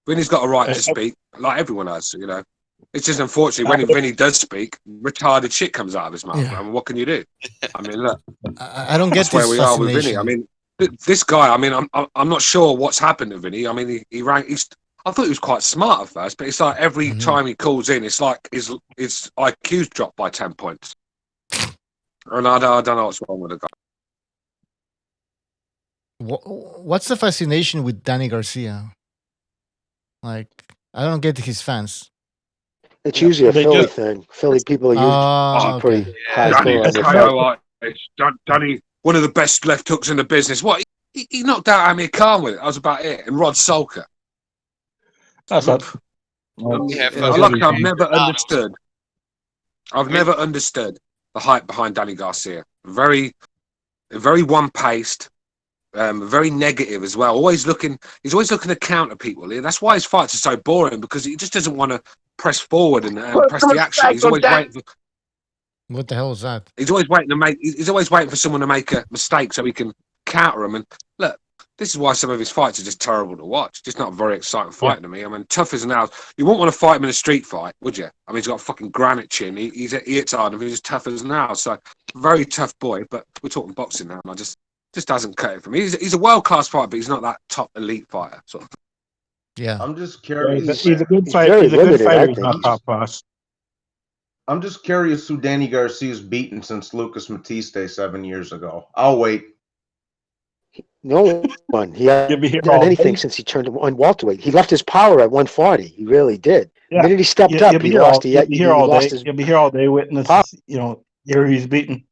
S10: a right to speak, like everyone has, you know. It's just unfortunately when Vinny does speak, retarded shit comes out of his mouth. Yeah. I mean, what can you do? I mean, look,
S9: I don't get
S10: that's where we are with Vinny. I mean, this guy. I mean, I'm not sure what's happened to Vinny. I mean, he I thought he was quite smart at first, but it's like every time he calls in, it's like his IQ's dropped by 10 points. And I don't know what's wrong with the guy.
S9: What's the fascination with Danny Garcia? Like, I don't get his fans.
S15: It's usually a Philly thing. Philly people are usually pretty hardcore on their fans.
S10: Danny, one of the best left hooks in the business. What? He knocked out Amir Khan with it. That was about it. And Rod Sulker.
S14: That's it.
S10: I've never understood. I've never understood the hype behind Danny Garcia. Very one-paced, very negative as well. He's always looking to counter people. That's why his fights are so boring, because he just doesn't want to press forward and press the action. He's always waiting for.
S9: What the hell is that?
S10: He's always waiting for someone to make a mistake so he can counter him. And look, this is why some of his fights are just terrible to watch. Just not a very exciting fighting to me. I mean, tough as nails. You wouldn't want to fight him in a street fight, would you? I mean, he's got a fucking granite chin. He hits hard and he's just tough as nails. So, very tough boy. But we're talking boxing now, and I just doesn't cut it for me. He's a world class fighter, but he's not that top elite fighter. Sort of.
S9: Yeah,
S11: I'm just curious.
S14: He's a good fighter. He's a good fighter. He's not top class.
S11: I'm just curious who Danny Garcia's beaten since Lucas Matiste 7 years ago. I'll wait.
S15: No one. He hasn't done anything since he turned on welterweight. He left his power at 140. He really did.
S14: Yeah.
S15: The minute he stepped up, he lost. He'll be here all day.
S14: He'll be here all day witness. Here he's beaten.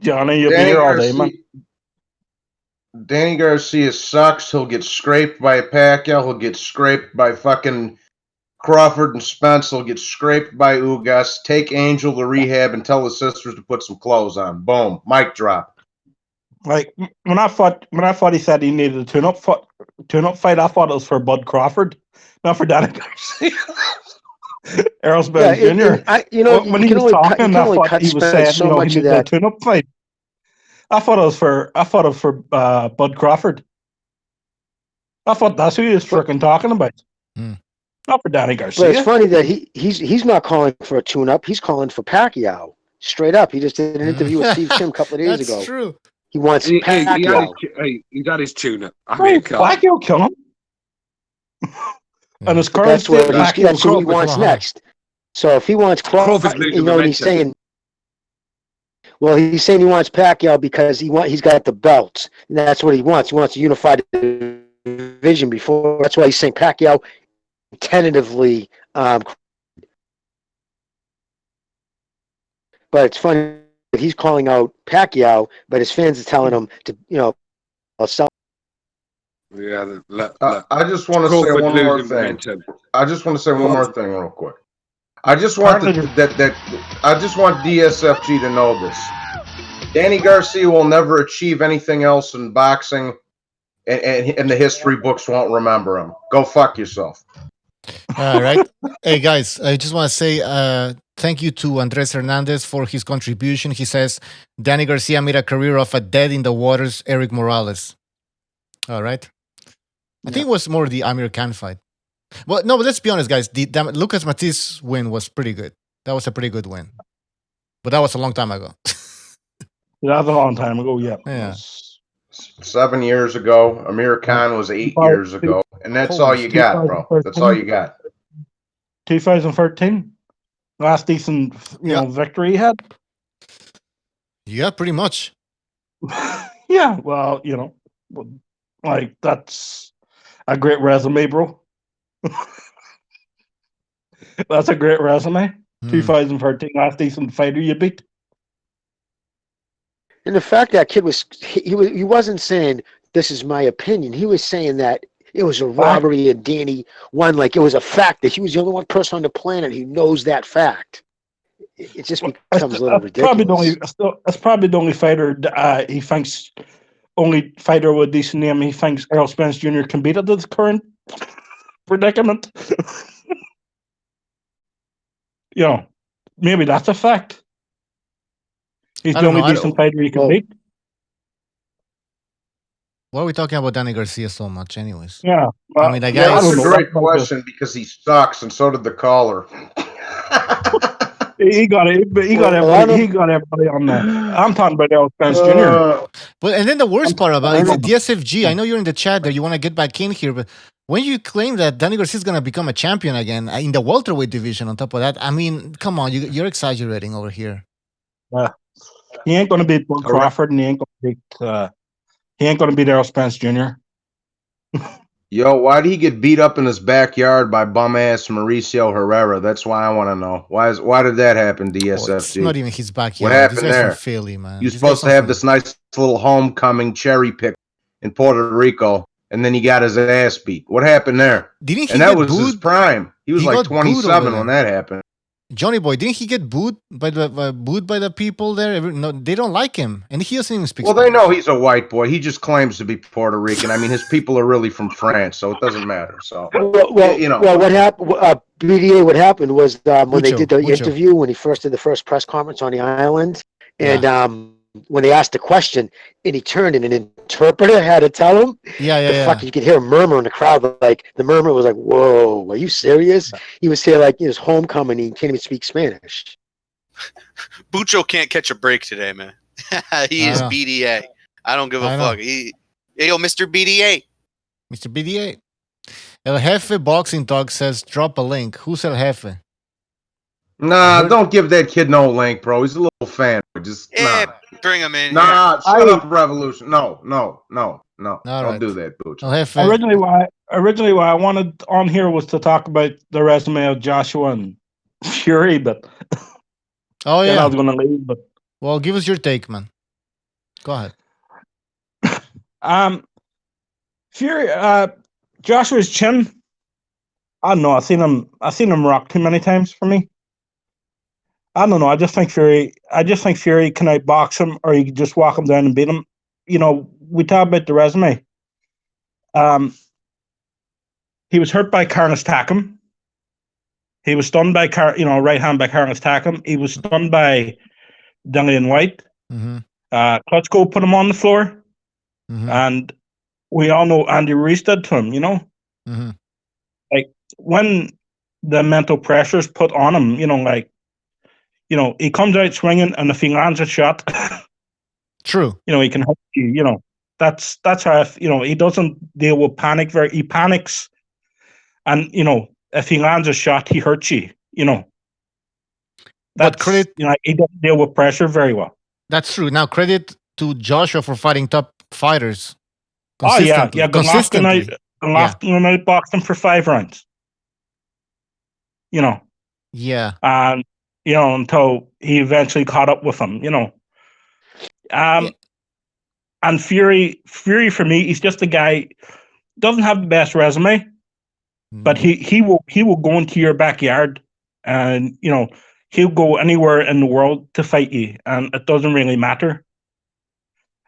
S14: Johnny, you'll be here all day, man.
S11: Danny Garcia sucks. He'll get scraped by Pacquiao. He'll get scraped by fucking Crawford and Spence. He'll get scraped by Ugas. Take Angel to rehab and tell his sisters to put some clothes on. Boom. Mic drop.
S14: Like when I thought he said he needed a tune-up fight, I thought it was for Bud Crawford, not for Danny Garcia. Errol Spence Jr. When he was talking, I thought he was saying he needed a tune-up fight. I thought it was for Bud Crawford. I thought that's who he was freaking talking about. Not for Danny Garcia.
S15: But it's funny that he's not calling for a tune-up. He's calling for Pacquiao. Straight up. He just did an interview with Steve Kim a couple of days ago.
S9: That's true.
S15: He wants Pacquiao.
S10: He got his tune-up.
S14: Pacquiao kill him. And his
S15: that's who he wants next. So if he wants Crawford, he's saying, well, he's saying he wants Pacquiao because he's got the belts. And that's what he wants. He wants a unified division before. That's why he's saying Pacquiao tentatively. But it's funny that he's calling out Pacquiao, but his fans are telling him to, sell.
S10: Yeah,
S11: I just want to say one more thing. I just want to say one more thing real quick. I just want DSFG to know this. Danny Garcia will never achieve anything else in boxing, and the history books won't remember him. Go fuck yourself.
S9: All right. Hey, guys, I just want to say thank you to Andres Hernandez for his contribution. He says, Danny Garcia made a career of a dead-in-the-waters Eric Morales. All right. I think it was more the Amir Khan fight. Well, no, but let's be honest, guys. The Lucas Matisse win was pretty good. That was a pretty good win. But that was a long time ago.
S14: That was a long time ago,
S9: yeah.
S11: 7 years ago. Amir Khan was 8 years ago. And that's all you got, bro. That's all you got.
S14: 2013? Last decent victory he had?
S9: Yeah, pretty much.
S14: Yeah, well, like that's a great resume, bro. That's a great resume. 2013, last decent fighter you beat.
S15: And the fact that kid he wasn't saying this is my opinion. He was saying that it was a robbery and Danny won. Like it was a fact that he was the only one person on the planet who knows that fact. It just becomes a little ridiculous.
S14: That's probably the only fighter he thinks. Only fighter with a decent name he thinks Errol Spence Jr. can beat at this current predicament. Maybe that's a fact. He's the only decent fighter he can beat.
S9: Why are we talking about Danny Garcia so much, anyways?
S14: Yeah.
S9: I mean, that guy
S11: that's a great question because he sucks, and so did the caller.
S14: He got everybody on that. I'm talking about Errol Spence Jr.
S9: But and then the worst part about it, DSFG. I know you're in the chat there. You want to get back in here, but when you claim that Danny Garcia is going to become a champion again in the welterweight division, on top of that, I mean, come on, you're exaggerating over here.
S14: He ain't going to beat Bud Crawford, and he ain't going to beat Errol Spence Jr.
S11: Yo, why did he get beat up in his backyard by bum ass Mauricio Herrera? That's why I want to know. Why did that happen, DSFG?
S9: It's not even his backyard.
S11: What happened
S9: This guy's
S11: there?
S9: from Philly, man.
S11: You're supposed to have this nice little homecoming cherry pick in Puerto Rico, and then he got his ass beat. What happened there?
S9: Didn't he
S11: and that
S9: get
S11: was
S9: booed?
S11: his prime. He was like 27 when that happened.
S9: Johnny Boy, didn't he get booed by the people there? No, they don't like him, and he doesn't even speak.
S11: Well, they know he's a white boy. He just claims to be Puerto Rican. I mean, his people are really from France, so it doesn't matter. So,
S15: well, what happened? BDA. What happened was when they did the interview, when he first did the first press conference on the island, and when they asked the question, and he turned, and an interpreter had to tell him. You could hear a murmur in the crowd. Like the murmur was like, "Whoa, are you serious?" He was saying like his homecoming. He can't even speak Spanish.
S12: Bucho can't catch a break today, man. He is BDA. I don't give a fuck. Yo, Mr. BDA.
S9: Mr. BDA. El Jefe Boxing Talk says, drop a link. Who's El Jefe?
S11: Nah, don't give that kid no link, bro. He's a little fan. Just
S12: bring him in.
S11: Shut up, Revolution. No. Don't do that, Bucho.
S14: Originally, why I wanted on here was to talk about the resume of Joshua and Fury, but
S9: I
S14: was going to leave. But
S9: well, give us your take, man. Go ahead.
S14: Fury, Joshua's chin. I don't know. I've seen him rock too many times for me. I don't know. I just think Fury can outbox him, or you can just walk him down and beat him. You know, we talk about the resume. He was hurt by Karnas Takam. He was stunned by right hand by Karnas Takam. He was stunned by Dillian White.
S9: Mm-hmm.
S14: Klitschko put him on the floor, and we all know Andy Ruiz did to him. You know, like when the mental pressure is put on him, he comes out swinging, and if he lands a shot,
S9: true,
S14: he can help you. That's how he doesn't deal with panic. He panics, and if he lands a shot, he hurts you. That's he doesn't deal with pressure very well.
S9: That's true. Now credit to Joshua for fighting top fighters.
S14: Consistently. Golovkin outboxed him for 5 rounds.
S9: Yeah.
S14: And until he eventually caught up with him. And Fury for me, he's just a guy doesn't have the best resume, but he will go into your backyard, and he'll go anywhere in the world to fight you, and it doesn't really matter.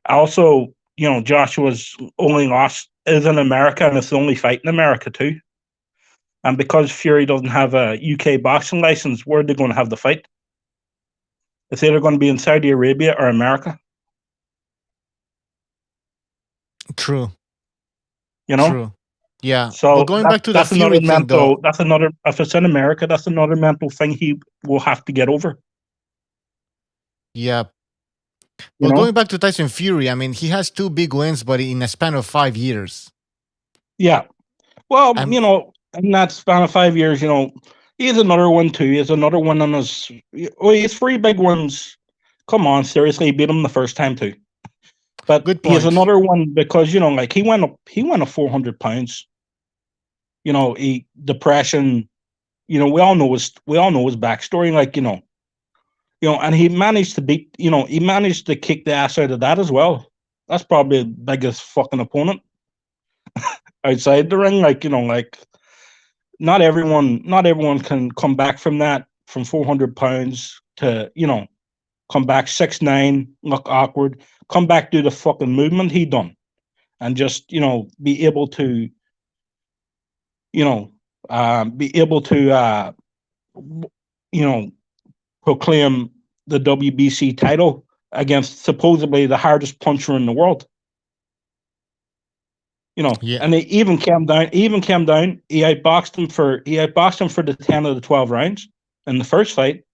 S14: Also, Joshua's only loss is in America, and it's the only fight in America too. And because Fury doesn't have a UK boxing license, where are they going to have the fight? It's either going to be in Saudi Arabia or America.
S9: True.
S14: True.
S9: Yeah.
S14: So
S9: but going back to that Fury thing, though,
S14: that's another. If it's in America, that's another mental thing he will have to get over.
S9: Yeah. Well, going back to Tyson Fury, I mean, he has 2 big wins, but in a span of 5 years.
S14: Yeah. Well, in that span of 5 years, he has another one too. He has another one on his. Well, he has 3 big ones. Come on, seriously, he beat him the first time too. But he has another one because he went up 400 pounds. Depression. We all know his backstory. And he managed to beat. He managed to kick the ass out of that as well. That's probably the biggest fucking opponent outside the ring. Not everyone can come back from that, from 400 pounds to come back 6'9", look awkward, come back, do the fucking movement he done, and just be able to proclaim the WBC title against supposedly the hardest puncher in the world. And he even came down. He outboxed him for the 10 of the 12 rounds in the first fight.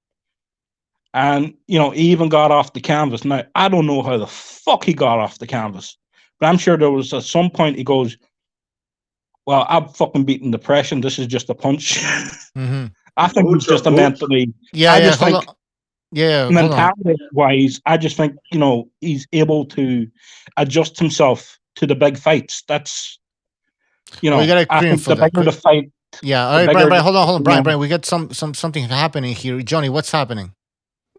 S14: And, you know, he even got off the canvas. Now, I don't know how the fuck he got off the canvas, but I'm sure there was at some point he goes, well, I'm fucking beating depression. This is just a punch.
S9: Mm-hmm.
S14: I think it's just a mentally.
S9: Yeah,
S14: I
S9: yeah,
S14: just think mentality wise, I just think, you know, he's able to adjust himself to the big fights. That's, you know,
S9: we got a
S14: I
S9: cream
S14: think
S9: for
S14: the
S9: that.
S14: bigger the fight.
S9: Yeah, all right, Brian, hold on, Brian, we got something happening here. Johnny, what's happening?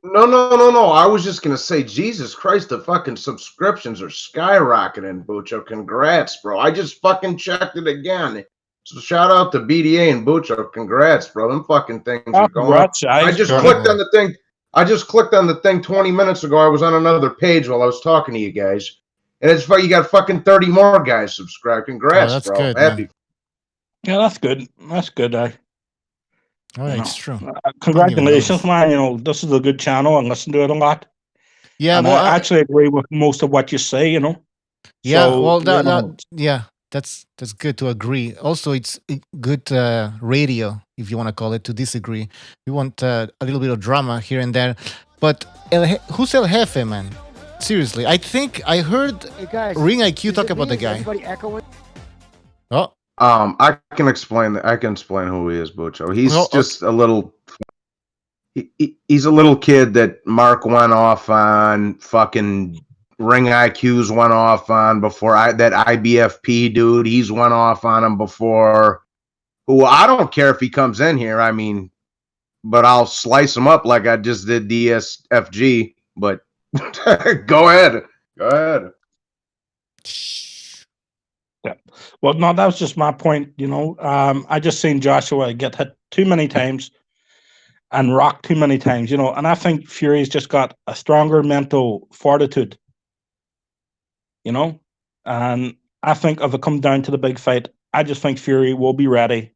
S11: No. I was just gonna say, Jesus Christ, the fucking subscriptions are skyrocketing, Bucho. Congrats, bro. I just fucking checked it again. So shout out to BDA and Bucho. Congrats, bro. Them fucking things are going up. I just clicked on the thing. I just clicked on the thing 20 minutes ago. I was on another page while I was talking to you guys. And it's you got fucking 30 more guys subscribed. Congrats,
S9: that's
S11: bro.
S9: good,
S11: Happy.
S9: man.
S14: Yeah, that's good. That's good.
S9: Oh, it's true.
S14: Congratulations, man. You know, this is a good channel and listen to it a lot.
S9: Yeah,
S14: and
S9: well,
S14: I actually agree with most of what you say, you know.
S9: Yeah,
S14: so,
S9: well, that's good to agree. Also, it's good radio, if you want to call it, to disagree. We want a little bit of drama here and there. But who's El Jefe, man? Seriously, I think I heard Ring IQ talk about the guy.
S15: Everybody echoing?
S9: Oh.
S11: I can explain that. I can explain who he is, Bucho. He's just a little. He's a little kid that Mark went off on. Fucking Ring IQ's went off on before. That IBFP dude, he's went off on him before. Who I don't care if he comes in here. I mean, but I'll slice him up like I just did DSFG. But go ahead.
S14: Yeah. Well, no, that was just my point. You know, I just seen Joshua get hit too many times and rocked too many times. You know, and I think Fury's just got a stronger mental fortitude. You know, and I think if it comes down to the big fight, I just think Fury will be ready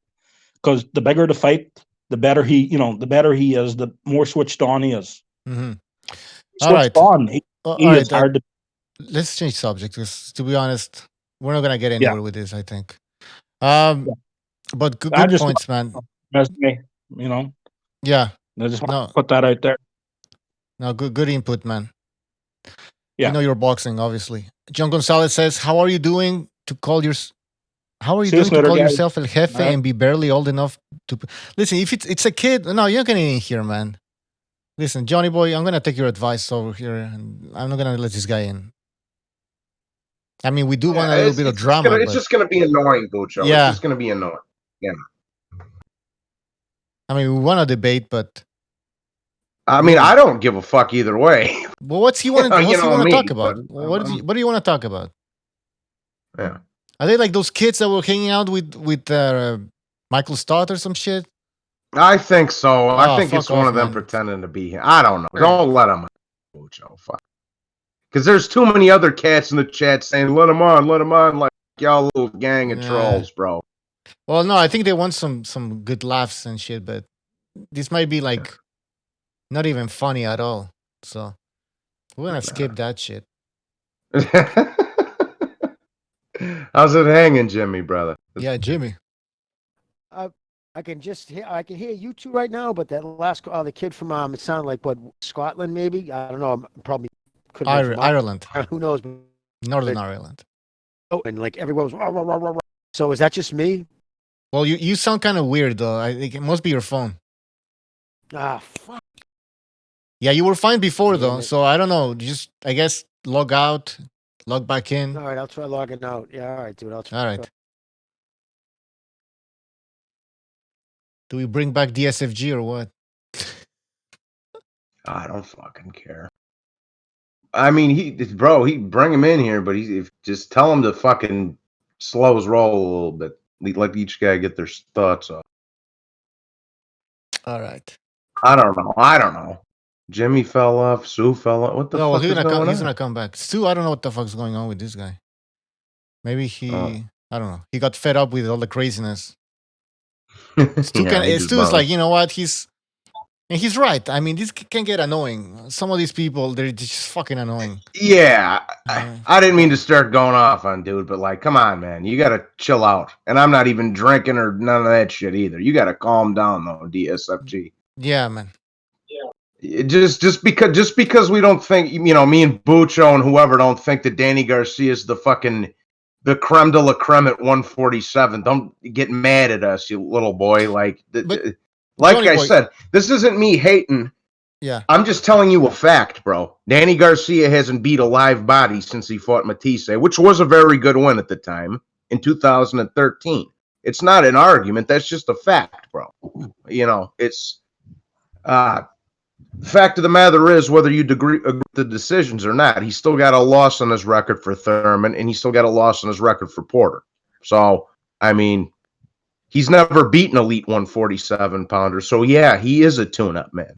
S14: because the bigger the fight, the better he, you know, the better he is, the more switched on he is.
S9: Mm-hmm.
S14: All right.
S9: Let's change subject because, to be honest, we're not gonna get anywhere with this. I think. But good points, man.
S14: You know.
S9: Yeah.
S14: I just want to put that out there.
S9: No, good input, man.
S14: Yeah.
S9: I know you're boxing, obviously. John Gonzalez says, "How are you doing to call yourself El Jefe and be barely old enough to listen? If it's a kid, no, you're gonna in here, man. Listen, Johnny boy, I'm gonna take your advice over here, and I'm not gonna let this guy in. I mean, we do want a little bit of drama.
S11: It's just gonna be annoying, Bucho.
S9: Yeah.
S11: It's just gonna be annoying. Yeah.
S9: I mean, we want to debate, but
S11: I mean, I don't give a fuck either way.
S9: Well, what's he want to talk about?
S11: But,
S9: What do you want to talk about?
S11: Yeah.
S9: Are they like those kids that were hanging out with Michael Stott or some shit?
S11: I think so. I think it's
S9: fuck
S11: one
S9: off,
S11: of them
S9: man.
S11: pretending to be him. I don't know. Don't let him on, Bucho. Fuck. Because there's too many other cats in the chat saying, let him on, like y'all little gang of trolls, bro.
S9: Well, no, I think they want some good laughs and shit, but this might be like not even funny at all. So we're gonna skip that shit.
S11: How's it hanging, Jimmy, brother?
S9: Yeah, Jimmy.
S15: I can hear you two right now, but that last the kid from it sounded like what, Scotland maybe? I don't know. Probably could have been from
S9: Ireland.
S15: Who knows?
S9: Northern Ireland.
S15: Oh, and like everyone was rah, rah, rah, rah, rah. So is that just me?
S9: Well, you sound kind of weird though. I think it must be your phone.
S15: Ah, fuck.
S9: Yeah, you were fine before though, so I don't know. Just I guess log out, log back in.
S15: All right, I'll try logging out. Yeah, all right, dude. I'll try.
S9: All right. Do we bring back DSFG or what?
S11: I don't fucking care. I mean, he bring him in here, but just tell him to fucking slow his roll a little bit. Let each guy get their thoughts off.
S9: All right.
S11: I don't know. Jimmy fell off. Sue fell off. What the fuck is going on?
S9: He's gonna come back. Stu, I don't know what the fuck's going on with this guy. Maybe I don't know. He got fed up with all the craziness. Stu is like, you know what? He's right. I mean, this can get annoying. Some of these people, they're just fucking annoying.
S11: Yeah, I didn't mean to start going off on dude, but like, come on, man, you gotta chill out. And I'm not even drinking or none of that shit either. You gotta calm down though, DSFG.
S9: Yeah, man.
S11: Just because we don't think, me and Bucho and whoever don't think that Danny Garcia is the creme de la creme at 147. Don't get mad at us, you little boy. Like I said, this isn't me hating.
S9: Yeah.
S11: I'm just telling you a fact, bro. Danny Garcia hasn't beat a live body since he fought Matisse, which was a very good win at the time in 2013. It's not an argument. That's just a fact, bro. It's the fact of the matter is, whether you agree with the decisions or not, he's still got a loss on his record for Thurman, and he's still got a loss on his record for Porter. So, I mean, he's never beaten elite 147 pounder. So, yeah, he is a tune-up, man.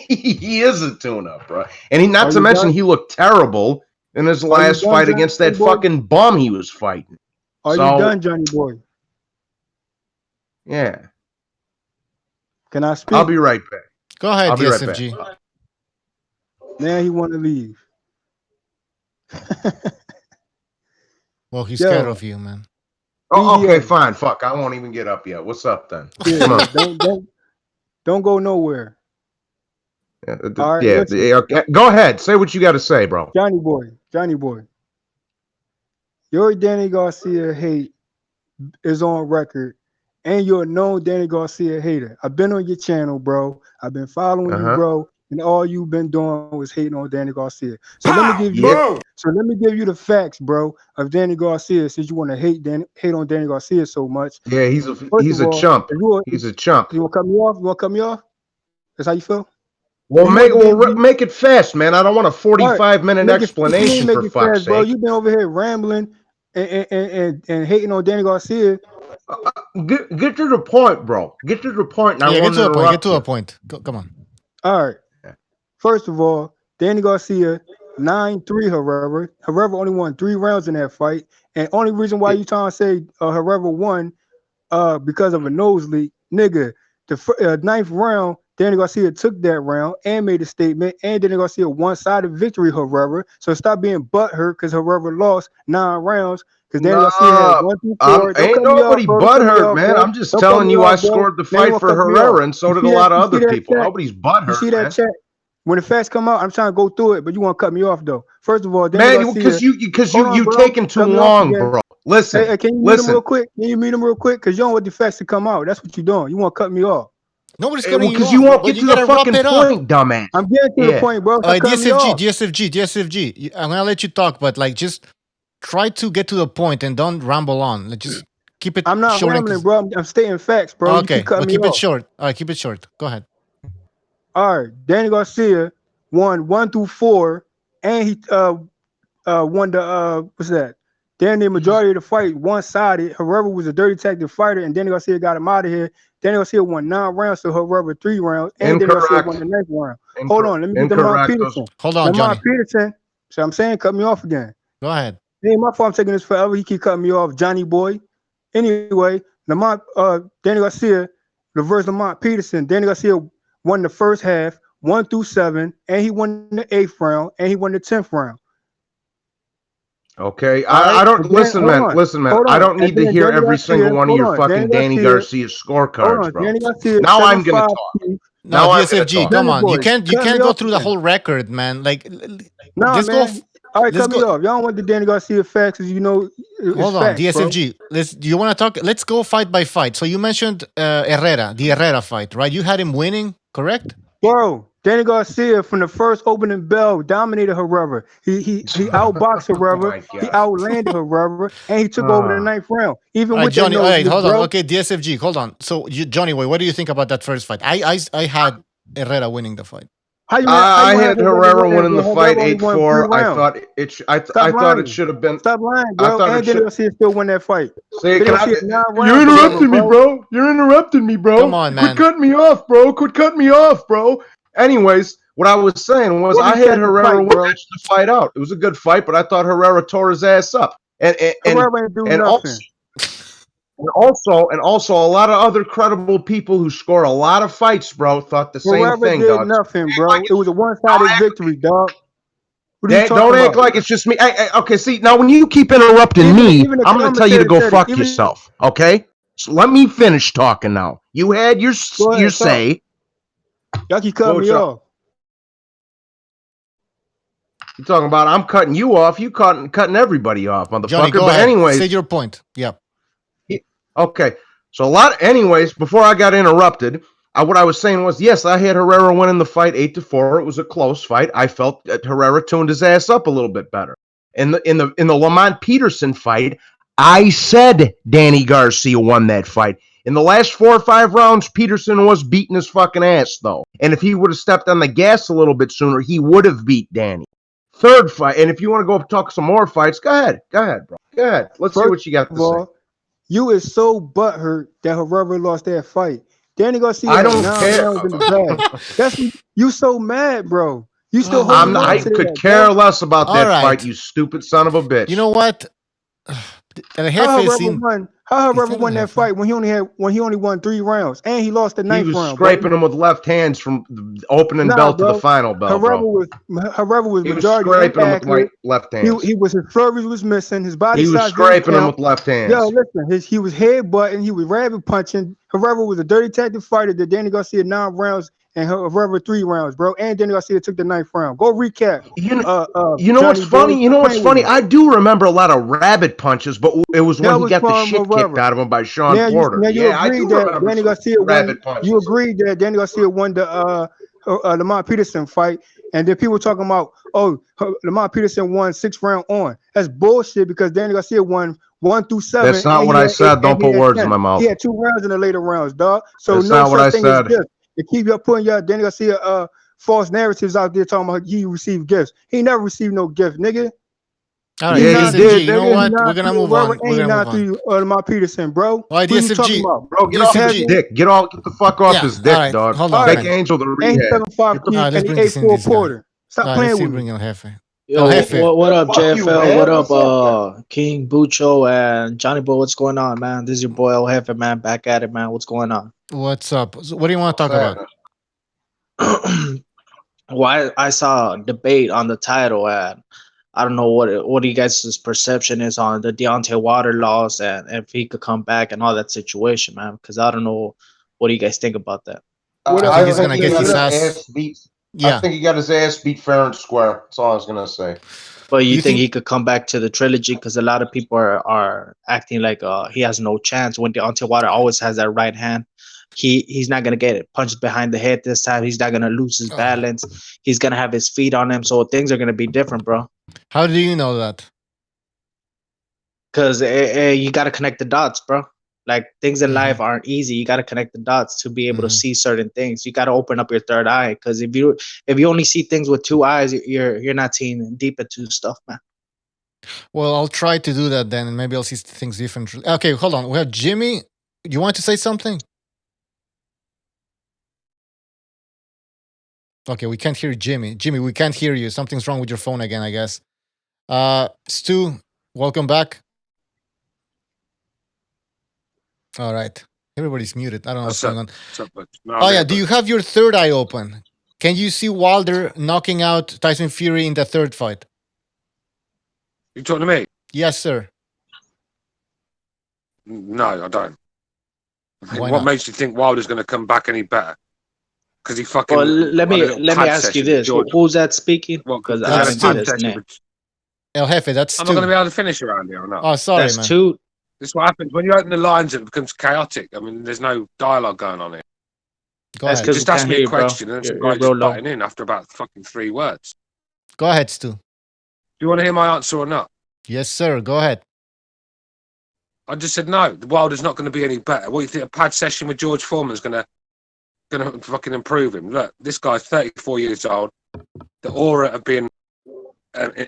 S11: He is a tune-up, bro. And not to mention, he looked terrible in his last fight against that fucking bum he was fighting.
S13: Are you done, Johnny boy?
S11: Yeah.
S13: Can I speak?
S11: I'll be right back.
S9: Go ahead,
S11: DSFG.
S13: Right, now he want to leave.
S9: Well, he's scared of you, man.
S11: Oh, okay, fine. Fuck, I won't even get up yet. What's up then?
S13: Yeah,
S11: Come on.
S13: Don't go nowhere.
S11: All right, okay. Go ahead. Say what you got to say, bro.
S13: Johnny boy. Your Danny Garcia hate is on record, and you're a known Danny Garcia hater. I've been on your channel, bro. I've been following you, bro, and all you've been doing was hating on Danny Garcia. So let me give you the facts, bro, of Danny Garcia, since you want to hate on Danny Garcia so much.
S11: Yeah, he's a chump. He's a chump.
S13: You want to cut me off? You want to cut me off? That's how you feel?
S11: Well, make it fast, man. I don't want a 45-minute explanation for fuck's sake.
S13: Bro, you've been over here rambling and hating on Danny Garcia.
S11: Get to the point, bro. Get to the point.
S9: Yeah, get to the point. Come on.
S13: All right. First of all, Danny Garcia 9-3 Herrera only won 3 rounds in that fight, and only reason why you trying to say Herrera won because of a nose leak, nigga. The 9th round, Danny Garcia took that round and made a statement, and Danny Garcia one-sided victory Herrera. So stop being butthurt because Herrera lost 9 rounds. Because Danny Garcia had 1 through 4.
S11: Ain't nobody butthurt, man. I'm just telling you I scored the fight for Herrera, and so did a lot of other people. Nobody's butthurt.
S13: You see that chat? When the facts come out, I'm trying to go through it, but you want to cut me off though. First of all,
S11: man, because you taking too long, bro. Listen,
S13: hey, can you mute him real quick? Can you mute him real quick? Because you don't want the facts to come out. That's what you're doing. You want to cut me off.
S9: Nobody's cutting you off.
S11: Because you won't get to the fucking point, dumbass.
S13: I'm getting to the point, bro.
S9: DSFG. I'm gonna let you talk, but like just try to get to the point and don't ramble on. Like, just keep it.
S13: I'm not
S9: short
S13: rambling, bro. I'm stating facts, bro.
S9: Okay, but keep it short. All right, keep it short. Go ahead.
S13: All right, Danny Garcia won 1 through 4, and he won the what's that? Then the majority of the fight one-sided. Herrera was a dirty tactic fighter, and Danny Garcia got him out of here. Danny Garcia won 9 rounds to Herrera 3 rounds, and Danny Garcia won the next round. Hold on, let me get Lamont Peterson.
S9: Hold on, Johnny.
S13: Lamont Peterson. So I'm saying, cut me off again.
S9: Go ahead.
S13: Hey, my fault. I'm taking this forever. He keep cutting me off, Johnny boy. Anyway, Danny Garcia reversed Lamont Peterson. Danny Garcia won the first half, 1 through 7, and he won the 8th round, and he won the 10th round.
S11: Okay, I don't listen, man. I don't need to hear every single one of your fucking Danny Garcia scorecards, bro. Now I'm gonna talk.
S9: No, DSFG, come on. You can't go through the whole record, man. Like,
S13: just go. All right, cut me off. Y'all want the Danny Garcia facts, because you know.
S9: Hold on, DSFG. Do you want to talk? Let's go fight by fight. So you mentioned the Herrera fight, right? You had him winning, correct?
S13: Bro, Danny Garcia from the first opening bell dominated Herrera. He outboxed Herrera. He outlanded Herrera, and he took over the 9th round. Even with
S9: Johnny, hold on. Okay, DSFG, hold on. So Johnny, what do you think about that first fight? I had Herrera winning the fight.
S11: I had Herrera winning the fight 8-4. I thought it should have been.
S13: Stop lying, bro. And Danny Garcia still won that fight.
S11: You're interrupting me, bro. You're interrupting me, bro.
S9: Come on, man.
S11: Quit cutting me off, bro. Quit cutting me off, bro. Anyways, what I was saying was I had Herrera win the fight out. It was a good fight, but I thought Herrera tore his ass up. And also, a lot of other credible people who score a lot of fights, bro, thought the same thing, dog.
S13: Nothing, bro. It was a one-sided victory, dog.
S11: Don't act like it's just me. Okay, see, now when you keep interrupting me, I'm going to tell you to go fuck yourself, okay? So let me finish talking now. You had your say.
S13: Y'all keep cutting me off.
S11: You talking about I'm cutting you off? You cutting everybody off, motherfucker.
S9: Johnny, go
S11: but
S9: ahead.
S11: anyways,
S9: say your point. Yeah.
S11: Okay. So anyways, before I got interrupted, what I was saying was, yes, I had Herrera winning the fight 8-4. It was a close fight. I felt that Herrera tuned his ass up a little bit better. In the Lamont Peterson fight, I said Danny Garcia won that fight. In the last 4 or 5 rounds, Peterson was beating his fucking ass, though. And if he would have stepped on the gas a little bit sooner, he would have beat Danny. Third fight, and if you want to go talk some more fights, go ahead, bro. Go ahead. Let's see what you got to say.
S13: You is so butthurt that Herrera lost that fight. Danny Garcia.
S11: I don't care.
S13: In the bag. You so mad, bro. You still
S11: I could care less about that fight, you stupid son of a bitch.
S9: You know what?
S13: How Herrera won that fight when he only won 3 rounds and he lost the 9th round?
S11: He was scraping him with left hands from the opening bell to the final bell.
S13: Herrera was majority
S11: scraping him with left hands.
S13: His flurries was missing. His body size.
S11: He was scraping him with left hands.
S13: Yo, listen, he was headbutting. He was rabbit punching. Herrera was a dirty tactic fighter that Danny Garcia 9 rounds. And Herrera 3 rounds, bro. And Danny Garcia took the 9th round. Go recap.
S11: You know what's funny? You know what's funny? I do remember a lot of rabbit punches, but it was when he got the shit kicked out of him by Sean Porter.
S13: I do remember Danny Garcia rabbit punches. You agreed that Danny Garcia won the Lamont Peterson fight, and then people talking about, Lamont Peterson won 6th round on. That's bullshit because Danny Garcia won 1 through 7.
S11: That's not what I said. Don't put words in my mouth.
S13: He had 2 rounds in the later rounds, dog. So
S11: that's not what I said.
S13: To keep putting Danny Garcia false narratives out there talking about he received gifts. He never received no gift, nigga.
S9: All right, DSFG, you know what? We're gonna move on. We're gonna move on.
S13: Lamont Peterson, bro.
S9: All right, DSFG,
S11: bro, get off his dick. Get the fuck off his dick, dog.
S9: Hold on.
S11: Take Angel to rehab.
S13: And 8-4 Porter. Stop playing with me.
S17: Yo, what up, JFL? What up, King Bucho and Johnny Boy? What's going on, man? This is your boy El Jefe, man. Back at it, man. What's going on?
S9: What's up? What do you want to talk about?
S17: Well, I saw a debate on the title, and I don't know what you guys' perception is on the Deontay Wilder loss and if he could come back and all that situation, man. Because I don't know what do you guys think about that.
S11: I think he's gonna get his ass beat. Yeah. I think he got his ass beat fair and square. That's all I was gonna say.
S17: But you think he could come back to the trilogy? Because a lot of people are acting like he has no chance when Deontay Wilder always has that right hand. He's not gonna get it punched behind the head this time. He's not gonna lose his balance. He's gonna have his feet on him, so things are gonna be different, bro.
S9: How do you know that?
S17: Because you gotta connect the dots, bro. Like things in life aren't easy. You gotta connect the dots to be able to see certain things. You gotta open up your third eye. Because if you only see things with 2 eyes, you're not seeing deep into stuff, man.
S9: Well, I'll try to do that then, and maybe I'll see things differently. Okay, hold on. We have Jimmy. You want to say something? Okay, we can't hear Jimmy. Jimmy, we can't hear you. Something's wrong with your phone again, I guess. Stu, welcome back. All right. Everybody's muted. I don't know what's going on. Do you have your third eye open? Can you see Wilder knocking out Tyson Fury in the third fight?
S10: You talking to me?
S9: Yes, sir.
S10: No, I don't. What makes you think Wilder's going to come back any better? Because he fucking.
S17: Well, let me ask you this: who's that speaking? Because I haven't seen his name.
S9: El Jefe, that's.
S10: I'm not going to be able to finish around here or not.
S9: Oh, sorry,
S17: that's
S9: man.
S17: Two.
S10: This is what happens when you open the lines. It becomes chaotic. I mean, there's no dialogue going on here.
S9: Go ahead.
S10: Just ask me a question, and some guy just butting in after about fucking 3 words.
S9: Go ahead, Stu.
S10: Do you want to hear my answer or not?
S9: Yes, sir. Go ahead.
S10: I just said no. The Wilder's not going to be any better. What do you think? A pad session with George Foreman's going to fucking improve him? Look, this guy's 34 years old. The aura of being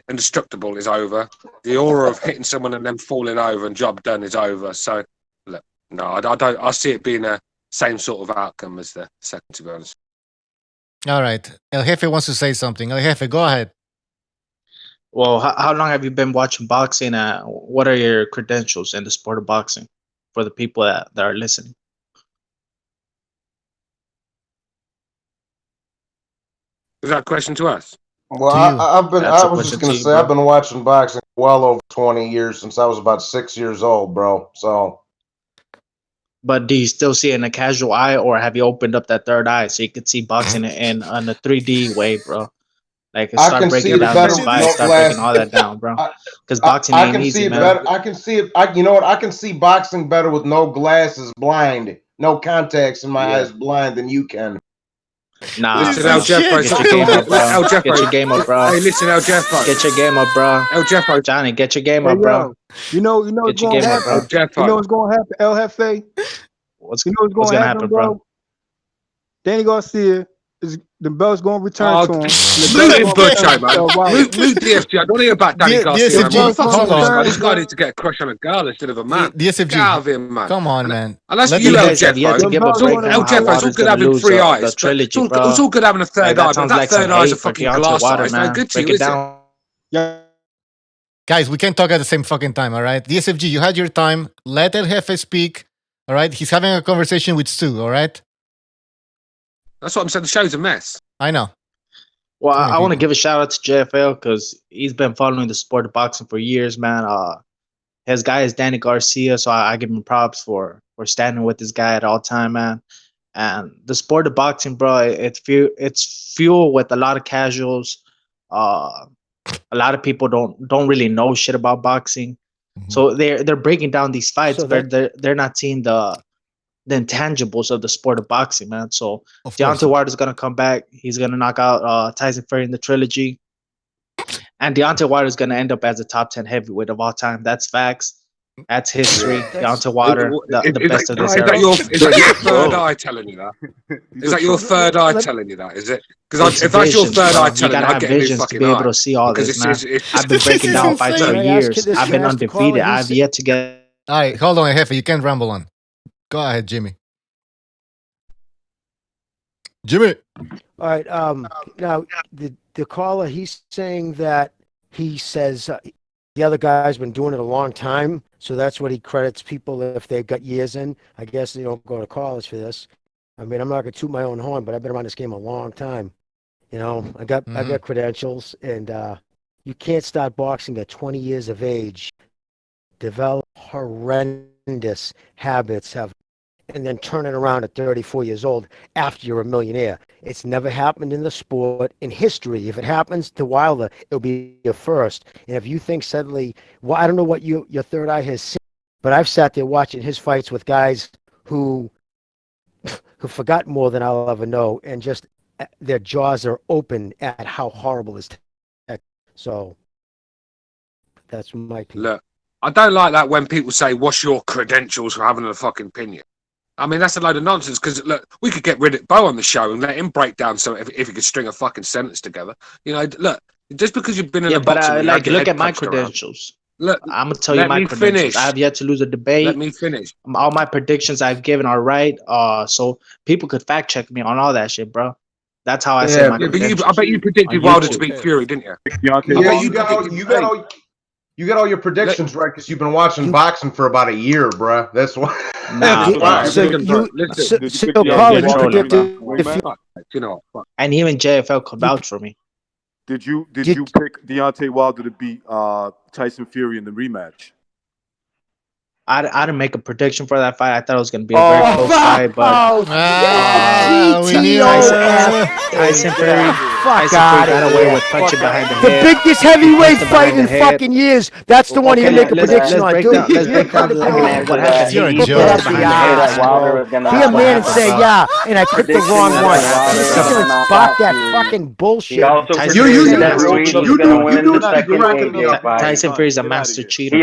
S10: indestructible is over. The aura of hitting someone and then falling over and job done is over. So, look, no, I don't. I see it being a same sort of outcome as the second, to be honest.
S9: All right. El Jefe wants to say something. El Jefe, go ahead.
S17: Well, how long have you been watching boxing? What are your credentials in the sport of boxing for the people that are listening?
S10: Is that a question to us?
S11: Well, I've been watching boxing well over 20 years since I was about 6 years old, bro. So
S17: But do you still see it in a casual eye, or have you opened up that third eye so you could see boxing in on a 3D way, bro? Like
S11: I
S17: start
S11: can see
S17: breaking
S11: it
S17: down
S11: better
S17: these
S11: with
S17: fights,
S11: no
S17: start breaking all
S11: glasses.
S17: that down, bro. Because
S11: I,
S17: boxing
S11: I
S17: ain't
S11: can see
S17: easy,
S11: it
S17: man.
S11: better. I can see it. You know what? I can see boxing better with no glasses, blind, no contacts in my eyes, blind than you can.
S17: Nah,
S10: Listen,
S17: bro.
S10: El Jeffo,
S17: Get your game up, bro.
S10: El Jeffo.
S17: Get your game up, bro.
S10: Hey, listen, El Jeffo.
S17: Get your game up, bro.
S10: El Jeffo.
S17: Johnny, get your game
S13: Hey,
S17: up, bro.
S13: yo, you know what's
S17: Get your
S13: gonna
S17: game up,
S13: happen?
S17: bro.
S10: El
S13: You know
S10: Jeffo.
S13: what's gonna happen, El Jefe?
S17: What's
S13: You know what's
S17: gonna
S13: gonna
S17: happen,
S13: happen,
S17: bro?
S13: bro? Danny Garcia is the belt's gonna return
S10: Oh,
S13: to him.
S10: mute him, Butcho, man. Mute DFG. I don't hear about Danny Garcia, man. What the fuck's wrong with this guy? This guy needs to get a crush on a girl instead of a man.
S9: DSFG,
S10: Get out of here, man.
S9: come on, man.
S10: And that's for
S9: Let
S10: you,
S9: the
S10: El
S9: guys
S17: have yet to
S10: Jeffo.
S17: give a breakdown
S10: El
S17: of how
S10: Jeffo, it's all
S17: Wilder's
S10: good
S17: gonna
S10: having
S17: lose
S10: 3
S17: the
S10: eyes. But
S17: trilogy,
S10: it's
S17: bro.
S10: all good having a third
S17: Like,
S10: eye,
S17: that
S10: but
S17: sounds
S10: that
S17: like some
S10: third eye is a
S17: hate for
S10: fucking
S17: Deontay
S10: glass eye.
S17: Wilder,
S10: It's no
S17: man.
S10: good to
S17: Break
S10: you,
S17: it
S10: is it?
S17: down.
S13: Yeah.
S9: Guys, we can't talk at the same fucking time, all right? DSFG, you had your time. Let El Jefe speak, all right? He's having a conversation with Stu, all right?
S10: That's what I'm saying. The show's a mess.
S9: I know.
S17: Well,
S9: Too many
S17: I want to
S9: people.
S17: give a shout out to JFL because he's been following the sport of boxing for years, man. His guy is Danny Garcia, so I give him props for standing with this guy at all time, man. And the sport of boxing, bro, it's fuel with a lot of casuals. A lot of people don't really know shit about boxing, so they're breaking down these fights,
S15: So
S17: but they're not seeing the intangibles of the sport of boxing, man. So
S9: Of
S17: Deontay
S9: course.
S17: Wilder's gonna come back. He's gonna knock out Tyson Fury in the trilogy, and Deontay Wilder's gonna end up as a top 10 heavyweight of all time. That's facts. That's history. Deontay Wilder, the best of this era.
S10: Is that your third eye telling you that? Is that your third eye telling you that? Is it? Because if that's your third eye
S17: you
S10: telling
S17: gotta
S10: you, I'd
S17: have
S10: get a new
S17: visions to
S10: fucking
S17: be able
S10: eye.
S17: to see all
S10: Because
S17: this, man.
S10: it's
S17: I've been breaking down fights for
S15: Can I ask
S17: years.
S15: this?
S17: I've
S15: Can
S17: been
S15: I ask the caller?
S17: undefeated. I've yet to get.
S9: All right, hold on, Jefe. You can't ramble on. Go ahead, Jimmy. Jimmy.
S15: All right. Now the caller, he's saying that he says the other guy's been doing it a long time, so that's what he credits people if they've got years in. I guess they don't go to college for this. I mean, I'm not gonna toot my own horn, but I've been around this game a long time. You know, I got credentials, and you can't start boxing at 20 years of age, develop horrendous habits, and then turn it around at 34 years old after you're a millionaire. It's never happened in the sport in history. If it happens to Wilder, it'll be your first. And if you think suddenly, well, I don't know what your third eye has seen, but I've sat there watching his fights with guys who forgot more than I'll ever know, and just their jaws are open at how horrible his tech. So that's my opinion.
S10: Look, I don't like that when people say, "What's your credentials for having a fucking opinion?" I mean, that's a load of nonsense. Because look, we could get rid of Bo on the show and let him break down some if he could string a fucking sentence together. You know, look, just because you've been in a boxing ring,
S17: like look at my credentials.
S10: Look,
S17: I'm gonna tell you my credentials.
S10: Finish.
S17: I have yet to lose a debate.
S10: Let me finish.
S17: All my predictions I've given are right. So people could fact check me on all that shit, bro. That's how I say my credentials.
S10: I bet you predicted Wilder to beat Fury, didn't you?
S11: Yeah, you got all your predictions right because you've been watching boxing for about a year, bruh. That's why.
S17: And even JFL could vouch for me.
S18: Did you pick Deontay Wilder to beat Tyson Fury in the rematch?
S17: I didn't make a prediction for that fight. I thought it was going to be a very close fight, but Tyson Fury got away with punching behind the head.
S15: The biggest heavyweight fight in fucking years. That's the one you make a prediction on.
S17: Let's break down what happened.
S15: You're a joke. Be a man and say, yeah, and I picked the wrong one. Spot that fucking bullshit.
S17: Tyson Fury's a master cheater.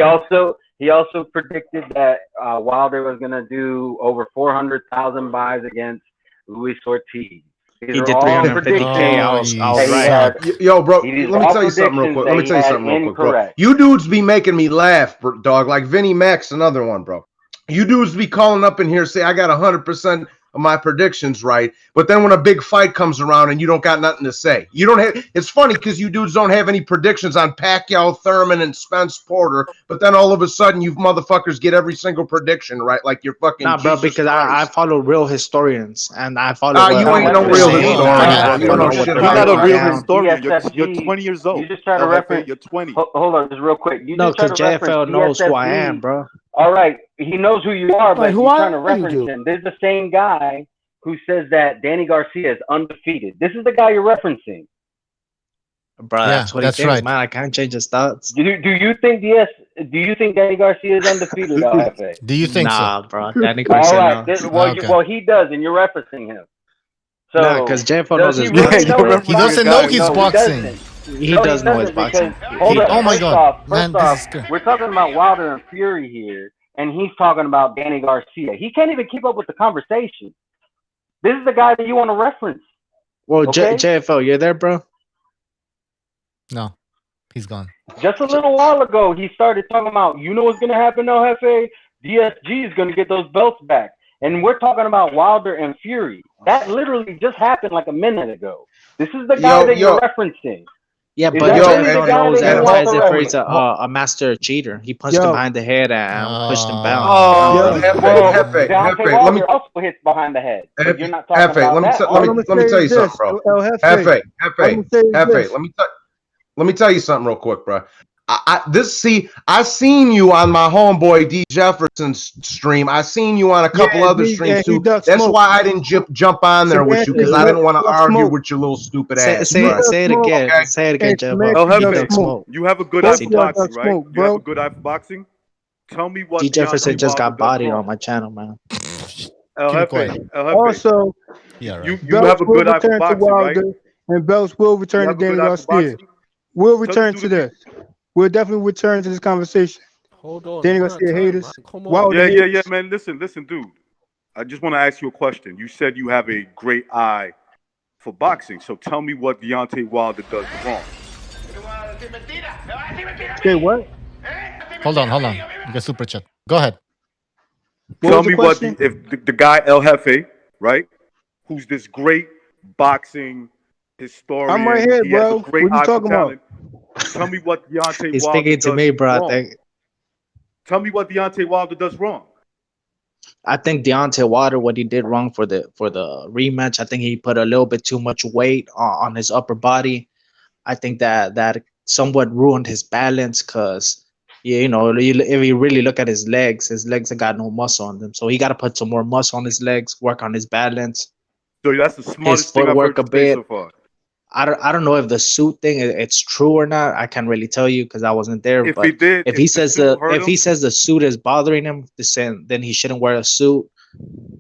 S6: He also predicted that Wilder was going to do over 400,000 buys against Luis Ortiz.
S17: He did 350K. I was right.
S11: Yo, bro, let me tell you something real quick. Bro. You dudes be making me laugh, dog. Like Vinnie Mac's another one, bro. You dudes be calling up in here say I got 100% of my predictions right, but then when a big fight comes around and you don't got nothing to say, you don't have. It's funny because you dudes don't have any predictions on Pacquiao, Thurman, and Spence Porter, but then all of a sudden you motherfuckers get every single prediction right, like you're fucking.
S17: Nah, bro, because I follow real historians and I follow.
S11: You ain't no real historian.
S18: You're not a real historian. You're 20 years old.
S6: You just try to reference.
S18: You're 20.
S6: Hold on, just real quick.
S17: No, because JFL knows who I am, bro.
S6: All right, he knows who you are, but
S13: Like, who
S6: he's trying to
S13: are you,
S6: reference
S13: dude?
S6: him. This is the same guy who says that Danny Garcia is undefeated. This is the guy you're referencing.
S17: Bro,
S9: Yeah,
S17: that's what he
S9: that's
S17: thinks,
S9: right.
S17: man. I can't change his thoughts.
S6: Do you think Do you think Danny Garcia is undefeated, LFA?
S9: Do you think
S17: Nah,
S9: so?
S17: bro. Danny
S6: All
S17: Garcia,
S6: right.
S17: no.
S6: Well, he does, and you're referencing him. So
S17: Nah, because JFO
S6: does
S17: knows
S6: he
S17: his
S6: really
S17: boxing.
S6: know his
S9: He doesn't know his
S6: No,
S9: boxing.
S6: He doesn't.
S17: He
S6: No,
S17: does
S6: he
S17: know his
S6: doesn't
S17: boxing.
S6: because hold up.
S9: Oh my
S6: First
S9: God,
S6: off,
S9: man, this is good.
S6: we're talking about Wilder and Fury here, and he's talking about Danny Garcia. He can't even keep up with the conversation. This is the guy that you want to reference.
S17: Well,
S6: Okay?
S17: JFO, you're there, bro?
S9: No, he's gone.
S6: Just a little while ago, he started talking about, you know what's going to happen, El Jefe? DSG is going to get those belts back. And we're talking about Wilder and Fury. That literally just happened like a minute ago. This is the guy that you're referencing.
S17: Yeah,
S6: Is
S17: but
S6: that really
S17: JFO
S6: the guy
S17: knows
S6: that you
S17: that
S6: want to
S17: Tyson Fury's
S6: reference?
S17: a master cheater. He punched him
S13: Yo.
S17: behind the head and pushed him down.
S6: Deontay
S11: Hefe, let me
S6: Wilder also hits behind the head. But you're not talking
S11: Hefe,
S6: about
S11: let me
S6: that.
S11: let me tell you something, bro. Hefe, let me tell you something real quick, bro. I seen you on my homeboy D Jefferson's stream. I seen you on a couple other streams too. That's why I didn't jump on there with you, because I didn't want to argue with your little stupid ass.
S17: Say it again.
S11: Okay?
S17: Say it again, Jeff.
S18: El
S17: He
S18: Jefe,
S17: duck smoke.
S18: you have a good eye for boxing, right? You have a good eye for boxing. Tell me what
S17: D Jefferson
S18: Deontay
S17: just
S18: Wilder
S17: got bodied
S18: does wrong.
S17: on my channel, man.
S18: El
S9: Keep it
S18: Jefe,
S9: quiet.
S18: El Jefe,
S13: Also,
S9: Yeah, right.
S18: you
S13: belts
S18: have a
S13: will
S18: good eye for
S13: return to
S18: boxing, right?
S13: Wilder, and belts will
S18: You
S13: return to
S18: have a
S13: Danny
S18: good eye for
S13: Garcia.
S18: boxing.
S13: We'll
S18: Tell
S13: return
S18: this
S13: to
S18: dude
S13: this. We'll definitely return to this conversation.
S19: Hold on.
S13: Danny
S19: We got
S13: Garcia
S19: time,
S13: haters.
S19: man. Come on.
S13: Wilder
S18: Yeah,
S13: haters.
S18: man. Listen, dude. I just want to ask you a question. You said you have a great eye for boxing, so tell me what Deontay Wilder does wrong.
S13: Okay, what?
S9: Hold on. You got super chat. Go ahead.
S18: Tell me what if the guy El Jefe, right? Who's this great boxing historian?
S13: I'm right here,
S18: he
S13: bro.
S18: has a great
S13: What you
S18: eye for
S13: talking about?
S18: talent. Tell me what Deontay
S17: He's
S18: Wilder
S17: speaking to
S18: does
S17: me, bro.
S18: wrong. Tell me what Deontay Wilder does wrong.
S17: I think Deontay Wilder, what he did wrong for the rematch, I think he put a little bit too much weight on his upper body. I think that somewhat ruined his balance because, if you really look at his legs have got no muscle on them. So he got to put some more muscle on his legs, work on his balance.
S18: So that's the smartest
S17: His
S18: thing I've
S17: footwork
S18: heard
S17: a
S18: you say
S17: bit.
S18: so far.
S17: I don't know if the suit thing it's true or not. I can't really tell you because I wasn't there.
S18: If
S17: but
S18: he did,
S17: if he says
S18: he
S17: says the suit is bothering him, then he shouldn't wear a suit.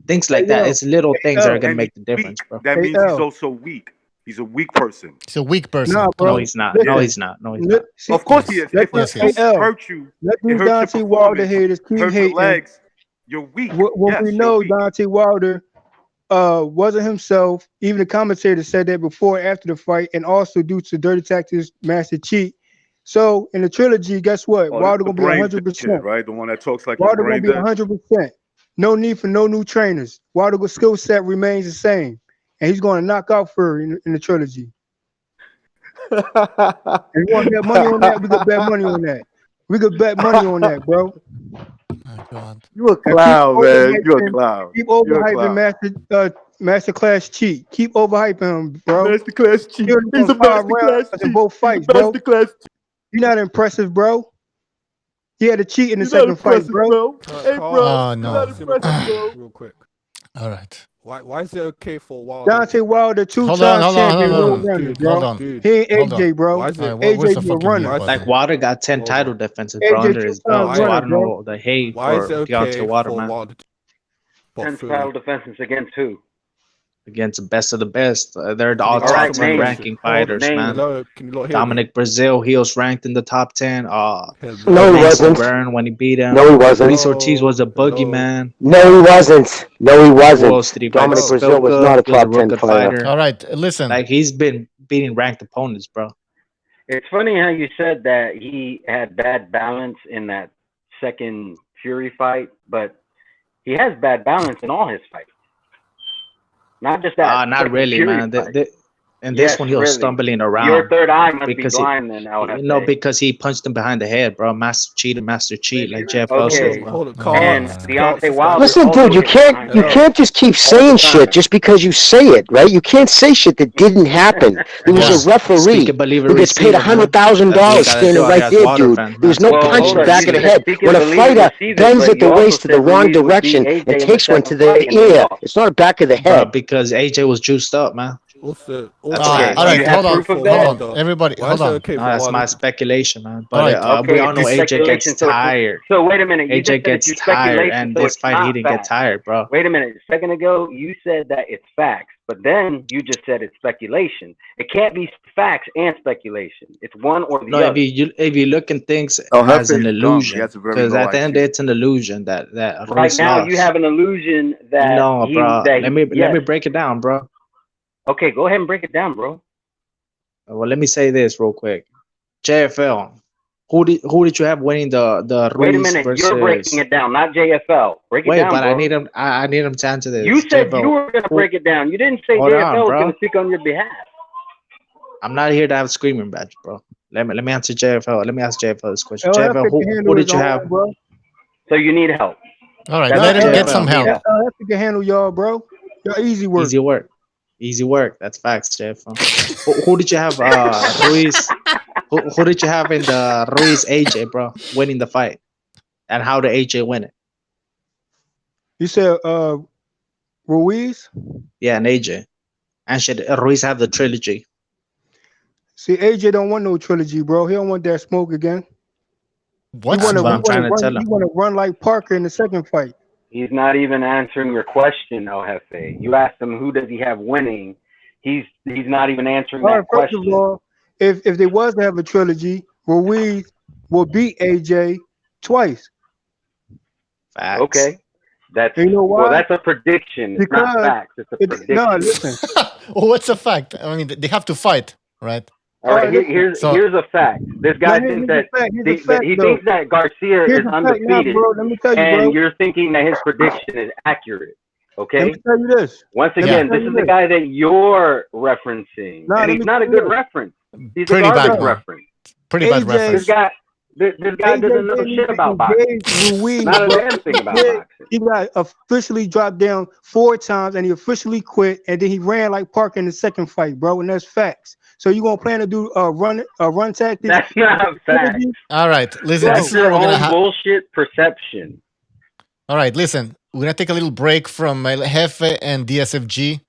S17: Things like that. It's little things that are gonna make the difference, bro.
S18: That means he's also weak. He's a weak person.
S9: He's a weak person.
S13: Nah, bro.
S17: No, he's not. No, he's not. No, he's not.
S18: Of course he is. If
S9: Yes,
S18: a
S9: yes.
S18: suit hurt you,
S13: Let
S18: it
S13: these
S18: hurts
S13: Deontay
S18: your
S13: Wilder
S18: performance,
S13: haters keep
S18: hurts your
S13: hating.
S18: legs. You're weak.
S13: When
S18: Yes,
S13: we
S18: you're
S13: know
S18: weak.
S13: Deontay Wilder wasn't himself. Even the commentator said that before and after the fight, and also due to Dirty Tactics Master Cheat. So in the trilogy, guess what?
S18: Oh,
S13: Wilder
S18: the
S13: gonna be
S18: brain
S13: 100%.
S18: kid, right? The one that talks like his
S13: Wilder gonna
S18: brain
S13: be
S18: dead.
S13: 100%. No need for no new trainers. Wilder's skill set remains the same, and he's going to knock out Fury in the trilogy. And you want to bet money on that? We could bet money on that. We could bet money on that, bro.
S9: Oh God.
S18: You a clown, man. You a clown.
S13: Keep
S18: You a
S13: overhyping
S18: clown.
S13: Masterclass Cheat. Keep overhyping him, bro.
S18: Masterclass Cheat.
S13: He's a masterclass in both fights, bro.
S18: Masterclass.
S13: You're not impressive, bro. He had to cheat in the second fight, bro.
S18: Hey, bro.
S9: Oh no.
S19: Real quick.
S9: All right.
S19: Why is it okay for Wilder?
S13: Deontay Wilder,
S9: Hold
S13: two-time
S9: on.
S13: champion, no
S9: Hold
S13: runner,
S9: on.
S13: bro.
S9: Hold on.
S13: He ain't
S9: Hold
S13: AJ,
S9: on.
S13: bro.
S19: Why is it?
S9: All right, where's
S13: AJ
S9: the
S13: be a
S9: fucking
S13: runner.
S9: mute
S17: Like
S9: button?
S17: Wilder got 10
S19: Hold
S17: title
S19: on.
S17: defenses,
S13: AJ
S17: bro, under his
S13: two-time
S17: belt. So I
S13: runner,
S17: don't
S13: bro.
S17: know the hate
S19: Why is it
S17: for
S19: okay
S17: Deontay Wilder,
S19: for
S17: man.
S19: Wilder to
S6: 10
S19: Fury?
S6: title defenses against who?
S17: Against the best of the best. They're
S19: Can
S17: all
S19: you
S6: All
S17: top
S6: right,
S19: answer my
S17: 10
S6: name.
S19: question?
S17: ranking
S19: Hold
S17: fighters,
S19: on.
S6: Name.
S17: man.
S19: Hello, can you not hear me?
S17: Dominic Brazil, he was ranked in the top 10.
S15: No, he
S19: Hello.
S15: wasn't.
S17: Byrne when he beat him.
S15: No, he wasn't.
S17: Luis Ortiz was a
S19: Hello.
S17: boogeyman.
S15: No, he wasn't. No, he
S17: Who
S15: wasn't.
S17: else did he fight?
S15: Dominic
S19: Hello.
S15: Brazil was not a
S17: He was a
S15: top
S17: real
S15: 10
S17: good
S15: fighter.
S17: fighter.
S9: All right. Listen.
S17: Like he's been beating ranked opponents, bro.
S6: It's funny how you said that he had bad balance in that second Fury fight, but he has bad balance in all his fights. Not just that.
S17: Not
S6: second
S17: really,
S6: Fury
S17: man.
S6: fight.
S17: And
S20: Yes,
S17: this one he was
S20: really.
S17: stumbling around.
S20: Your third eye must be
S17: because
S20: blind then,
S17: no, because he punched him behind the head, bro. Master cheater, master cheat, like JFL says,
S20: Okay.
S17: bro.
S20: And Deontay Wilder.
S15: Listen, dude, you can't just keep saying shit just because you say it, right? You can't say shit that didn't happen. There was a referee who gets paid $100,000 standing right there, dude. There was no punch in the back of the head. When a fighter bends at the waist to the wrong direction and takes one to the ear, it's not a back of the
S17: Bro,
S15: head.
S17: because AJ was juiced up, man.
S19: Also,
S17: That's
S9: all
S17: facts.
S9: right, hold on, everybody, hold on.
S17: No, that's my speculation, man.
S9: All
S17: But
S9: right.
S17: we all know AJ gets
S20: Speculation, so it's-
S17: tired.
S20: So wait a minute. You
S17: AJ
S20: just said
S17: gets
S20: it's
S17: tired,
S20: speculation,
S17: and
S20: so
S17: this
S20: it's
S17: fight
S20: not
S17: he didn't get
S20: facts.
S17: tired, bro.
S20: Wait a minute. A second ago, you said that it's facts, but then you just said it's speculation. It can't be facts and speculation. It's one or the
S17: No,
S20: other.
S17: if you look at things
S18: Oh,
S17: as an
S18: Hefe's dumb. He
S17: illusion,
S18: has a very
S17: because
S18: low
S17: at the end
S18: IQ.
S17: it's an illusion that
S20: Right
S17: Ruiz
S20: now,
S17: lost.
S20: you have an illusion that
S17: No,
S20: he,
S17: bro.
S20: that
S17: Let me break it down, bro.
S20: Okay, go ahead and break it down, bro.
S17: Well, let me say this real quick. JFL, who did you have winning the
S20: Wait a
S17: Ruiz
S20: minute.
S17: versus?
S20: You're breaking it down, not JFL. Break it
S17: Wait,
S20: down,
S17: but
S20: bro.
S17: I need him to answer this.
S20: You said
S17: JFL,
S20: you were going to
S17: who-
S20: break it down. You didn't say
S17: Hold
S20: JFL
S17: on,
S20: was
S17: bro.
S20: going to speak on your behalf.
S17: I'm not here to have a screaming match, bro. Let me answer JFL. Let me ask JFL this question.
S13: LF
S17: JFL,
S13: can
S17: who
S13: handle
S17: did
S13: his
S17: you
S13: own,
S17: have?
S13: bro.
S20: So you need help.
S9: All right,
S20: That's
S9: let him
S20: JFL.
S9: get some help.
S13: LF can handle y'all, bro. Y'all easy work.
S17: Easy work. Easy work. That's facts, JFL. Who did you have? Ruiz. Who did you have in the Ruiz AJ, bro, winning the fight? And how did AJ win it?
S13: You said Ruiz?
S17: Yeah, and AJ. And should Ruiz have the trilogy?
S13: See, AJ don't want no trilogy, bro. He don't want that smoke again.
S9: What?
S17: That's what I'm trying to tell him.
S13: He want to run like Parker in the second fight.
S20: He's not even answering your question, El Jefe. You asked him who does he have winning. He's not even answering
S13: All right,
S20: that
S13: first
S20: question.
S13: of all, if they was to have a trilogy, Ruiz will beat AJ twice.
S17: Facts.
S20: Okay. That's
S13: You know why?
S20: well, that's a prediction. It's not
S13: Because
S20: facts. It's a prediction.
S13: No, listen.
S9: What's a fact? I mean, they have to fight, right?
S20: All right,
S13: listen.
S20: here's
S9: So-
S20: here's a fact. This guy
S13: Now,
S20: thinks
S13: here's
S20: that
S13: the fact. Here's the fact,
S20: he
S13: though.
S20: thinks that Garcia
S13: Here's
S20: is
S13: the fact now,
S20: undefeated,
S13: bro. Let me tell you,
S20: and
S13: bro.
S20: you're thinking that his prediction is accurate. Okay.
S13: Let me tell you this.
S20: Once
S13: Let me
S20: again,
S13: tell
S20: this
S13: you
S20: is the
S13: this.
S20: guy that you're referencing,
S13: No,
S20: and
S13: let
S20: he's
S13: me
S20: not a
S13: tell you
S20: good
S13: this.
S20: reference. He's
S9: Pretty
S20: a
S9: bad
S20: garbage
S9: one.
S20: reference.
S9: Pretty bad
S13: AJ
S9: reference.
S20: This guy
S13: AJ
S20: doesn't know
S13: didn't
S20: shit
S13: even
S20: about boxing.
S13: engage Ruiz,
S20: Not a
S13: bro.
S20: damn thing about
S13: Yeah,
S20: boxing.
S13: he got officially dropped down 4 times, and he officially quit, and then he ran like Parker in the second fight, bro. And that's facts. So you gonna plan to do a run tactic?
S20: That's not facts.
S9: All right, listen.
S20: That's
S9: This is
S20: your
S9: what we're gonna
S20: own
S9: have.
S20: bullshit perception.
S9: All right, listen. We're gonna take a little break from El Jefe and DSFG.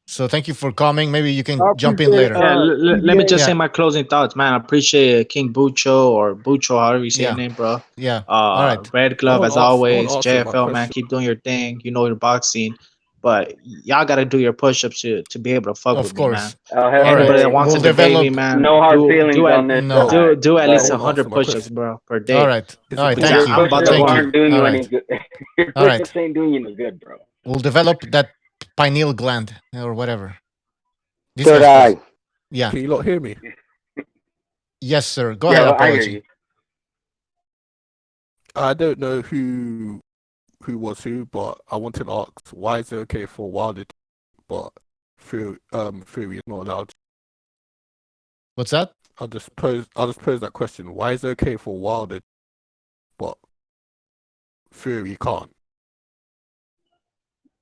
S9: So thank you for coming. Maybe you can
S13: I
S9: jump in
S13: appreciate
S9: later.
S17: Yeah, let me just
S9: Yeah.
S17: say my closing thoughts, man. I appreciate King Bucho or Bucho, however you say your name, bro.
S9: Yeah. All right.
S17: Red Glove
S19: I
S17: as
S19: wanna
S17: always.
S19: ask you my
S17: JFL, man,
S19: question.
S17: keep doing your thing. You know your boxing, but y'all gotta do your push-ups to be able to fuck
S9: Of
S17: with me, man.
S9: course.
S17: Anybody that wants
S9: We'll
S17: to debate me,
S9: develop.
S17: man,
S20: No hard
S17: do
S20: feelings on this.
S9: No.
S17: do at
S20: But
S17: least
S19: I wanna
S17: 100
S19: answer my
S17: push-ups,
S19: question.
S17: bro, per day.
S9: All right. All right.
S19: Because
S9: Thank
S20: your
S9: you.
S17: I'm about to
S20: push-ups
S17: go
S9: Thank
S17: on.
S20: aren't doing you
S9: All
S20: any
S9: right.
S20: good. Your
S9: All right.
S20: push-ups ain't doing you no good, bro.
S9: We'll develop that pineal gland or whatever. This
S15: Third
S9: guy's
S15: eye.
S9: Yeah.
S19: Can you not hear me?
S9: Yes, sir. Go
S20: Yeah,
S9: ahead.
S20: I hear
S9: Apology.
S20: you.
S19: I don't know who was who, but I wanted to ask why is it okay for Wilder, but Fury is not allowed?
S9: What's that?
S19: I'll just pose that question. Why is it okay for Wilder, but Fury can't?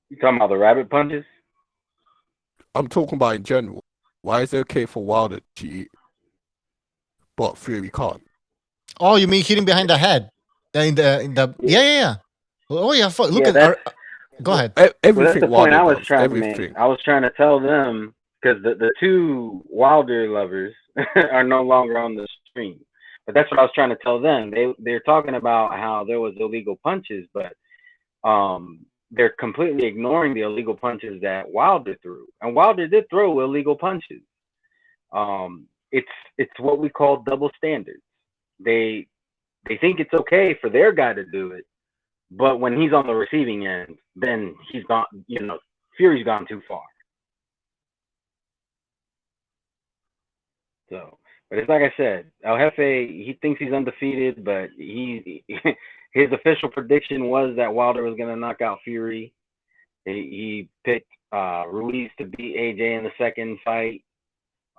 S20: You talking about the rabbit punches?
S19: I'm talking about in general. Why is it okay for Wilder to cheat, but Fury can't?
S9: Oh, you mean hitting behind the head? In the yeah. Oh yeah. Look
S20: Yeah,
S9: at.
S20: that's-
S9: Go ahead.
S20: Well, that's
S19: Everything
S20: the point
S19: Wilder
S20: I was
S19: does,
S20: trying to
S19: everything.
S20: make. I was trying to tell them because the two Wilder lovers are no longer on the stream. But that's what I was trying to tell them. They're talking about how there was illegal punches, but they're completely ignoring the illegal punches that Wilder threw. And Wilder did throw illegal punches. It's what we call double standards. They think it's okay for their guy to do it, but when he's on the receiving end, then he's gone. Fury's gone too far. So, but it's like I said, El Jefe, he thinks he's undefeated, but his official prediction was that Wilder was going to knock out Fury. He picked Ruiz to beat AJ in the second fight.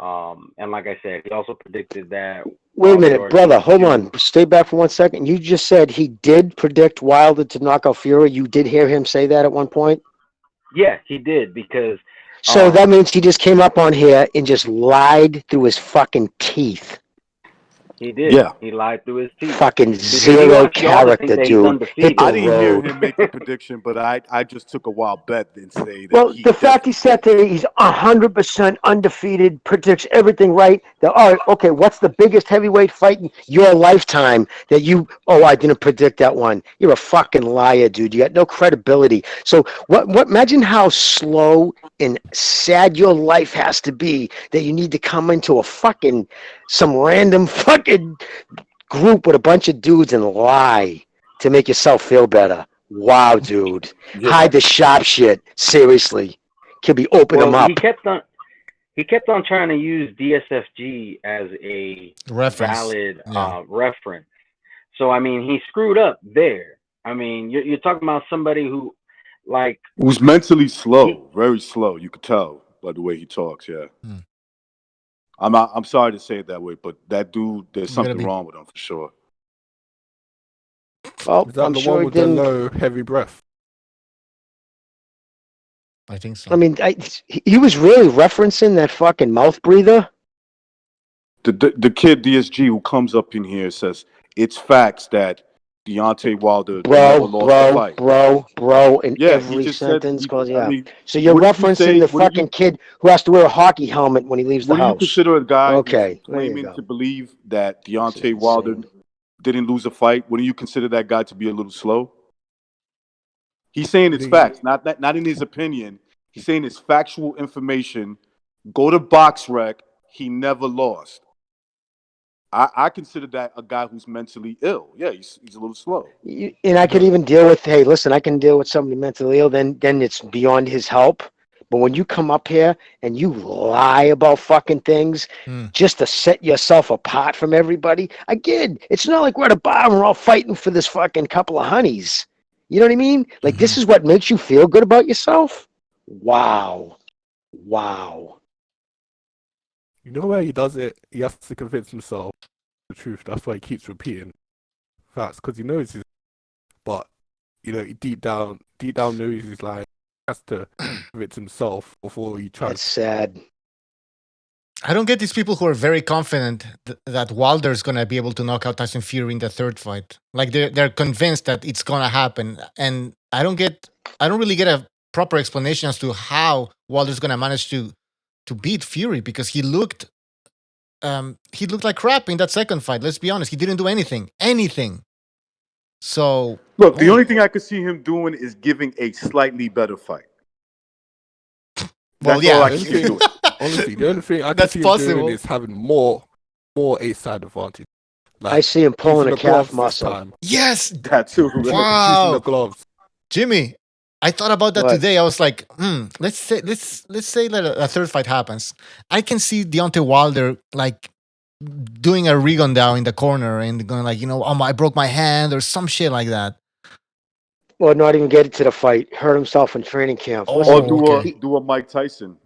S20: And like I said, he also predicted that.
S15: Wait a minute, brother. Hold on. Stay back for 1 second. You just said he did predict Wilder to knock out Fury. You did hear him say that at one point?
S20: Yeah, he did because.
S15: So that means he just came up on here and just lied through his fucking teeth.
S20: He did.
S18: Yeah.
S20: He lied through his teeth.
S15: Fucking zero character, dude. Hit the
S18: I didn't hear
S15: road.
S18: him make a prediction, but I just took a wild bet and say that
S15: Well, the fact he said that he's 100% undefeated, predicts everything right. That, all right, okay, what's the biggest heavyweight fight in your lifetime that you, I didn't predict that one. You're a fucking liar, dude. You got no credibility. So imagine how slow and sad your life has to be that you need to come into some random fucking group with a bunch of dudes and lie to make yourself feel better. Wow, dude. Hide the sharp shit. Seriously. Can be open them up.
S20: He kept on trying to use DSFG as a valid reference. So I mean, he screwed up there. I mean, you're talking about somebody who,
S18: who's mentally slow, very slow. You could tell by the way he talks. Yeah. I'm sorry to say it that way, but that dude, there's something wrong with him for sure.
S15: Well,
S19: is that
S15: I'm
S19: the
S15: sure
S19: one with the low, heavy breath?
S9: I think so.
S15: I mean, he was really referencing that fucking mouth breather.
S18: The kid DSG who comes up in here says it's facts that Deontay Wilder never lost a fight.
S15: Bro, in every sentence. So you're referencing the fucking kid who has to wear a hockey helmet when he leaves the house.
S18: What do you consider a guy
S15: who's
S18: claiming to believe that Deontay Wilder didn't lose a fight? Wouldn't you consider that guy to be a little slow? He's saying it's facts, not in his opinion. He's saying it's factual information. Go to BoxRec. He never lost. I consider that a guy who's mentally ill. Yeah, he's a little slow.
S15: And I could even deal with, hey, listen, I can deal with somebody mentally ill. Then it's beyond his help. But when you come up here and you lie about fucking things just to set yourself apart from everybody, again, it's not like we're at a bar and we're all fighting for this fucking couple of honeys. You know what I mean? Like, this is what makes you feel good about yourself? Wow.
S19: You know where he does it? He has to convince himself the truth. That's why he keeps repeating facts, because he knows he's. But he deep down knows he's lying. He has to convince himself before he tries.
S15: That's sad.
S9: I don't get these people who are very confident that Wilder's gonna be able to knock out Tyson Fury in the third fight. Like they're convinced that it's gonna happen, and I don't really get a proper explanation as to how Wilder's gonna manage to beat Fury, because he looked like crap in that second fight. Let's be honest, he didn't do anything. So
S18: look, the only thing I could see him doing is giving a slightly better fight.
S9: Well,
S18: That's all I can see him doing.
S19: Honestly, the only thing I can see him doing is having more A-side advantage.
S15: I see him pulling a calf muscle.
S9: Yes,
S18: that too.
S9: Wow,
S19: the gloves.
S9: Jimmy, I thought about that today. I was like, let's say that a third fight happens. I can see Deontay Wilder like doing a Rigon down in the corner and going like, I broke my hand or some shit like that.
S15: Or not even get it to the fight. Hurt himself in training camp.
S18: Or do a Mike Tyson.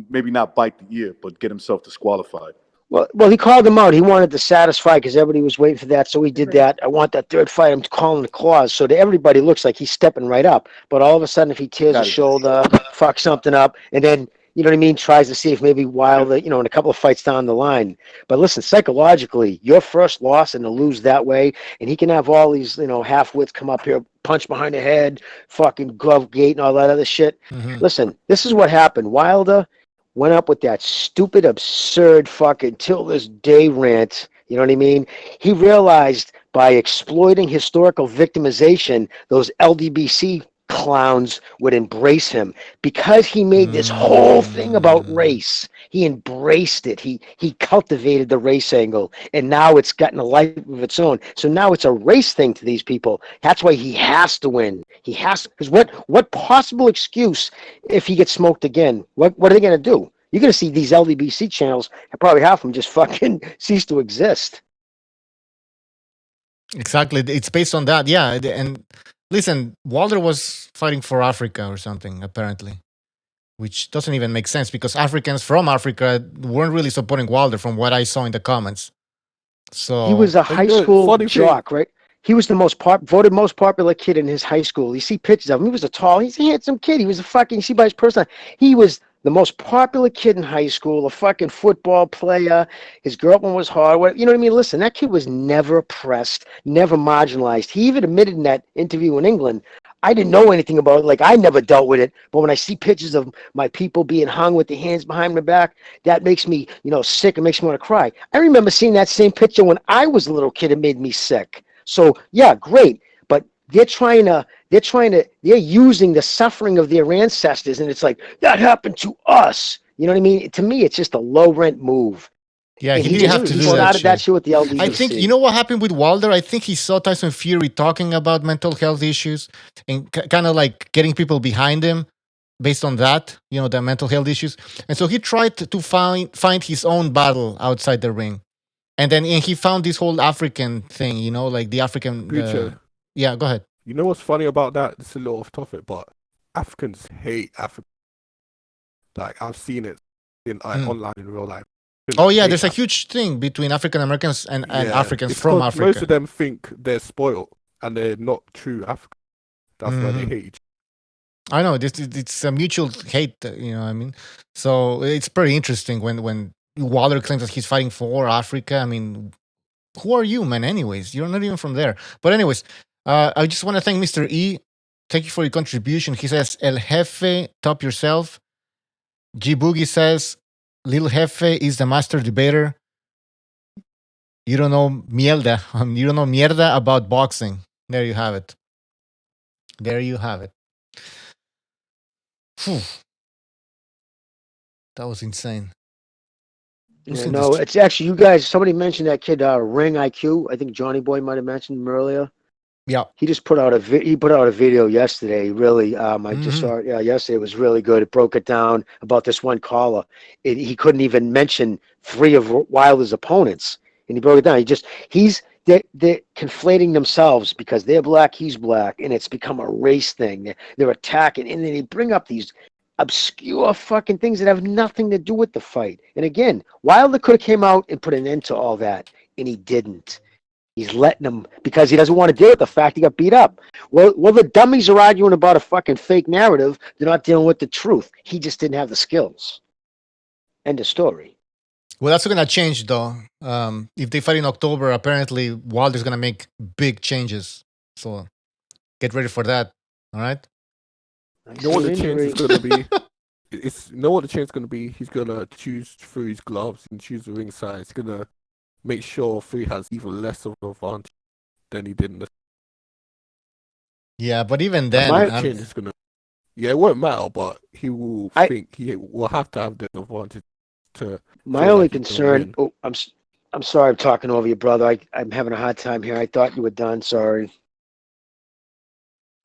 S18: Maybe not bite the ear, but get himself disqualified.
S15: Well, he called him out. He wanted to satisfy because everybody was waiting for that, so he did that. I want that third fight. I'm calling the clause. So to everybody, looks like he's stepping right up. But all of a sudden, if he tears his shoulder, fucks something up, and then, you know what I mean, tries to see if maybe Wilder, in a couple of fights down the line. But listen, psychologically, your first loss and to lose that way, and he can have all these, half-wits come up here, punch behind the head, fucking glove gate and all that other shit. Listen, this is what happened. Wilder went up with that stupid, absurd fucking till this day rant. You know what I mean? He realized by exploiting historical victimization, those LDBC clowns would embrace him because he made this whole thing about race. He embraced it. He cultivated the race angle, and now it's gotten a life of its own. So now it's a race thing to these people. That's why he has to win. He has to, because what possible excuse if he gets smoked again? What are they going to do? You're going to see these LDBC channels, probably half of them just fucking cease to exist.
S9: Exactly. It's based on that. Yeah. And listen, Wilder was fighting for Africa or something, apparently. which doesn't even make sense because Africans from Africa weren't really supporting Wilder from what I saw in the comments. So
S15: he was a high school jock, right? He was the voted most popular kid in his high school. You see pictures of him. He was he's a handsome kid. He was a fucking, see by his person, he was the most popular kid in high school, a fucking football player. His girlfriend was hard. You know what I mean? Listen, that kid was never oppressed, never marginalized. He even admitted in that interview in England, I didn't know anything about it. Like, I never dealt with it. But when I see pictures of my people being hung with their hands behind their back, that makes me, sick. It makes me want to cry. I remember seeing that same picture when I was a little kid. It made me sick. So, yeah, great. But they're using the suffering of their ancestors. And it's like, that happened to us. You know what I mean? To me, it's just a low rent move.
S9: Yeah,
S15: and
S9: he didn't have to do
S15: started that shit with the LDBC.
S9: I think, you know what happened with Wilder? I think he saw Tyson Fury talking about mental health issues and kind of like getting people behind him based on that, the mental health issues. And so he tried to find his own battle outside the ring. And then he found this whole African thing, like the African... yeah, go ahead.
S19: You know what's funny about that? It's a little off topic, but Africans hate Africa. Like, I've seen it online in real life.
S9: Oh yeah, there's a huge thing between African Americans and Africans from Africa.
S19: Most of them think they're spoiled and they're not true Africans. That's why they hate each other.
S9: I know it's a mutual hate, you know what I mean? So it's pretty interesting when Wilder claims that he's fighting for Africa. I mean, who are you, man? Anyways, you're not even from there. But anyways, I just want to thank Mr. E. Thank you for your contribution. He says, El Jefe, top yourself. G Boogie says, Little Jefe is the master debater. You don't know mierda. You don't know mierda about boxing. There you have it. There you have it. Whew. That was insane.
S15: Yeah, no, it's actually you guys. Somebody mentioned that kid, Ring IQ. I think Johnny Boy might have mentioned him earlier.
S9: Yeah,
S15: he just put out a video yesterday. Really, I just saw it. Yeah, yesterday. It was really good. It broke it down about this one caller. He couldn't even mention 3 of Wilder's opponents, and he broke it down. They're conflating themselves because they're black, he's black, and it's become a race thing. They're attacking, and then they bring up these obscure fucking things that have nothing to do with the fight. And again, Wilder could have came out and put an end to all that, and he didn't. He's letting them because he doesn't want to deal with the fact he got beat up. Well, the dummies are arguing about a fucking fake narrative. They're not dealing with the truth. He just didn't have the skills. End of story.
S9: Well, that's going to change, though. If they fight in October, apparently Wilder's going to make big changes. So get ready for that. All right?
S19: You know what the change is going to be? You know what the change is going to be? He's going to choose through his gloves and choose the ring size. He's going to make sure Fury has even less of an advantage than he did in the...
S9: Yeah, but even then...
S19: it won't matter, but he will think he will have to have the advantage to...
S15: My only concern... Oh, I'm sorry I'm talking over you, brother. I'm having a hard time here. I thought you were done. Sorry.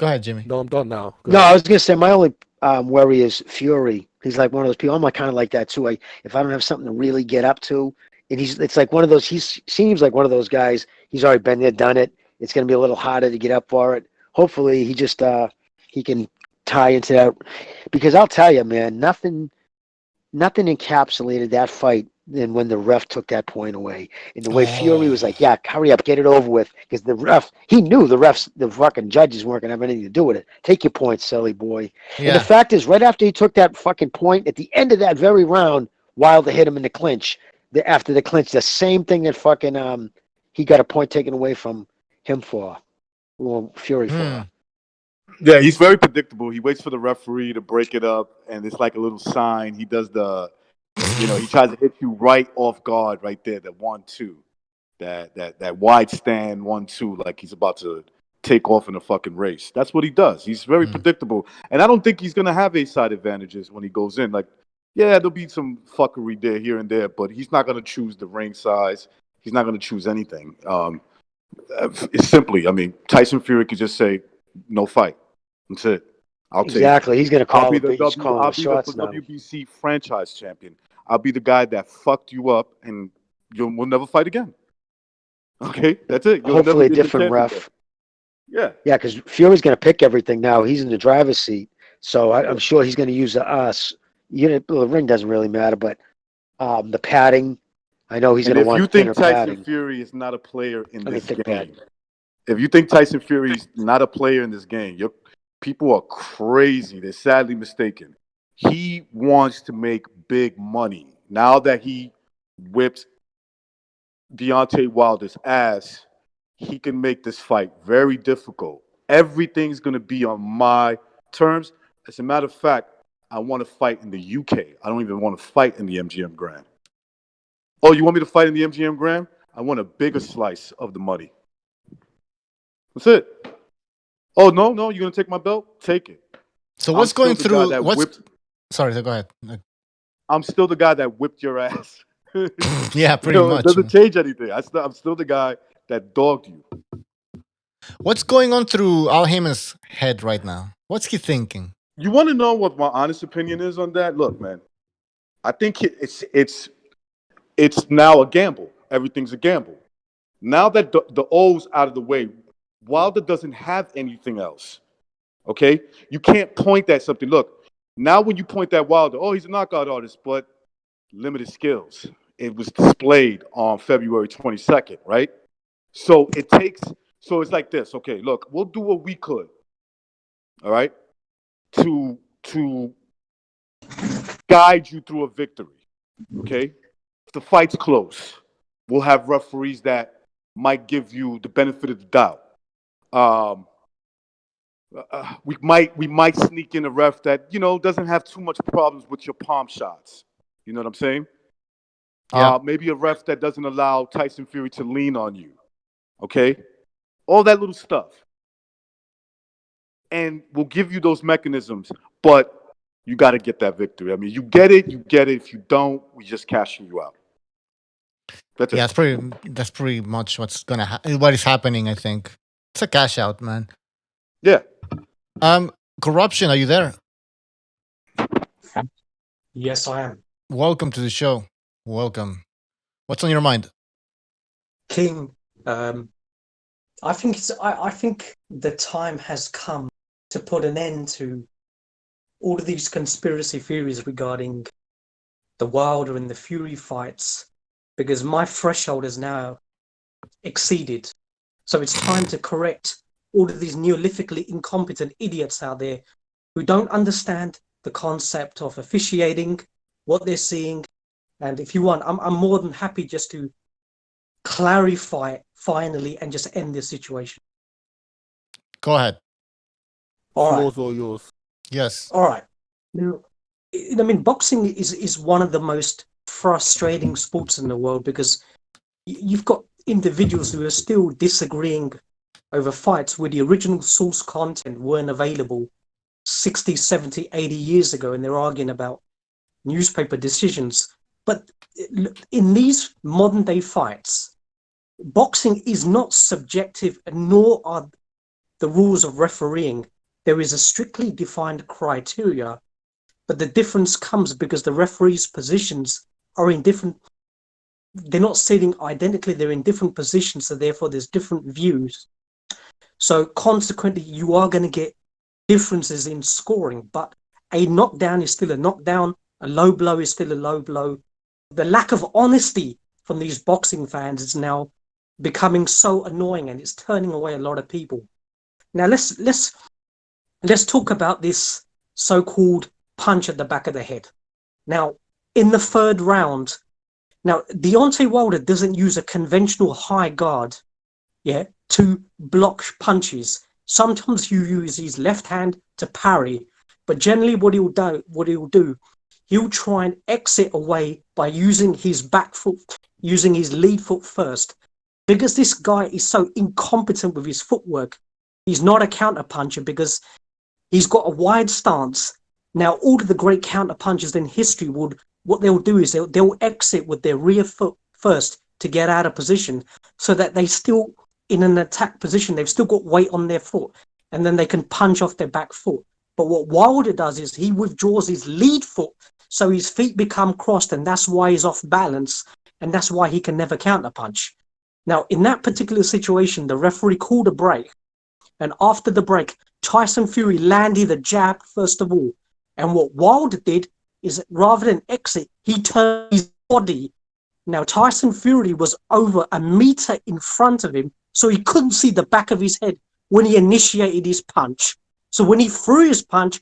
S9: Go ahead, Jimmy.
S19: No, I'm done now.
S15: I was going to say my only worry is Fury. He's like one of those people. I'm like kind of like that too. If I don't have something to really get up to... And it's like one of those, he seems like one of those guys, he's already been there, done it. It's going to be a little harder to get up for it. Hopefully he just, he can tie into that. Because I'll tell you, man, nothing encapsulated that fight than when the ref took that point away. And the way Fury was like, yeah, hurry up, get it over with. Because the ref, he knew the fucking judges weren't going to have anything to do with it. Take your point, silly boy. Yeah. And the fact is, right after he took that fucking point, at the end of that very round, Wilder hit him in the clinch. After the clinch, the same thing that fucking he got a point taken away from him for, well, Fury for.
S18: Yeah, he's very predictable. He waits for the referee to break it up, and it's like a little sign. He does he tries to hit you right off guard, right there. The 1-2, that wide stand 1-2, like he's about to take off in a fucking race. That's what he does. He's very predictable, and I don't think he's gonna have A-side advantages when he goes in. Like. Yeah, there'll be some fuckery there, here and there, but he's not going to choose the ring size. He's not going to choose anything. It's simply, Tyson Fury could just say, no fight. That's it. I'll take it.
S15: He's going to call the
S18: WBC franchise champion. I'll be the guy that fucked you up, and we'll never fight again. Okay, that's it.
S15: Hopefully a different ref.
S18: Yeah.
S15: Yeah, because Fury's going to pick everything now. He's in the driver's seat. So I'm sure he's going to use the ring doesn't really matter, but the padding. I know he's
S18: And
S15: going to
S18: if you
S15: want
S18: think
S15: thinner
S18: Tyson
S15: padding.
S18: Fury is not a player in
S15: I mean,
S18: this
S15: thick
S18: game,
S15: padding.
S18: if you think Tyson Fury's not a player in this game, people are crazy. They're sadly mistaken. He wants to make big money. Now that he whipped Deontay Wilder's ass, he can make this fight very difficult. Everything's going to be on my terms. As a matter of fact, I want to fight in the UK. I don't even want to fight in the MGM Grand. Oh, you want me to fight in the MGM Grand? I want a bigger slice of the money. That's it. Oh, no, you're going to take my belt? Take it.
S9: So what's going through? Sorry, go ahead.
S18: I'm still the guy that whipped your ass.
S9: Yeah, pretty much.
S18: It doesn't change anything. I'm still the guy that dogged you.
S9: What's going on through Al Heyman's head right now? What's he thinking?
S18: You want to know what my honest opinion is on that? Look, man, I think it's now a gamble. Everything's a gamble. Now that the O's out of the way, Wilder doesn't have anything else. Okay? You can't point at something. Look, now when you point at Wilder, oh, he's a knockout artist, but limited skills. It was displayed on February 22nd, right? So it's like this. Okay, look, we'll do what we could, all right, to guide you through a victory, okay? If the fight's close, we'll have referees that might give you the benefit of the doubt. We might sneak in a ref that, doesn't have too much problems with your palm shots. You know what I'm saying?
S9: Yeah.
S18: Maybe a ref that doesn't allow Tyson Fury to lean on you. Okay? All that little stuff. And we'll give you those mechanisms, but you got to get that victory. I mean, you get it. If you don't, we just cashing you out. That's it.
S9: That's pretty much what is happening, I think. It's a cash out, man.
S18: Yeah.
S9: Corruption, are you there?
S21: Yes, I am.
S9: Welcome to the show. Welcome. What's on your mind?
S21: King, I think the time has come to put an end to all of these conspiracy theories regarding the Wilder and the Fury fights, because my threshold is now exceeded. So it's time to correct all of these neolithically incompetent idiots out there who don't understand the concept of officiating, what they're seeing. And if you want, I'm more than happy just to clarify finally and just end this situation.
S9: Go ahead.
S21: All right.
S19: Floor's all yours.
S9: Yes.
S21: All right. Now, I mean, boxing is one of the most frustrating sports in the world, because you've got individuals who are still disagreeing over fights where the original source content weren't available 60, 70, 80 years ago, and they're arguing about newspaper decisions. But in these modern day fights, boxing is not subjective, nor are the rules of refereeing. There is a strictly defined criteria, but the difference comes because the referees' positions are in different. They're not sitting identically, they're in different positions, so therefore there's different views. So consequently, you are going to get differences in scoring, but a knockdown is still a knockdown, a low blow is still a low blow. The lack of honesty from these boxing fans is now becoming so annoying, and it's turning away a lot of people. Now let's talk about this so-called punch at the back of the head. Now, in the third round, now Deontay Wilder doesn't use a conventional high guard, to block punches. Sometimes he uses his left hand to parry, but generally what he'll do, he'll try and exit away by using his back foot, using his lead foot first. Because this guy is so incompetent with his footwork, he's not a counter puncher because he's got a wide stance. Now, all of the great counter punchers in history what they'll do is they'll exit with their rear foot first to get out of position, so that they still, in an attack position, they've still got weight on their foot, and then they can punch off their back foot. But what Wilder does is he withdraws his lead foot, so his feet become crossed, and that's why he's off balance, and that's why he can never counter punch. Now, in that particular situation, the referee called a break, and after the break, Tyson Fury landed a jab first of all, and what Wilder did is rather than exit, he turned his body. Now Tyson Fury was over a meter in front of him, so he couldn't see the back of his head when he initiated his punch. So when he threw his punch,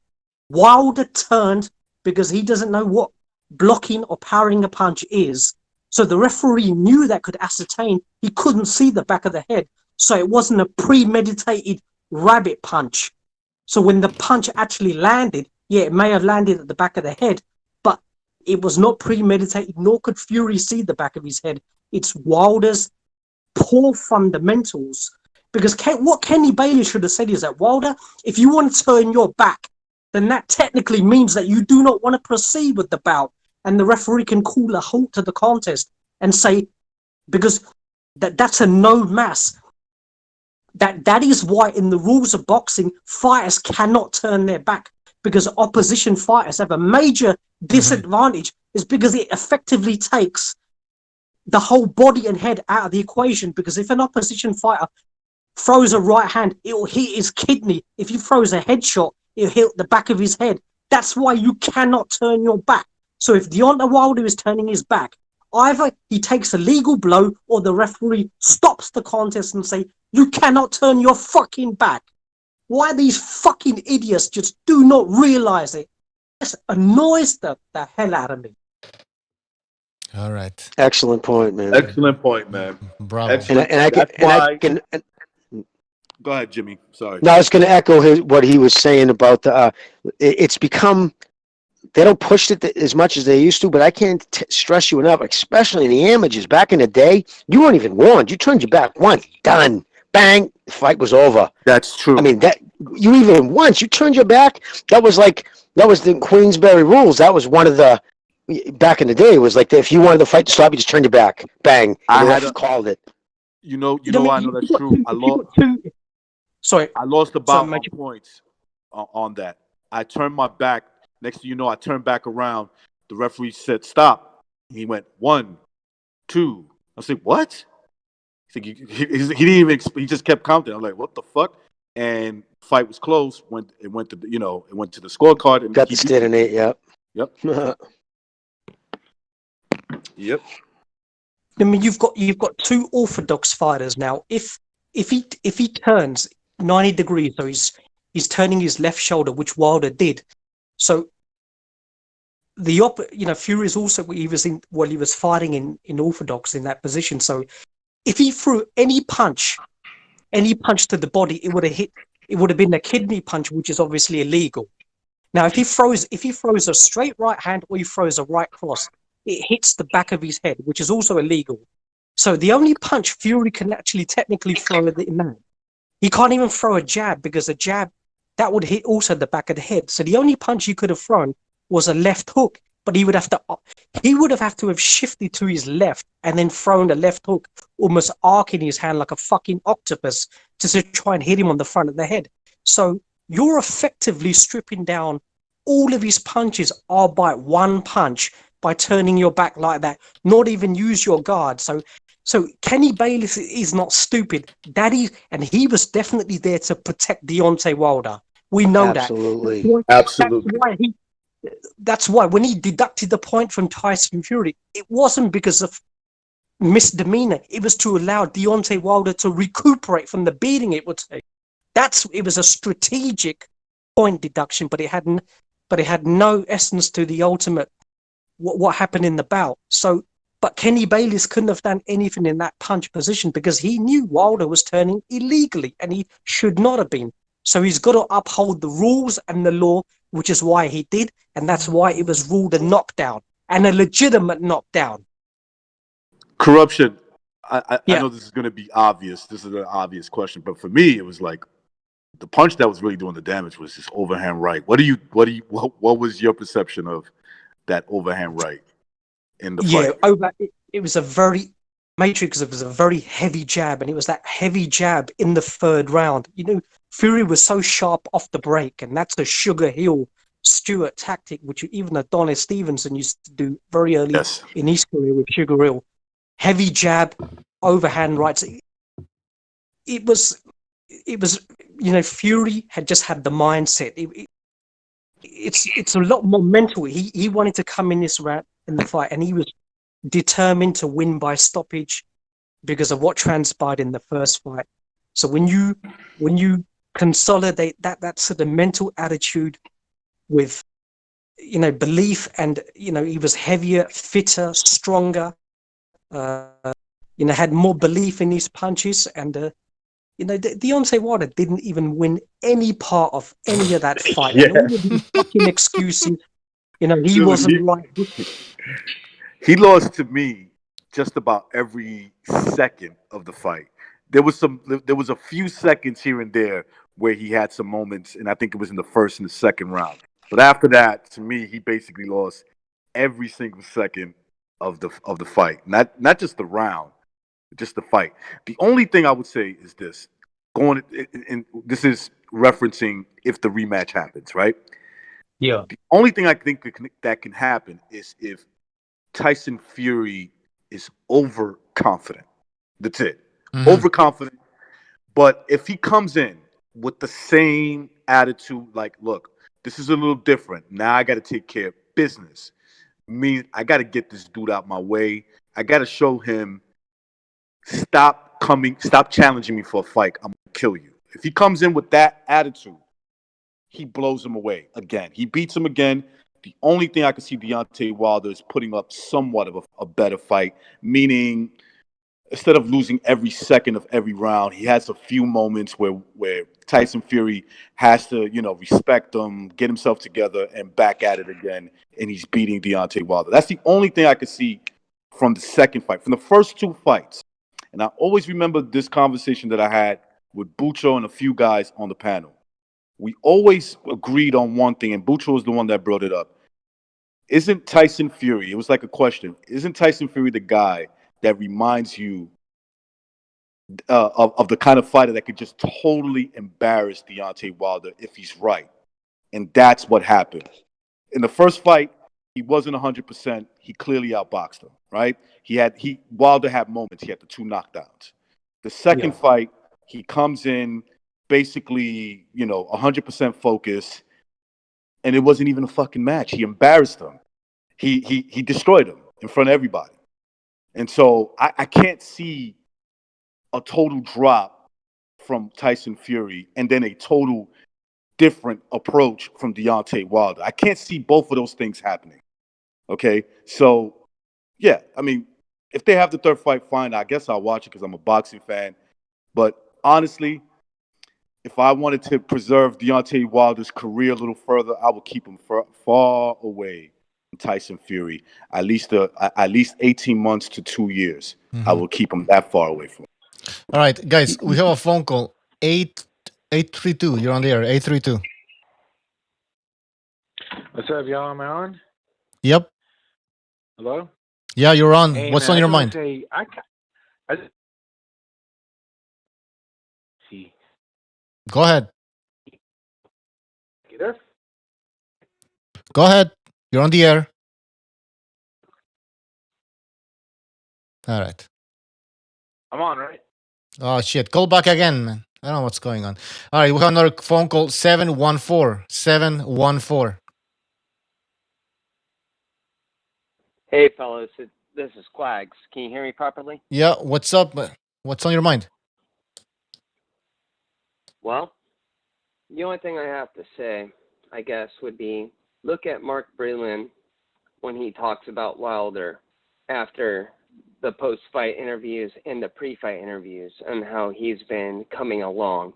S21: Wilder turned because he doesn't know what blocking or parrying a punch is. So the referee knew that could ascertain he couldn't see the back of the head. So it wasn't a premeditated rabbit punch. So when the punch actually landed, yeah, it may have landed at the back of the head, but it was not premeditated, nor could Fury see the back of his head. It's Wilder's poor fundamentals. Because what Kenny Bailey should have said is that, Wilder, if you want to turn your back, then that technically means that you do not want to proceed with the bout. And the referee can call a halt to the contest and say, because that's a no mass. That is why in the rules of boxing, fighters cannot turn their back, because opposition fighters have a major disadvantage, is because it effectively takes the whole body and head out of the equation. Because if an opposition fighter throws a right hand, it will hit his kidney. If he throws a headshot, it'll hit the back of his head. That's why you cannot turn your back. So if Deontay Wilder is turning his back, either he takes a legal blow or the referee stops the contest and say, you cannot turn your fucking back. Why these fucking idiots just do not realize it? This annoys the hell out of me.
S9: All right.
S15: Excellent point, man.
S18: Excellent point, man.
S9: Bravo.
S18: Excellent.
S15: And I can.
S18: Go ahead, Jimmy. Sorry.
S15: No, I was going to echo what he was saying about the. It's become. They don't push it as much as they used to, but I can't stress you enough, especially in the amateurs. Back in the day, you weren't even warned. You turned your back once, done, bang, the fight was over.
S18: That's true.
S15: I mean, that you even once you turned your back, that was the Queensberry rules. That was one of the back in the day. It was like if you wanted the fight to stop, you just turned your back, bang. And the ref called it.
S18: I know that's true. I lost the bout on points on that. I turned my back. Next thing you know, I turned back around. The referee said, stop. He went, 1, 2. I said, what? He didn't even, he just kept counting. I'm like, what the fuck? And fight was close. It went to the scorecard. And
S15: got the state in 8, yep.
S18: Yep. Yep.
S21: I mean, you've got two orthodox fighters now. If he turns 90 degrees, so he's turning his left shoulder, which Wilder did. So Fury is also he was fighting in orthodox in that position. So if he threw any punch to the body, it would have been a kidney punch, which is obviously illegal. Now, if he throws a straight right hand or he throws a right cross, it hits the back of his head, which is also illegal. So the only punch Fury can actually technically throw in that, he can't even throw a jab, because a jab that would hit also the back of the head. So the only punch he could have thrown was a left hook, but he would have to have shifted to his left and then thrown a left hook, almost arcing his hand like a fucking octopus to try and hit him on the front of the head. So you're effectively stripping down all of his punches are by one punch by turning your back like that, not even use your guard. So Kenny Bayless is not stupid. And he was definitely there to protect Deontay Wilder. We know
S15: Absolutely.
S21: that.
S18: Absolutely.
S21: That's why when he deducted the point from Tyson Fury, it wasn't because of misdemeanor. It was to allow Deontay Wilder to recuperate from the beating it would take. It was a strategic point deduction, but it had no essence to the ultimate what happened in the bout. But Kenny Bayless couldn't have done anything in that punch position because he knew Wilder was turning illegally and he should not have been. So he's got to uphold the rules and the law, which is why he did, and that's why it was ruled a knockdown and a legitimate knockdown.
S18: Corruption. I know this is going to be obvious. This is an obvious question, but for me, it was like the punch that was really doing the damage was this overhand right. What was your perception of that overhand right in the fight?
S21: It was a very Matrix. It was a very heavy jab, and it was that heavy jab in the third round. Fury was so sharp off the break, and that's a Sugar Hill Stewart tactic, which even Adonis Stevenson used to do very early in his career with Sugar Hill. Heavy jab, overhand rights. It was Fury had just had the mindset. It's a lot more mental. He wanted to come in this round in the fight, and he was determined to win by stoppage because of what transpired in the first fight. So when you consolidate that sort of mental attitude with belief, and he was heavier, fitter, stronger, had more belief in his punches, and Deontay Wilder didn't even win any part of any of that fight.
S18: Yeah.
S21: And all of these fucking excuses, he
S18: Dude,
S21: wasn't right.
S18: He lost to me just about every second of the fight. There was a few seconds here and there where he had some moments, and I think it was in the first and the second round. But after that, to me, he basically lost every single second of the fight. Not just the round, just the fight. The only thing I would say is this: and this is referencing if the rematch happens, right?
S21: Yeah.
S18: The only thing I think that can happen is if Tyson Fury is overconfident. That's it.
S9: Mm-hmm.
S18: Overconfident. But if he comes in with the same attitude, like, look, this is a little different. Now I got to take care of business. I got to get this dude out my way. I got to show him, stop challenging me for a fight. I'm going to kill you. If he comes in with that attitude, he blows him away again. He beats him again. The only thing I can see Deontay Wilder is putting up somewhat of a better fight, meaning instead of losing every second of every round, he has a few moments where Tyson Fury has to, respect him, get himself together, and back at it again, and he's beating Deontay Wilder. That's the only thing I could see from the second fight. From the first two fights, and I always remember this conversation that I had with Bucho and a few guys on the panel. We always agreed on one thing, and Bucho was the one that brought it up. Isn't Tyson Fury, it was like a question, isn't Tyson Fury the guy that reminds you of the kind of fighter that could just totally embarrass Deontay Wilder if he's right? And that's what happened. In the first fight, he wasn't 100%. He clearly outboxed him, right? Wilder had moments. He had the two knockdowns. The second fight, he comes in basically, 100% focus, and it wasn't even a fucking match. He embarrassed him. He destroyed him in front of everybody. And so I can't see a total drop from Tyson Fury and then a total different approach from Deontay Wilder. I can't see both of those things happening. Okay? So, yeah, I mean, if they have the third fight, fine. I guess I'll watch it because I'm a boxing fan. But honestly, if I wanted to preserve Deontay Wilder's career a little further, I would keep him far away from Tyson Fury. At least 18 months to 2 years.
S9: Mm-hmm.
S18: I will keep him that far away from him.
S9: All right, guys, we have a phone call. 832. You're on the air. 832.
S3: What's up, y'all? Am I on?
S9: Yep.
S3: Hello?
S9: Yeah, you're on.
S3: Hey,
S9: What's
S3: man,
S9: on your
S3: I
S9: mind?
S3: just wanna say, see.
S9: Go ahead.
S3: You there?
S9: Go ahead. You're on the air. All right.
S3: I'm on, right?
S9: Oh, shit. Call back again, man. I don't know what's going on. All right, we have another phone call. 714. 714.
S22: Hey, fellas. This is Quags. Can you hear me properly?
S9: Yeah, what's up? What's on your mind?
S22: Well, the only thing I have to say, I guess, would be look at Mark Breland when he talks about Wilder after the post-fight interviews and the pre-fight interviews and how he's been coming along.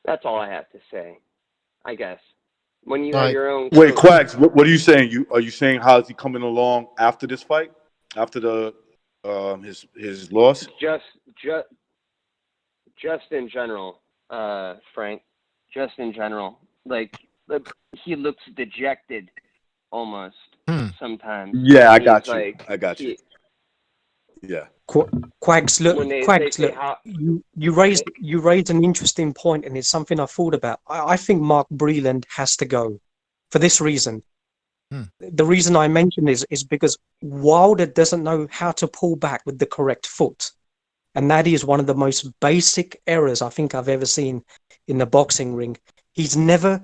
S22: That's all I have to say, I guess. When you have your own
S18: Wait,
S22: coach,
S18: Quacks, what are you saying? Are you saying how is he coming along after this fight? After the his loss?
S22: just in general, Frank. Just in general, like he looks dejected, almost sometimes.
S18: Yeah, I got you. I got you. Yeah.
S21: Quags, look,
S22: how,
S21: you raised an interesting point, and it's something I thought about. I think Mark Breland has to go for this reason. The reason I mention is because Wilder doesn't know how to pull back with the correct foot. and that is one of the most basic errors I think I've ever seen in the boxing ring. He's never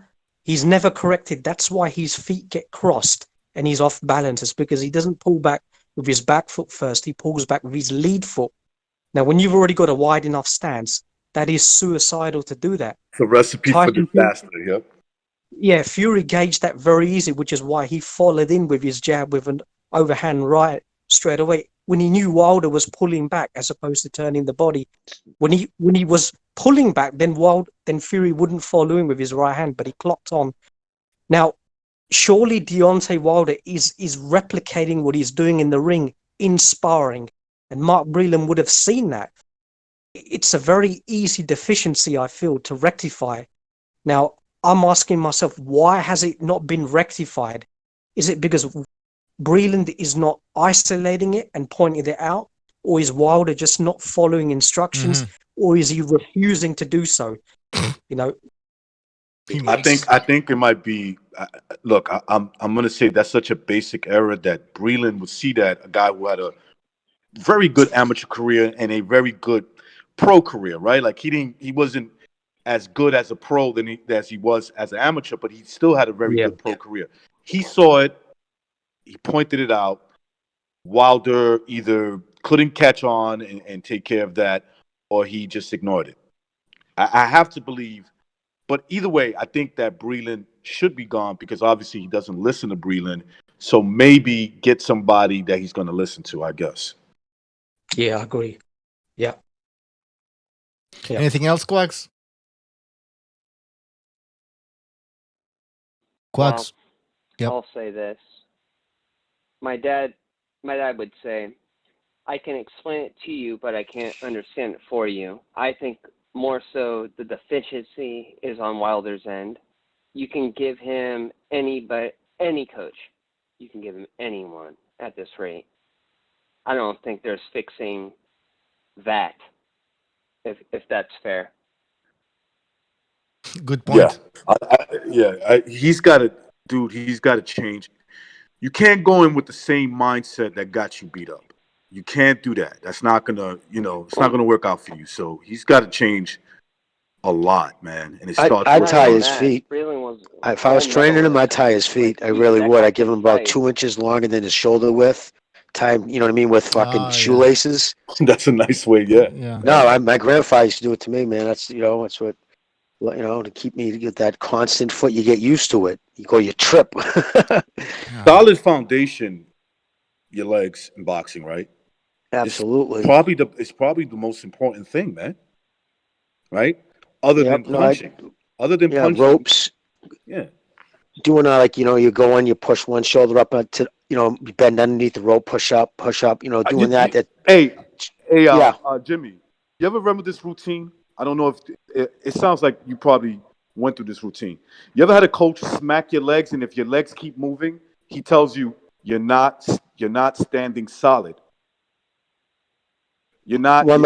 S21: corrected. That's why his feet get crossed and he's off balance. It's because he doesn't pull back with his back foot first. He pulls back with his lead foot. Now, when you've already got a wide enough stance, that is suicidal to do that.
S18: It's a recipe for
S21: Tyson
S18: disaster. Yep.
S21: Yeah, Fury gauged that very easy, which is why he followed in with his jab with an overhand right straight away when he knew Wilder was pulling back as opposed to turning the body. When he was pulling back, then Fury wouldn't follow in with his right hand, but he clocked on. Now, surely Deontay Wilder is replicating what he's doing in the ring in sparring, and Mark Breland would have seen that. It's a very easy deficiency, I feel, to rectify. Now, I'm asking myself, why has it not been rectified? Is it because Breland is not isolating it and pointing it out? Or is Wilder just not following instructions? Or is he refusing to do so? You know,
S18: I think it might be. Look, I'm going to say that's such a basic error that Breland would see that a guy who had a very good amateur career and a very good pro career, right? Like he wasn't as good as a pro as he was as an amateur, but he still had a very good pro career. He saw it, he pointed it out. Wilder either couldn't catch on and take care of that, or he just ignored it. I have to believe, but either way, I think that Breland should be gone because obviously he doesn't listen to Breland. So maybe get somebody that he's going to listen to, I guess.
S21: Yeah, I agree. Yeah.
S9: Anything else, Quacks? Quacks.
S22: Well, I'll say this. My dad would say, I can explain it to you, but I can't understand it for you. I think more so the deficiency is on Wilder's end. You can give him any coach. You can give him anyone at this rate. I don't think there's fixing that, if that's fair.
S9: Good point.
S18: He's got to change. You can't go in with the same mindset that got you beat up. You can't do that. That's not gonna, it's not gonna work out for you. So he's got to change a lot, man. And it starts.
S15: I'd tie his feet. If I was training him, I'd tie his feet. I really would. I'd give him about 2 inches longer than his shoulder width. Tie him, you know what I mean, with fucking shoelaces.
S18: That's a nice way, yeah.
S15: No, my grandfather used to do it to me, man. That's that's what. To keep me to get that constant foot, you get used to it. You trip.
S18: Solid foundation, your legs in boxing, right?
S15: Absolutely.
S18: It's probably the most important thing, man. Right? Other than punching.
S15: Ropes.
S18: Yeah.
S15: Doing you go in, you push one shoulder up to you bend underneath the rope, push up, doing that.
S18: Hey, Jimmy, you ever remember this routine? I don't know if it sounds like you probably went through this routine. You ever had a coach smack your legs, and if your legs keep moving, he tells you you're not standing solid. You're not.
S15: Well,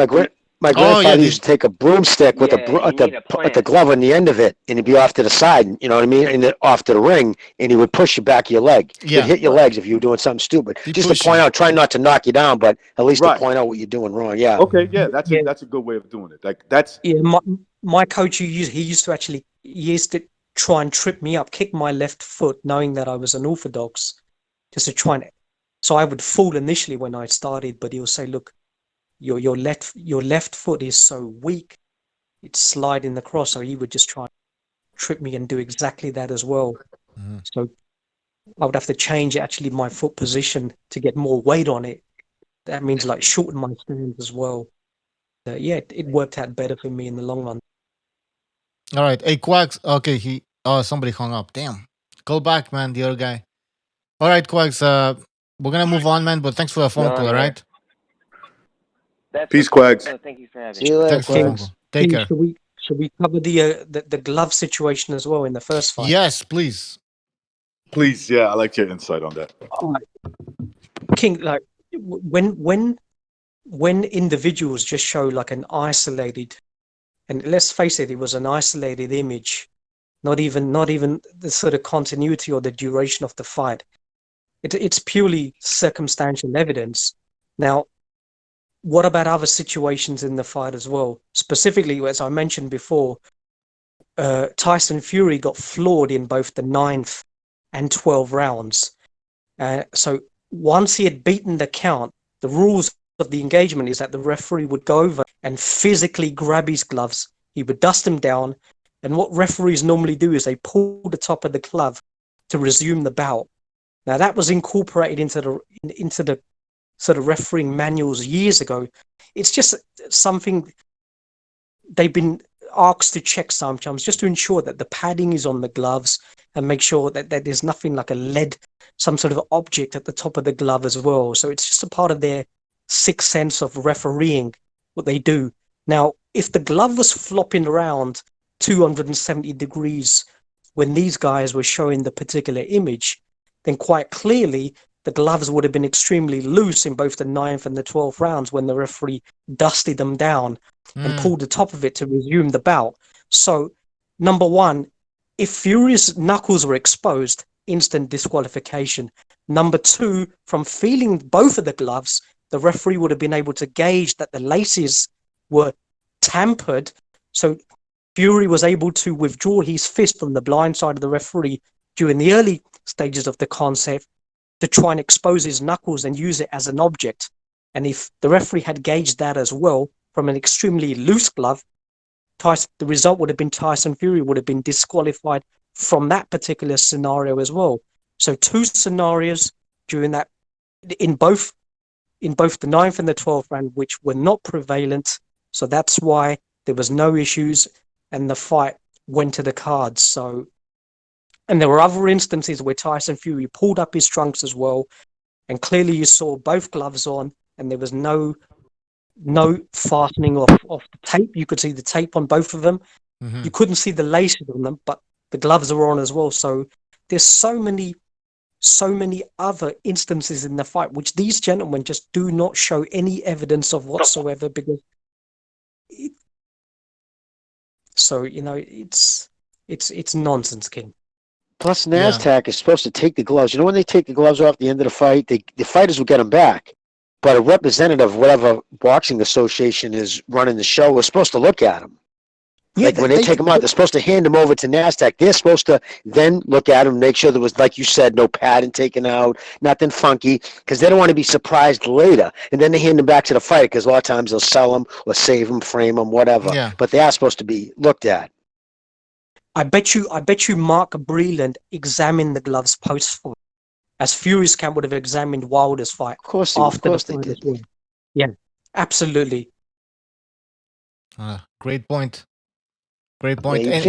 S15: my grandfather used to take a broomstick with the glove on the end of it, and he'd be off to the side. You know what I mean? And off to the ring, and he would push you back your leg. He'd hit your legs if you were doing something stupid. Just to point out, try not to knock you down, but at least to point out what you're doing wrong. Yeah.
S18: Okay. Yeah, that's a good way of doing it. Like that's.
S21: Yeah, my coach he used to try and trip me up, kick my left foot, knowing that I was unorthodox, just to try and. So I would fall initially when I started, but he'll say, "Look, your left foot is so weak, it's sliding across." So he would just try and trip me and do exactly that as well. So I would have to change actually my foot position to get more weight on it. That means shorten my stance as well. It worked out better for me in the long run.
S9: All right. Hey, Quacks. Okay, somebody hung up. Damn. Call back, man, the other guy. All right, Quacks. We're going to move on, man, but thanks for the phone call, all right?
S18: Peace, Quacks.
S22: Thank you for having
S15: me. See you later,
S9: Thanks for the phone call. Take care.
S21: Should we cover the glove situation as well in the first fight?
S9: Yes, please.
S18: Please, yeah, I like your insight on that.
S21: All right. King, when individuals just show an isolated, and let's face it, it was an isolated image, not even the sort of continuity or the duration of the fight. It's purely circumstantial evidence. Now, what about other situations in the fight as well? Specifically, as I mentioned before, Tyson Fury got floored in both the 9th and 12 rounds. So once he had beaten the count, the rules of the engagement is that the referee would go over and physically grab his gloves. He would dust them down. And what referees normally do is they pull the top of the glove to resume the bout. Now that was incorporated into the sort of refereeing manuals years ago. It's just something they've been asked to check sometimes, just to ensure that the padding is on the gloves and make sure that there's nothing like a lead, some sort of object at the top of the glove as well. So it's just a part of their sixth sense of refereeing, what they do. Now, if the glove was flopping around 270 degrees when these guys were showing the particular image, then quite clearly the gloves would have been extremely loose in both the 9th and the 12th rounds when the referee dusted them down and pulled the top of it to resume the bout. So, number one, if Fury's knuckles were exposed, instant disqualification. Number two, from feeling both of the gloves, the referee would have been able to gauge that the laces were tampered. So Fury was able to withdraw his fist from the blind side of the referee during the early stages of the concept to try and expose his knuckles and use it as an object. And if the referee had gauged that as well from an extremely loose glove, the result would have been Tyson Fury would have been disqualified from that particular scenario as well. So two scenarios during that in both the 9th and the 12th round, which were not prevalent. So that's why there was no issues and the fight went to the cards. So, and there were other instances where Tyson Fury pulled up his trunks as well, and clearly you saw both gloves on, and there was no fastening off the tape. You could see the tape on both of them.
S9: Mm-hmm.
S21: You couldn't see the laces on them, but the gloves are on as well. So there's so many other instances in the fight which these gentlemen just do not show any evidence of whatsoever, because it's nonsense, King.
S15: Plus, NASDAQ is supposed to take the gloves. You know, when they take the gloves off at the end of the fight, the fighters will get them back. But a representative of whatever boxing association is running the show is supposed to look at them. Yeah, like when they take them out, they're supposed to hand them over to NASDAQ. They're supposed to then look at them, make sure there was, like you said, no padding taken out, nothing funky, because they don't want to be surprised later. And then they hand them back to the fighter, because a lot of times they'll sell them or save them, frame them, whatever.
S21: Yeah.
S15: But they are supposed to be looked at.
S21: I bet you Mark Breland examined the gloves post-fight, as Fury's camp would have examined Wilder's fight.
S15: Of course they did.
S21: Well. Yeah, absolutely.
S9: Great point. Great point.
S15: Yeah,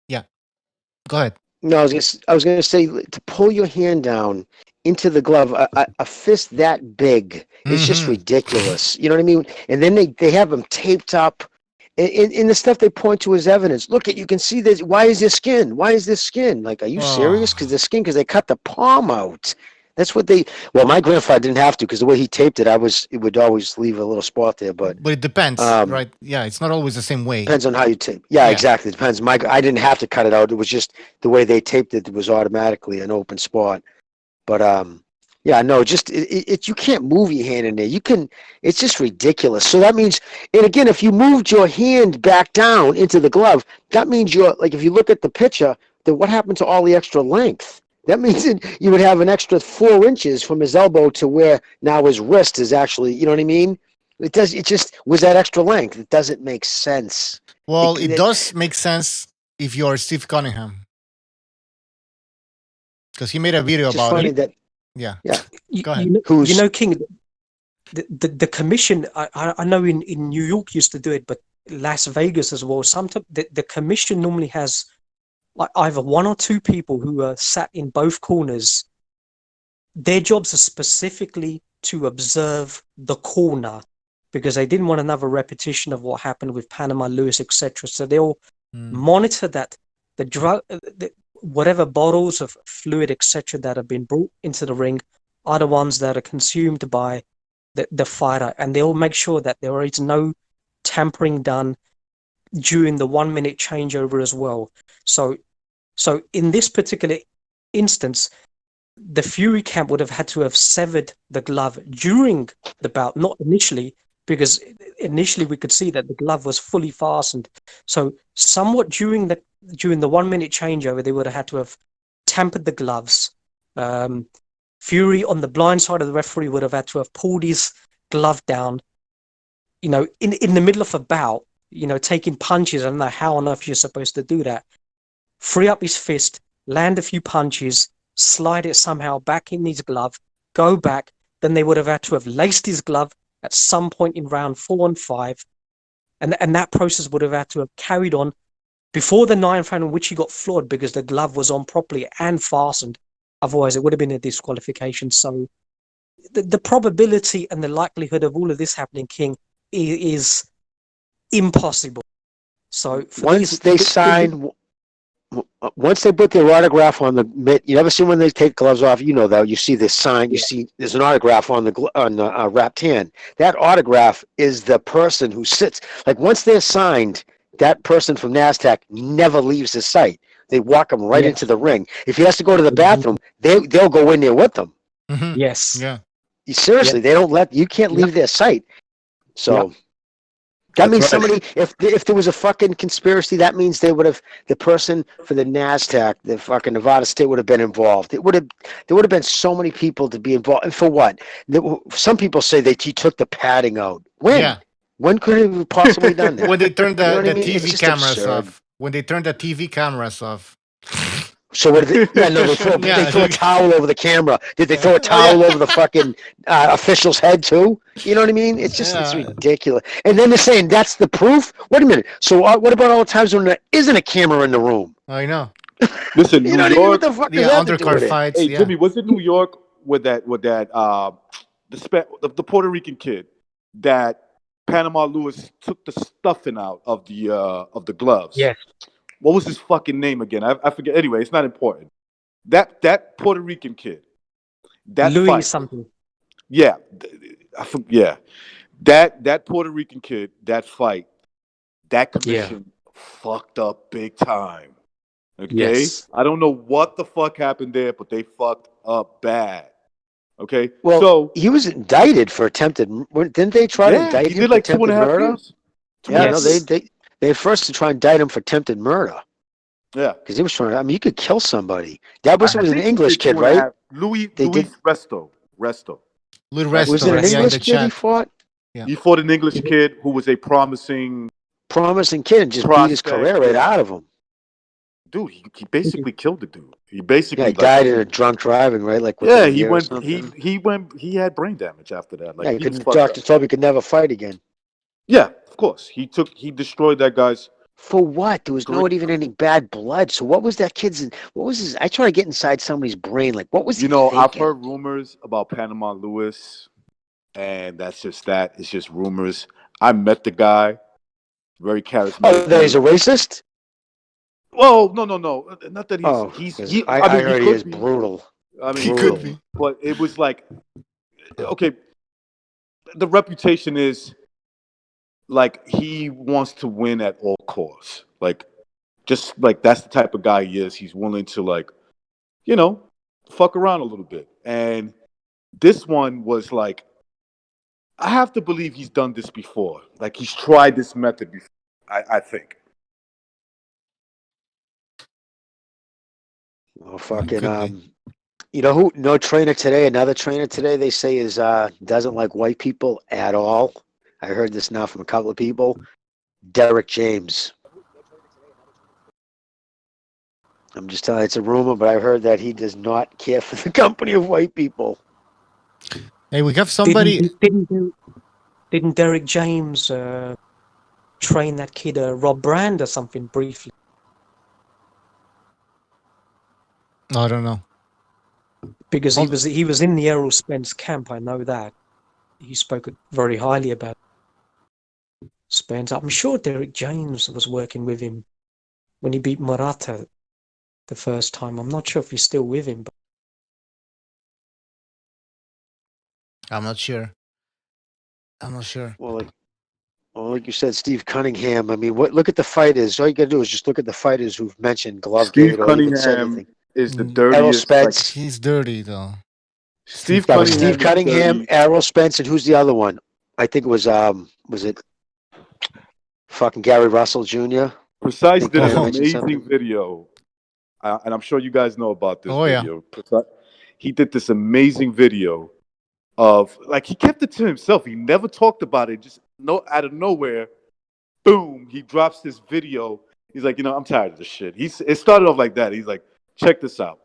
S9: yeah, go ahead.
S15: No, I was gonna say, to pull your hand down into the glove, a fist that big is just ridiculous. You know what I mean? And then they have them taped up. In the stuff they point to as evidence, look, you can see this. Why is this skin? Why is this skin? Like, are you serious? Because the skin, because they cut the palm out. That's what they. Well, my grandfather didn't have to, because the way he taped it, it would always leave a little spot there. But
S9: it depends, right? Yeah, it's not always the same way.
S15: Depends on how you tape. Yeah, exactly. It depends. I didn't have to cut it out. It was just the way they taped it. It was automatically an open spot. But yeah, no, just you can't move your hand in there. You can. It's just ridiculous. So that means, and again, if you moved your hand back down into the glove, that means you're like, if you look at the picture, then what happened to all the extra length? That means you would have an extra 4 inches from his elbow to where now his wrist is actually. You know what I mean? It just was that extra length. It doesn't make sense.
S9: Well, it does make sense if you're Steve Cunningham, because he made a video about it. Yeah. Go ahead.
S21: King, the commission, I know in New York used to do it, but Las Vegas as well. Sometimes the commission normally has like either 1 or 2 people who are sat in both corners. Their jobs are specifically to observe the corner, because they didn't want another repetition of what happened with Panama, Lewis, etc. So they'll monitor that the drug, whatever bottles of fluid, etc., that have been brought into the ring are the ones that are consumed by the fighter, and they'll make sure that there is no tampering done during the 1 minute changeover as well. So in this particular instance, the Fury camp would have had to have severed the glove during the bout, not initially, because initially we could see that the glove was fully fastened. So somewhat during the 1 minute changeover, they would have had to have tampered the gloves. Fury on the blind side of the referee would have had to have pulled his glove down. In the middle of a bout, taking punches. I don't know how on earth you're supposed to do that. Free up his fist, land a few punches, slide it somehow back in his glove, go back. Then they would have had to have laced his glove at some point in round 4 and 5. And that process would have had to have carried on before the 9th round, in which he got floored because the glove was on properly and fastened. Otherwise, it would have been a disqualification. So the probability and the likelihood of all of this happening, King, is impossible. So
S15: once they put their autograph on the mitt, you never see when they take gloves off. You know that you see this sign. You see there's an autograph on the wrapped hand. That autograph is the person who sits. Like once they're signed, that person from NASDAQ never leaves the site. They walk him right into the ring. If he has to go to the bathroom, they'll go in there with them.
S21: Yes.
S9: Yeah.
S15: Seriously, they don't let you can't leave their site. So that means somebody. If there was a fucking conspiracy, that means they would have the person for the NASDAQ, the fucking Nevada State would have been involved. There would have been so many people to be involved. And for what? Some people say that he took the padding out. When?
S9: Yeah.
S15: When could he have possibly done that?
S9: When they turned the,
S15: You know what I mean?
S9: TV
S15: It's just
S9: cameras
S15: absurd.
S9: off. When they turned the TV cameras off.
S15: So what did they? Yeah, no, they throw a towel over the camera. Did they throw a towel over the fucking official's head too? You know what I mean? It's just it's ridiculous. And then they're saying that's the proof. Wait a minute. So what about all the times when there isn't a camera in the room?
S9: I know.
S18: Listen,
S15: You
S18: New
S15: know what I mean?
S18: York.
S15: What the fuck does that have to do with it?
S9: fights.
S18: Hey, Jimmy, was it New York with that the Puerto Rican kid that Panama Lewis took the stuffing out of the gloves?
S21: Yes.
S18: What was his fucking name again? I forget. Anyway, it's not important. That Puerto Rican kid. That
S21: Louis
S18: fight,
S21: something.
S18: Yeah, That Puerto Rican kid. That fight. That commission fucked up big time. Okay,
S21: Yes.
S18: I don't know what the fuck happened there, but they fucked up bad. Okay,
S15: Well,
S18: so
S15: he was indicted for attempted. Didn't they try to indict
S18: he
S15: him
S18: did
S15: for
S18: like
S15: attempted
S18: 2.5
S15: murder?
S18: years.
S15: Yeah, no, they first to try and indict him for attempted murder.
S18: Yeah,
S15: because he was trying. I mean, you could kill somebody. That was
S18: I
S15: an
S18: think he
S15: English
S18: did
S15: kid,
S18: 2.5.
S15: right?
S18: Louis
S15: did.
S18: Resto.
S9: Louis
S15: Was
S9: Resto.
S15: it an
S9: in
S15: English
S9: the
S15: kid he
S9: chat.
S15: fought?
S9: Yeah.
S18: He fought an English kid who was a promising
S15: kid and just beat his
S18: prospect,
S15: career right out of him.
S18: Dude, he basically killed the dude. He basically
S15: he died in a drunk driving, right? Like within a year or something.
S18: he had brain damage after that. Like
S15: doctor told him he could never fight again.
S18: Yeah, of course. He destroyed that guy's.
S15: For what? There was not even any bad blood. So what was that kid's? What was his? I try to get inside somebody's brain. Like what was he thinking?
S18: I've heard rumors about Panama Lewis, and that's just that. It's just rumors. I met the guy. Very charismatic.
S15: Oh, that he's a racist?
S18: Well, no. Not that he's.
S15: I heard he is brutal.
S18: I mean,
S15: he
S18: could be. But it was like, okay, the reputation is like he wants to win at all costs. Like, just like that's the type of guy he is. He's willing to fuck around a little bit. And this one was like, I have to believe he's done this before. Like he's tried this method before. I think.
S15: Oh, fucking who? No trainer today. Another trainer today. They say is doesn't like white people at all. I heard this now from a couple of people. Derek James. I'm just telling you, it's a rumor, but I heard that he does not care for the company of white people.
S9: Hey, we have somebody.
S21: Didn't Derek James train that kid Rob Brand or something briefly?
S9: I don't know.
S21: Because he was in the Errol Spence camp. I know that. He spoke very highly about Spence. I'm sure Derek James was working with him when he beat Murata the first time. I'm not sure if he's still with him. But
S9: I'm not sure.
S15: Well, like you said, Steve Cunningham. I mean, look at the fighters. All you got to do is just look at the fighters who've mentioned Glove.
S18: Steve Cunningham is the
S15: Errol
S18: dirtiest.
S15: Spence.
S9: He's dirty though.
S18: Steve
S15: Yeah,
S18: Cunningham.
S15: Steve Cunningham,
S18: dirty.
S15: Errol Spence, and who's the other one? I think it was it fucking Gary Russell Jr.
S18: Precise
S15: think
S18: did
S15: I
S18: an
S15: mentioned
S18: amazing
S15: something.
S18: video, and I'm sure you guys know about this
S9: Oh, yeah.
S18: video. He did this amazing video of, like, he kept it to himself. He never talked about it. Just out of nowhere, boom, he drops this video. He's like, I'm tired of this shit. It started off like that. He's like, check this out.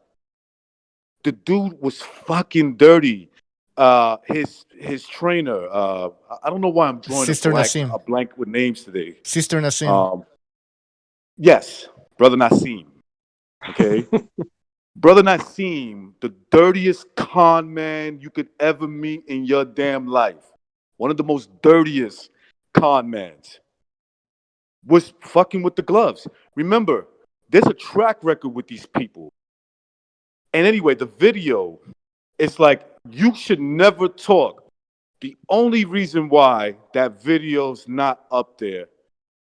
S18: The dude was fucking dirty. His trainer. I don't know why I'm drawing
S9: Sister Nassim.
S18: a blank with names today.
S9: Sister Nassim.
S18: Yes, Brother Nassim. Okay. Brother Nassim, the dirtiest con man you could ever meet in your damn life. One of the most dirtiest con mans. Was fucking with the gloves. Remember, there's a track record with these people. And anyway, the video, it's like, you should never talk. The only reason why that video's not up there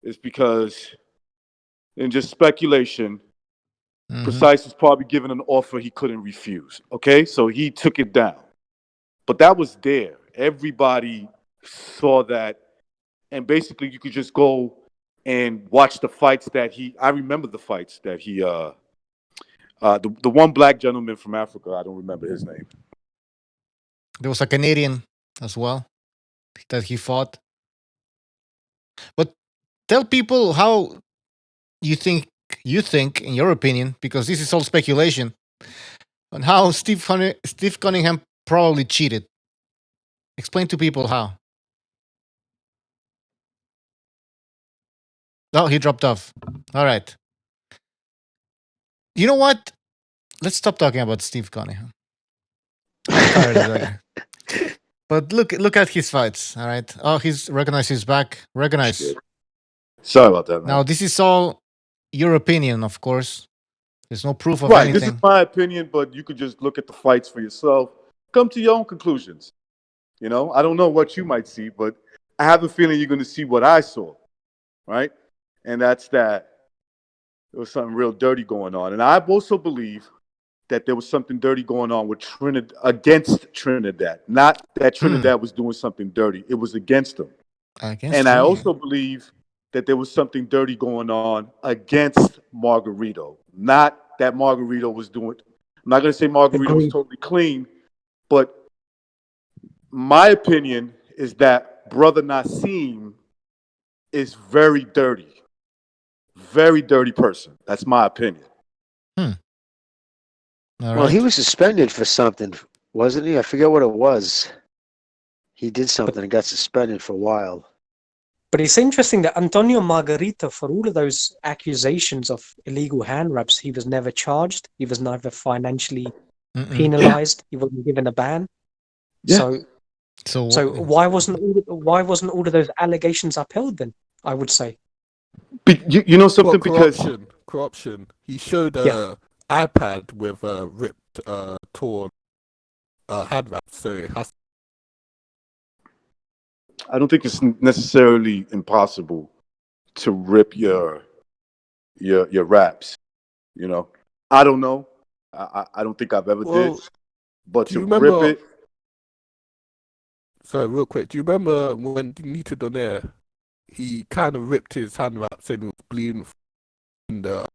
S18: is because, in just speculation, Precise was probably given an offer he couldn't refuse. Okay? So he took it down. But that was there. Everybody saw that. And basically, you could just go and watch the fights I remember the fights that he, the one black gentleman from Africa, I don't remember his name.
S9: There was a Canadian as well that he fought. But tell people how you think, in your opinion, because this is all speculation, on how Steve Cunningham probably cheated. Explain to people how. Oh, he dropped off. All right. You know what? Let's stop talking about Steve Cunningham. I'm tired already. But look at his fights. All right. Oh, he's recognized his back. Recognize.
S18: Shit. Sorry about that, man.
S9: Now, this is all your opinion, of course. There's no proof of
S18: Right,
S9: anything.
S18: this is my opinion, but you could just look at the fights for yourself. Come to your own conclusions. I don't know what you might see, but I have a feeling you're going to see what I saw, right? And that's that there was something real dirty going on. And I also believe that there was something dirty going on with Trinidad, against Trinidad. Not that Trinidad was doing something dirty. It was against them. And I also believe that there was something dirty going on against Margarito. Not that Margarito was doing. I'm not going to say Margarito was totally clean, but my opinion is that Brother Nassim is very dirty. Very dirty person. That's my opinion.
S15: Well, he was suspended for something, wasn't he? I forget what it was. He did something and got suspended for a while.
S21: But it's interesting that Antonio Margarito, for all of those accusations of illegal hand wraps, he was never charged. He was never financially penalized. He wasn't given a ban.
S18: Yeah.
S21: So why wasn't all of those allegations upheld then? I would say.
S18: You know something, because
S19: corruption. He showed iPad with ripped, torn hand wraps, so it has.
S18: I don't think it's necessarily impossible to rip your wraps. I don't know. I don't think I've ever did. But to rip it.
S19: Sorry, real quick. Do you remember when Nito Donaire, he kind of ripped his hand wraps and it was bleeding in the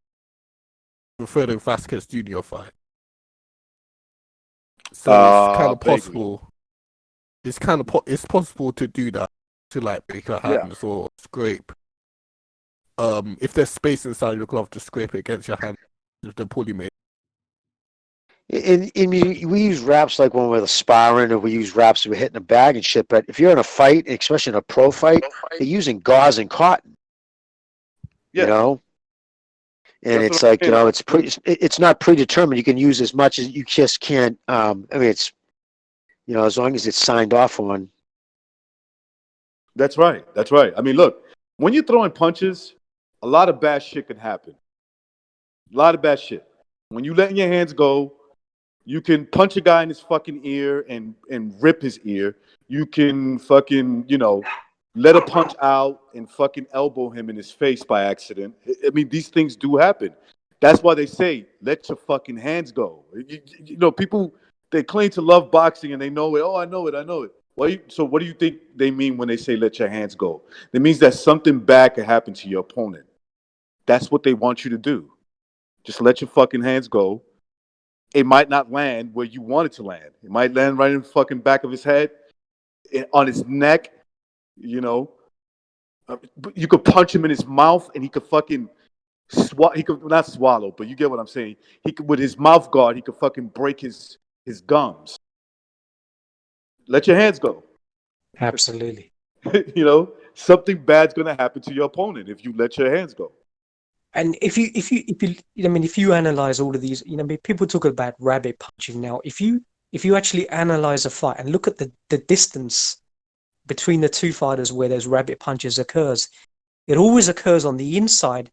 S19: Fredo Vasquez Jr. fight? So it's kind of possible. It's possible to do that, to like break your hands or scrape. If there's space inside your glove, to scrape it against your hand if they're poorly made.
S15: We use wraps like when we're sparring, or we use wraps when we're hitting a bag and shit. But if you're in a fight, especially in a pro fight, they're using gauze and cotton.
S18: Yeah.
S15: And it's like, it's not predetermined. You can use as much as you just can't. I mean, it's, as long as it's signed off on.
S18: That's right. I mean, look, when you're throwing punches, a lot of bad shit can happen. A lot of bad shit. When you letting your hands go, you can punch a guy in his fucking ear and rip his ear. You can fucking, let a punch out and fucking elbow him in his face by accident. I mean, these things do happen. That's why they say, let your fucking hands go. You know, people, they claim to love boxing and they know it. Oh, I know it. So what do you think they mean when they say let your hands go? It means that something bad could happen to your opponent. That's what they want you to do. Just let your fucking hands go. It might not land where you want it to land. It might land right in the fucking back of his head, on his neck, you know. You could punch him in his mouth and he could fucking he could not swallow, but you get what I'm saying. He could, with his mouth guard, he could fucking break his gums. Let your hands go.
S21: Absolutely.
S18: You know, something bad's gonna happen to your opponent if you let your hands go.
S21: And if you analyze all of these, people talk about rabbit punching. Now, if you actually analyze a fight and look at the distance between the two fighters where those rabbit punches occurs, it always occurs on the inside,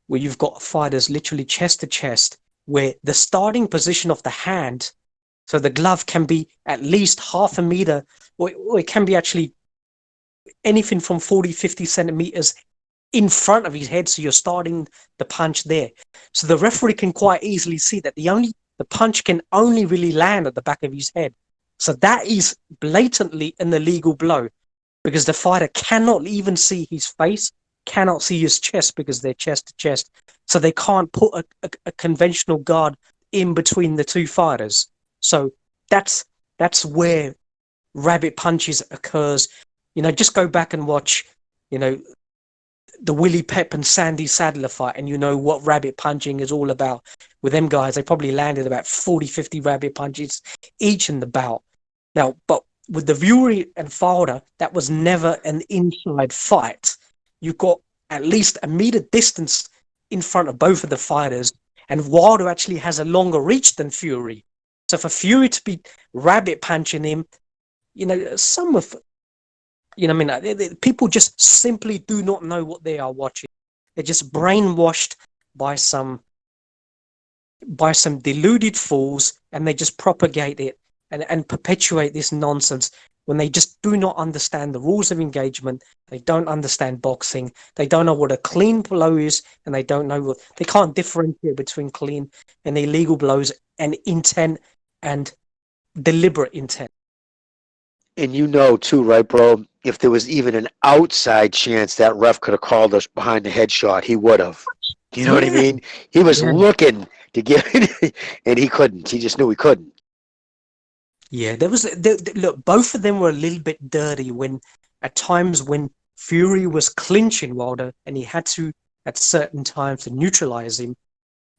S21: where you've got fighters literally chest to chest, where the starting position of the hand, so the glove can be at least half a meter, or it can be actually anything from 40, 50 centimeters in front of his head, so you're starting the punch there. So the referee can quite easily see that the punch can only really land at the back of his head. So that is blatantly an illegal blow, because the fighter cannot even see his face, cannot see his chest, because they're chest to chest. So they can't put a conventional guard in between the two fighters. So that's where rabbit punches occurs. Just go back and watch, the Willie Pep and Sandy Sadler fight, and you know what rabbit punching is all about. With them guys, they probably landed about 40, 50 rabbit punches each in the bout. Now, but with the Fury and Wilder, that was never an inside fight. You got at least a meter distance in front of both of the fighters, and Wilder actually has a longer reach than Fury. So for Fury to be rabbit punching him, people just simply do not know what they are watching. They're just brainwashed by some deluded fools, and they just propagate it and perpetuate this nonsense when they just do not understand the rules of engagement. They don't understand boxing. They don't know what a clean blow is, and they can't differentiate between clean and illegal blows and intent and deliberate intent.
S15: And too, right, bro? If there was even an outside chance that ref could have called us behind the headshot, he would have. You know what I mean? He was looking to get it, and he couldn't. He just knew he couldn't.
S21: Yeah, look, both of them were a little bit dirty at times when Fury was clinching Wilder, and he had to, at certain times, to neutralize him.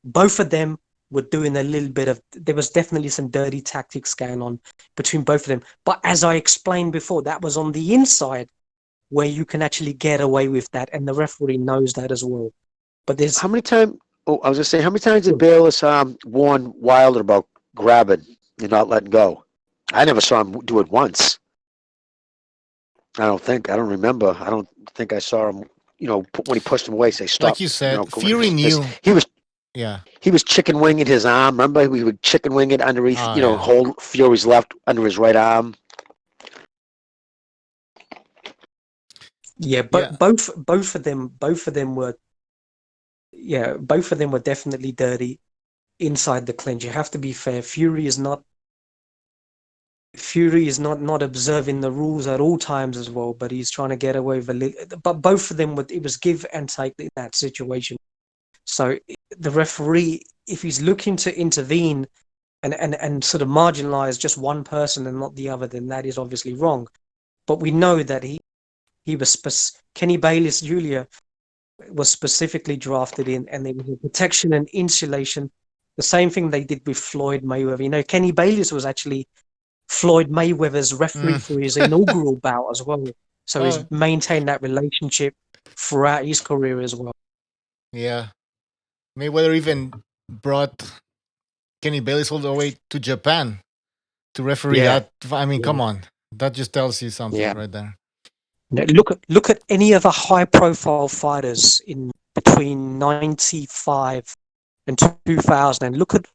S21: Both of them were doing a little bit of, there was definitely some dirty tactics going on between both of them. But as I explained before, that was on the inside where you can actually get away with that, and the referee knows that as well. But there's
S15: how many times did Bayless warn Wilder about grabbing and not letting go? I never saw him do it once. I don't remember. I don't think I saw him, when he pushed him away, say stop.
S9: Like you said, Fury knew.
S15: He was chicken winging his arm. Remember, we would chicken wing it underneath, hold Fury's left under his right arm.
S21: Yeah, but both of them were definitely dirty inside the clinch. You have to be fair. Fury is not observing the rules at all times as well, but he's trying to get away with but both of them it was give and take in that situation. So the referee, if he's looking to intervene and sort of marginalize just one person and not the other, then that is obviously wrong. But we know that he was Kenny Bayless Jr. was specifically drafted in, and there was a protection and insulation. The same thing they did with Floyd Mayweather. Kenny Bayless was actually Floyd Mayweather's referee for his inaugural bout as well. So he's maintained that relationship throughout his career as well.
S9: Yeah. Mayweather even brought Kenny Bayless all the way to Japan to referee that. I mean, come on. That just tells you something right there.
S21: Look at any other high-profile fighters in between 95 and 2000, and look at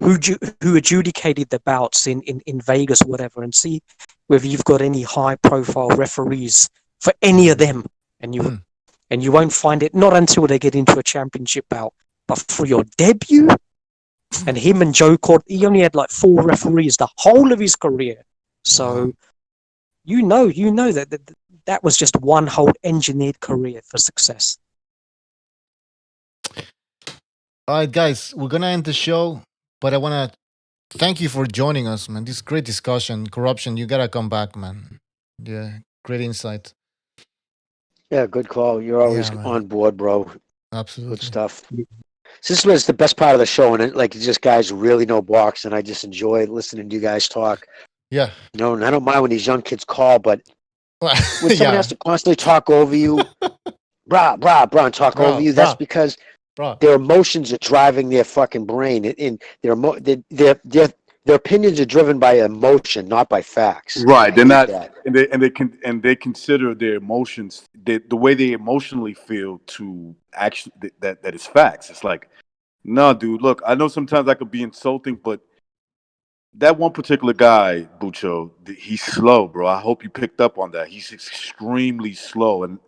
S21: who adjudicated the bouts in Vegas or whatever, and see whether you've got any high-profile referees for any of them, and you won't find it not until they get into a championship bout. but for your debut, and him and Joe Court, he only had like 4 referees the whole of his career. So you know that was just one whole engineered career for success.
S9: All right, guys, we're gonna end the show, but I wanna thank you for joining us, man. This great discussion. Corruption, you gotta come back, man. Yeah, great insight.
S15: Yeah, good call. You're always on board, bro.
S9: Absolutely.
S15: Good stuff. So this was the best part of the show, and like just guys who really know boxing. I just enjoy listening to you guys talk.
S9: Yeah.
S15: You know, and I don't mind when these young kids call, but when someone
S9: Yeah.
S15: has to constantly talk over you, brah, and talk over you, that's because their emotions are driving their fucking brain, and their opinions are driven by emotion, not by facts.
S18: Right. They're not,
S15: that.
S18: and they consider their emotions, the way they emotionally feel to actually that is facts. It's like, no, dude. Look, I know sometimes I could be insulting, but that one particular guy, Bucho, he's slow, bro. I hope you picked up on that. He's extremely slow, and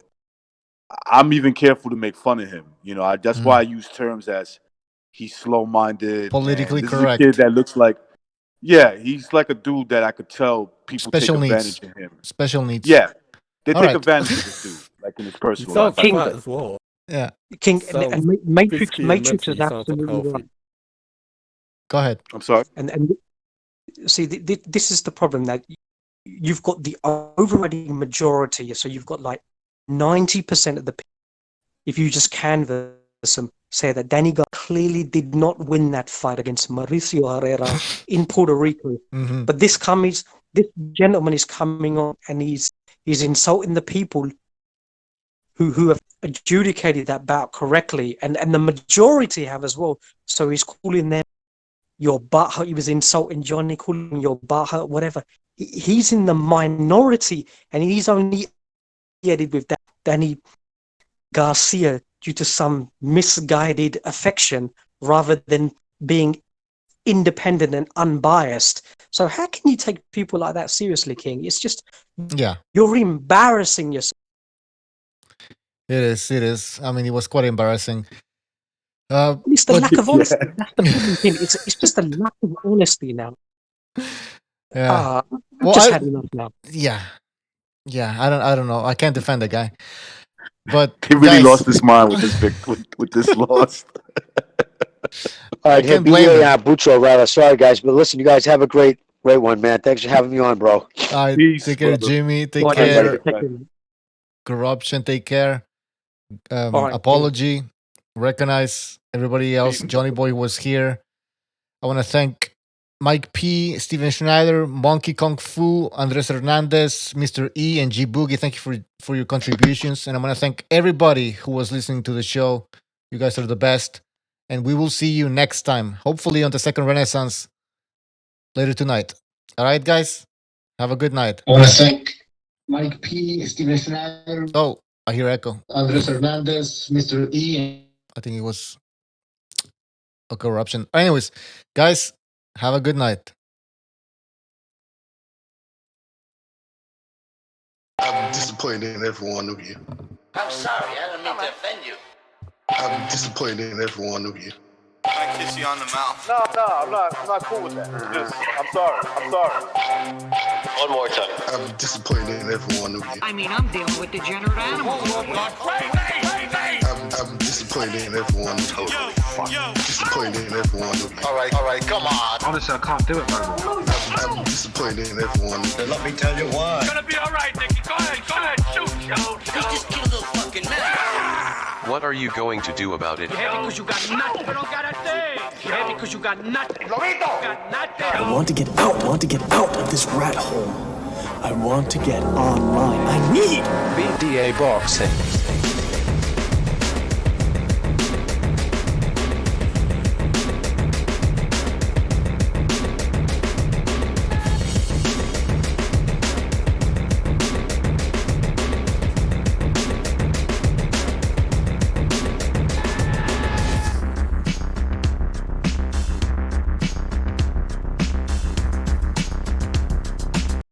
S18: I'm even careful to make fun of him. You know, that's why I use terms as he's slow-minded,
S9: politically
S18: this
S9: correct.
S18: Is a kid that looks like, he's like a dude that I could tell people take advantage of him.
S9: Special needs.
S18: Yeah, they
S9: All
S18: take
S9: right.
S18: advantage of this dude, like in his personal life.
S19: King as well.
S9: Yeah.
S21: King and Matrix is absolutely right.
S9: Go ahead.
S18: I'm sorry.
S21: And see, this is the problem, that you've got the overriding majority. So you've got like 90% of the people. If you just canvass them, say that Danny Garcia clearly did not win that fight against Mauricio Herrera in Puerto Rico.
S9: Mm-hmm.
S21: But this gentleman is coming on and he's insulting the people who have adjudicated that bout correctly, and the majority have as well. So he's calling them your butthurt. He was insulting Johnny, calling him your butthurt, whatever. He's in the minority, and he's only associated with that Danny Garcia due to some misguided affection rather than being independent and unbiased. So how can you take people like that seriously, King? It's just, you're embarrassing yourself.
S9: It is. I mean, it was quite embarrassing.
S21: It's the lack of honesty. That's the problem, King. It's just a lack of honesty now.
S9: Yeah.
S21: I've just had enough now.
S9: Yeah. I don't know. I can't defend the guy. But
S18: he really lost his mind with this with this loss.
S15: All right, here, BDA Bucho, rather. Sorry, guys, but listen, you guys have a great one, man. Thanks for having me on, bro.
S9: All right, take care, Jimmy. Take care. Corruption. Take care. Apology. Recognize everybody else. Johnny Boy was here. I want to thank Mike P, Steven Schneider, Monkey Kung Fu, Andres Hernandez, Mr. E, and G Boogie. Thank you for your contributions. And I want to thank everybody who was listening to the show. You guys are the best. And we will see you next time, hopefully on the Second Renaissance later tonight. All right, guys? Have a good night.
S1: I want to thank Mike P, Steven Schneider.
S9: Oh, I hear echo.
S1: Andres Hernandez, Mr. E.
S9: I think it was a corruption. Anyways, guys, have a good night.
S5: I'm disappointed in every one of you.
S2: I'm sorry, I don't mean to offend you.
S5: I'm disappointed in every one of you.
S23: I kiss you on the mouth. No, I'm not cool with that. I'm sorry.
S2: One more time.
S5: I'm disappointed in every one of you.
S4: I mean, I'm dealing with degenerate animals.
S5: I'm disappointed in every one of you. Disappointed in every one of you.
S2: All right, come on.
S3: Honestly, I can't do it no more.
S5: I'm disappointed in every one of you.
S2: Let me tell you why.
S4: It's gonna be all right, Nicky. Go ahead, shoot.
S2: You just killed a fucking man.
S7: What are you going to do about it?
S4: You're happy because you got nothing. You don't got a thing. You're happy because you got nothing. Lomito! Got nothing.
S8: I want to get out. I want to get out of this rat hole. I want to get online. I need
S24: BDA Boxing.